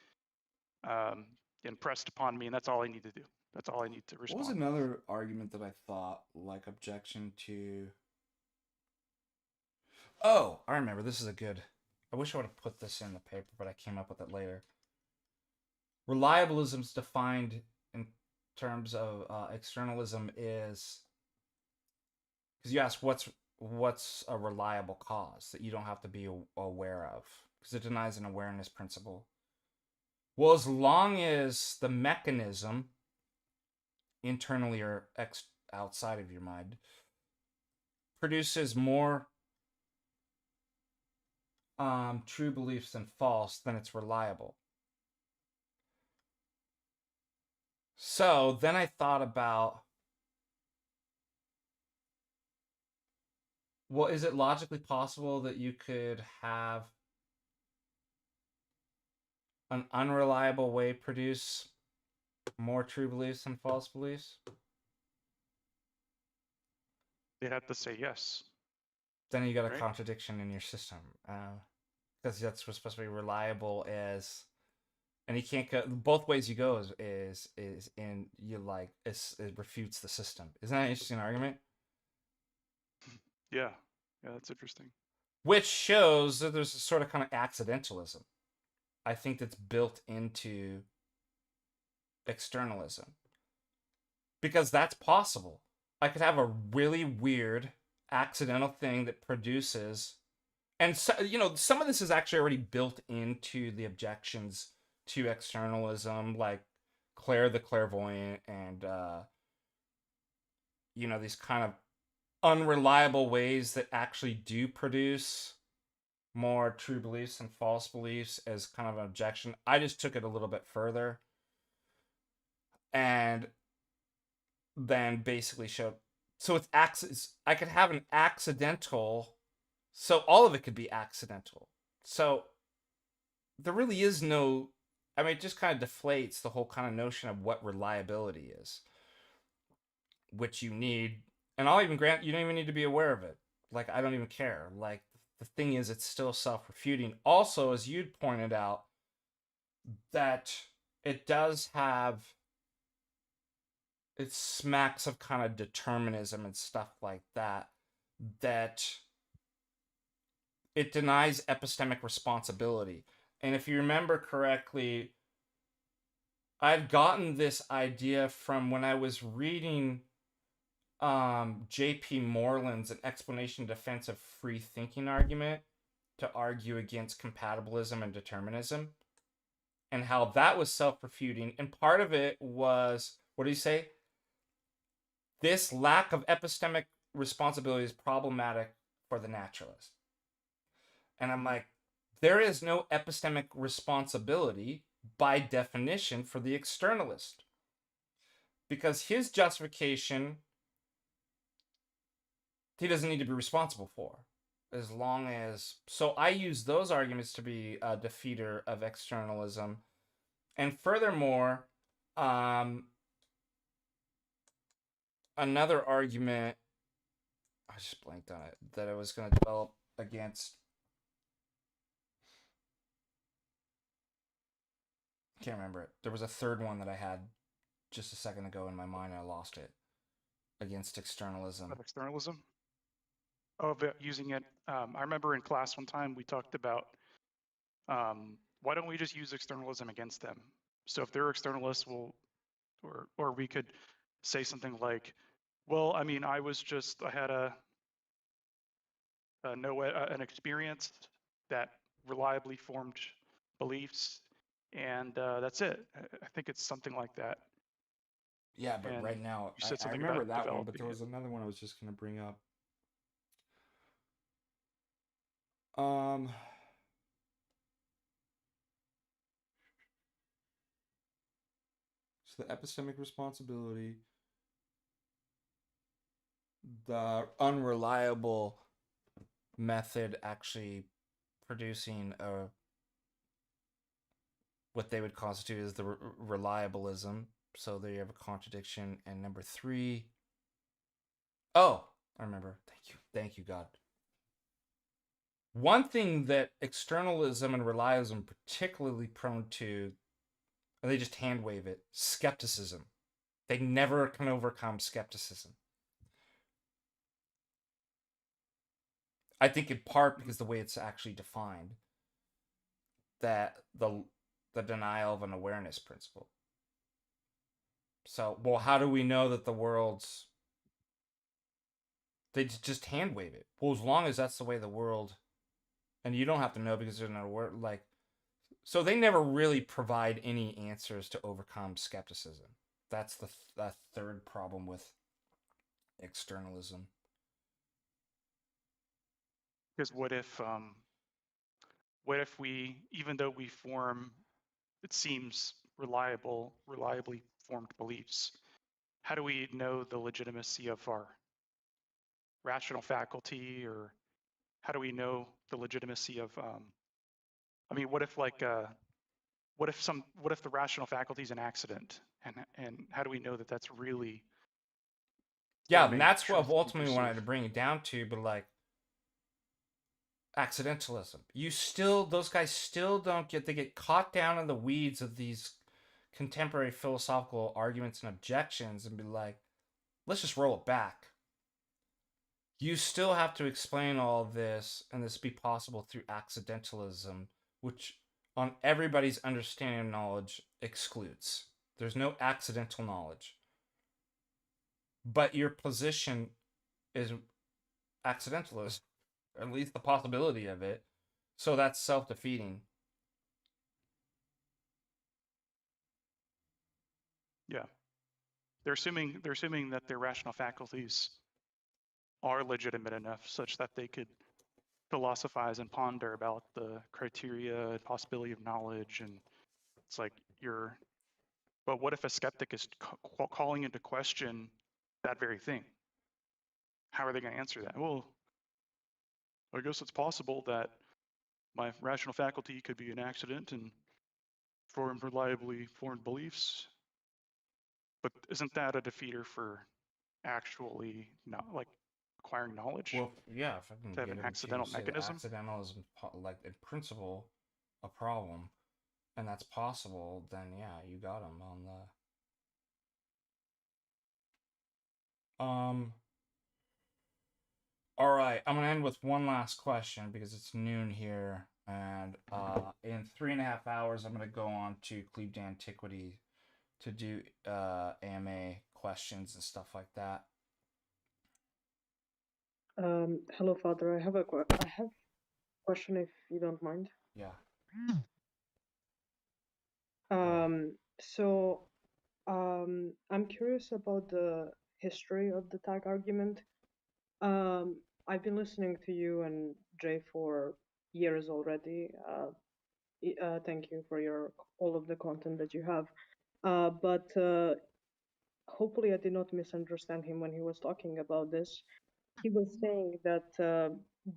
impressed upon me, and that's all I need to do. That's all I need to respond. What was another argument that I thought, like, objection to? Oh, I remember. This is a good. I wish I would have put this in the paper, but I came up with it later. Reliabilism is defined in terms of externalism is, because you ask what's a reliable cause that you don't have to be aware of, because it denies an awareness principle. Well, as long as the mechanism, internally or outside of your mind, produces more true beliefs than false, then it's reliable. So then I thought about, well, is it logically possible that you could have an unreliable way produce more true beliefs than false beliefs? They'd have to say yes. Then you got a contradiction in your system, because that's what's supposed to be reliable as, and you can't go both ways. You go is in you, like, it refutes the system. Isn't that an interesting argument? Yeah, that's interesting. Which shows that there's a sort of kind of accidentalism, I think, that's built into externalism, because that's possible. I could have a really weird accidental thing that produces And so, some of this is actually already built into the objections to externalism, like Claire the Clairvoyant, and these kind of unreliable ways that actually do produce more true beliefs and false beliefs as kind of an objection. I just took it a little bit further and then basically showed, so it's I could have an accidental, so all of it could be accidental. So there really is no, it just kind of deflates the whole kind of notion of what reliability is, which you need. And I'll even grant you don't even need to be aware of it. Like, I don't even care. Like, the thing is, it's still self-refuting. Also, as you'd pointed out, that it does have, it smacks of kind of determinism and stuff like that, that it denies epistemic responsibility. And if you remember correctly, I'd gotten this idea from when I was reading J.P. Moreland's An Explanation in Defense of Free Thinking argument to argue against compatibilism and determinism, and how that was self-refuting. And part of it was, what do you say? This lack of epistemic responsibility is problematic for the naturalist. And I'm like, there is no epistemic responsibility by definition for the externalist, because his justification he doesn't need to be responsible for, as long as, so I use those arguments to be a defeater of externalism. And furthermore, another argument, I just blanked on it, that I was going to develop against, can't remember it. There was a third one that I had just a second ago in my mind, and I lost it, against externalism. Externalism? Oh, about using it. I remember in class one time we talked about why don't we just use externalism against them? So if they're externalists, or we could say something like, well, I had an experience that reliably formed beliefs, and that's it. I think it's something like that. Yeah, but And right now, you said I something remember about that one, but there developing was another one I was just going to bring up. So the epistemic responsibility, the unreliable method actually producing what they would constitute as the reliabilism. So there you have a contradiction. And number 3, oh, I remember. Thank you, God. One thing that externalism and reliabilism are particularly prone to, and they just hand wave it, skepticism. They never can overcome skepticism. I think in part because the way it's actually defined, that the denial of an awareness principle. So, well, how do we know that the world's... They just hand wave it. Well, as long as that's the way the world... And you don't have to know because there's no word, like... So they never really provide any answers to overcome skepticism. That's the third problem with externalism. Because what if we, even though we form, it seems reliably formed beliefs, how do we know the legitimacy of our rational faculty, or how do we know the legitimacy of, what if the rational faculty is an accident, and how do we know that that's really? Yeah, and that's what ultimately wanted to bring it down to, but like accidentalism. Those guys still don't they get caught down in the weeds of these contemporary philosophical arguments and objections and be like, let's just roll it back. You still have to explain all of this, and this be possible through accidentalism, which on everybody's understanding of knowledge excludes. There's no accidental knowledge. But your position is accidentalism. at least the possibility of it. So that's self-defeating. Yeah. They're assuming that their rational faculties are legitimate enough such that they could philosophize and ponder about the criteria and possibility of knowledge. And it's like but what if a skeptic is calling into question that very thing? How are they going to answer that? Well, I guess it's possible that my rational faculty could be an accident and form reliably formed beliefs. But isn't that a defeater for actually not like acquiring knowledge? Well, yeah, if I can to have get an into accidental say that mechanism? accidental is like in principle a problem, and that's possible, then yeah, you got him on the. All right, I'm gonna end with one last question because it's noon here, and in 3.5 hours I'm gonna go on to Cleave to Antiquity to do AMA questions and stuff like that. Hello, Father. I have a question, if you don't mind. Yeah. So, I'm curious about the history of the tag argument. I've been listening to you and Jay for years already. Thank you for all of the content that you have. But hopefully I did not misunderstand him when he was talking about this. He was saying that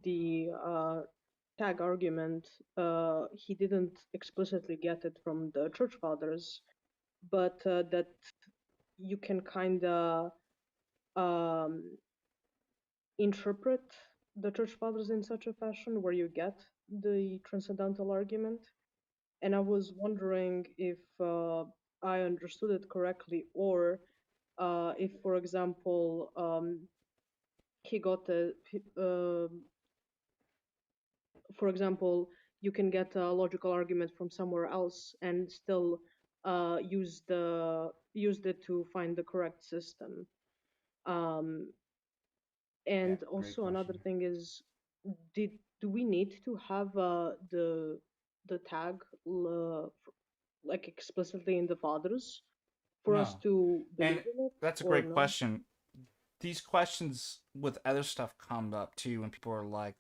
the tag argument, he didn't explicitly get it from the church fathers, but that you can kind of interpret the church fathers in such a fashion where you get the transcendental argument. And I was wondering if I understood it correctly, or if, for example, he got for example, you can get a logical argument from somewhere else and still use it to find the correct system. And Yeah, also another thing is, do we need to have the tag like explicitly in the fathers for us No. to believe And in it? that's a or great no? question. These questions with other stuff come up too when people are like,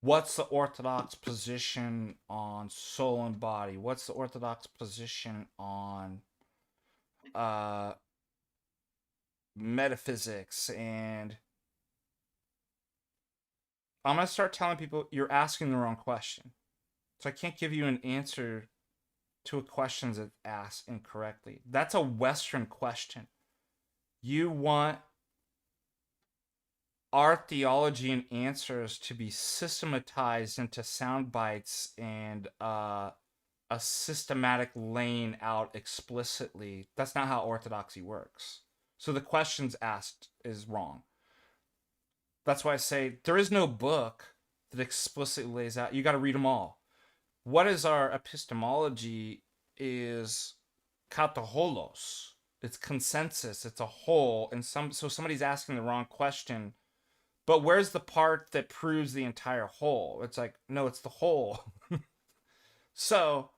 what's the Orthodox position on soul and body? What's the Orthodox position on metaphysics? And I'm going to start telling people you're asking the wrong question. So I can't give you an answer to a question that's asked incorrectly. That's a Western question. You want our theology and answers to be systematized into sound bites and a systematic laying out explicitly. That's not how orthodoxy works. So the questions asked is wrong. That's why I say there is no book that explicitly lays out. You got to read them all. What is our epistemology is kataholos. It's consensus. It's a whole. And so somebody's asking the wrong question. But where's the part that proves the entire whole? It's like, no, it's the whole. So,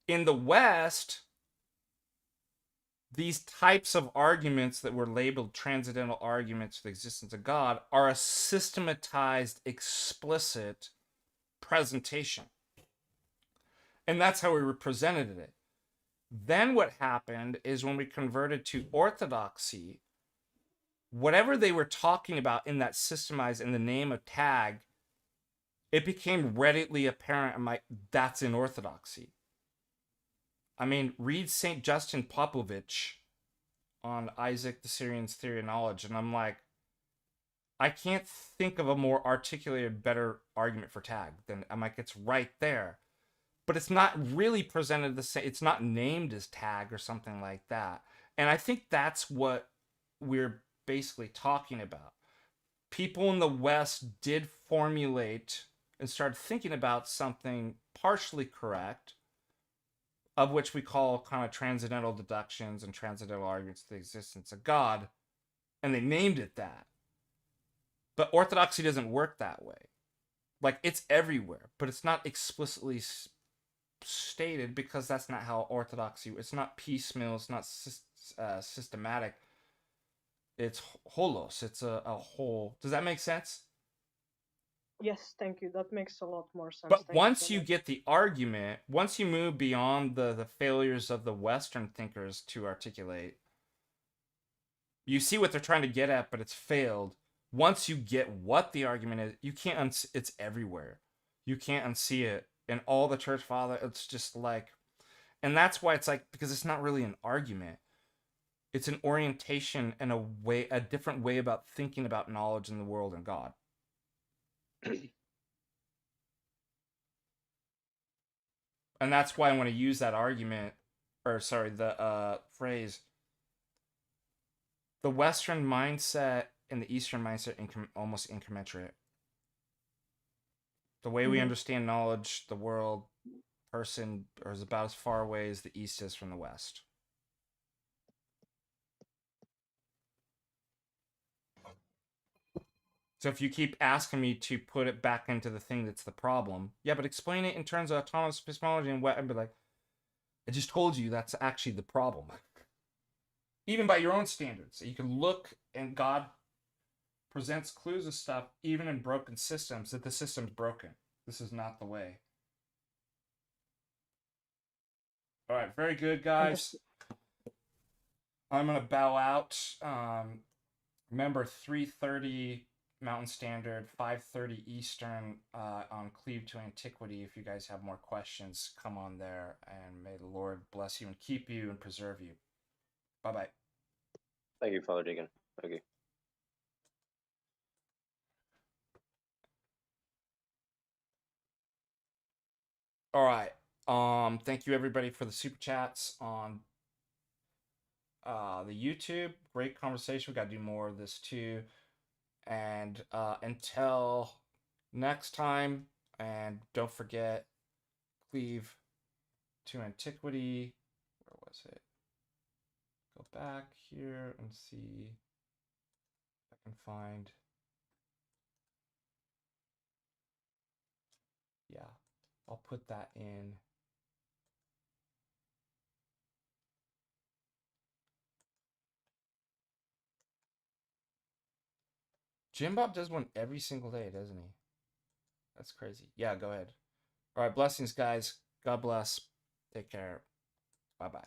in the West, these types of arguments that were labeled transcendental arguments for the existence of God are a systematized, explicit presentation. And that's how we represented it. Then what happened is when we converted to orthodoxy, whatever they were talking about in that systemized in the name of tag, it became readily apparent. I'm like, that's in orthodoxy. I mean, read St. Justin Popovich on Isaac the Syrian's Theory of Knowledge, and I'm like, I can't think of a more articulated, better argument for tag than, I'm like, it's right there. But it's not really presented the same. It's not named as tag or something like that. And I think that's what we're basically talking about. People in the West did formulate and start thinking about something partially correct, of which we call kind of transcendental deductions and transcendental arguments to the existence of God, and they named it that. But orthodoxy doesn't work that way. Like, it's everywhere, but it's not explicitly stated, because that's not how orthodoxy. It's not piecemeal. It's not systematic. It's holos. It's a whole. Does that make sense? Yes, thank you. That makes a lot more sense. But Thank once so you much. get the argument, once you move beyond the failures of the Western thinkers to articulate, you see what they're trying to get at, but it's failed. Once you get what the argument is, you can't it's everywhere. You can't unsee it. And all the church father, it's just like, and that's why it's like, because it's not really an argument. It's an orientation and a different way about thinking about knowledge in the world and God. And that's why I want to use that argument, or sorry, the phrase, the Western mindset and the Eastern mindset almost incommensurate. The way we understand knowledge, the world, person, is about as far away as the East is from the West. So if you keep asking me to put it back into the thing that's the problem, yeah, but explain it in terms of autonomous epistemology and what, I'd be like, I just told you that's actually the problem. Even by your own standards. You can look, and God presents clues of stuff, even in broken systems, that the system's broken. This is not the way. All right, very good, guys. I'm going to bow out. Remember, 3:30 Mountain Standard, 5:30 Eastern on Cleave to Antiquity. If you guys have more questions, come on there, and may the Lord bless you and keep you and preserve you. Bye-bye. Thank you, Father Deacon. Thank you. All right. Thank you everybody for the super chats on the YouTube. Great conversation. We got to do more of this too. And until next time, and don't forget, Cleave to Antiquity. Where was it? Go back here and see if I can find. Yeah, I'll put that in. Jim Bob does one every single day, doesn't he? That's crazy. Yeah, go ahead. All right, blessings, guys. God bless. Take care. Bye-bye.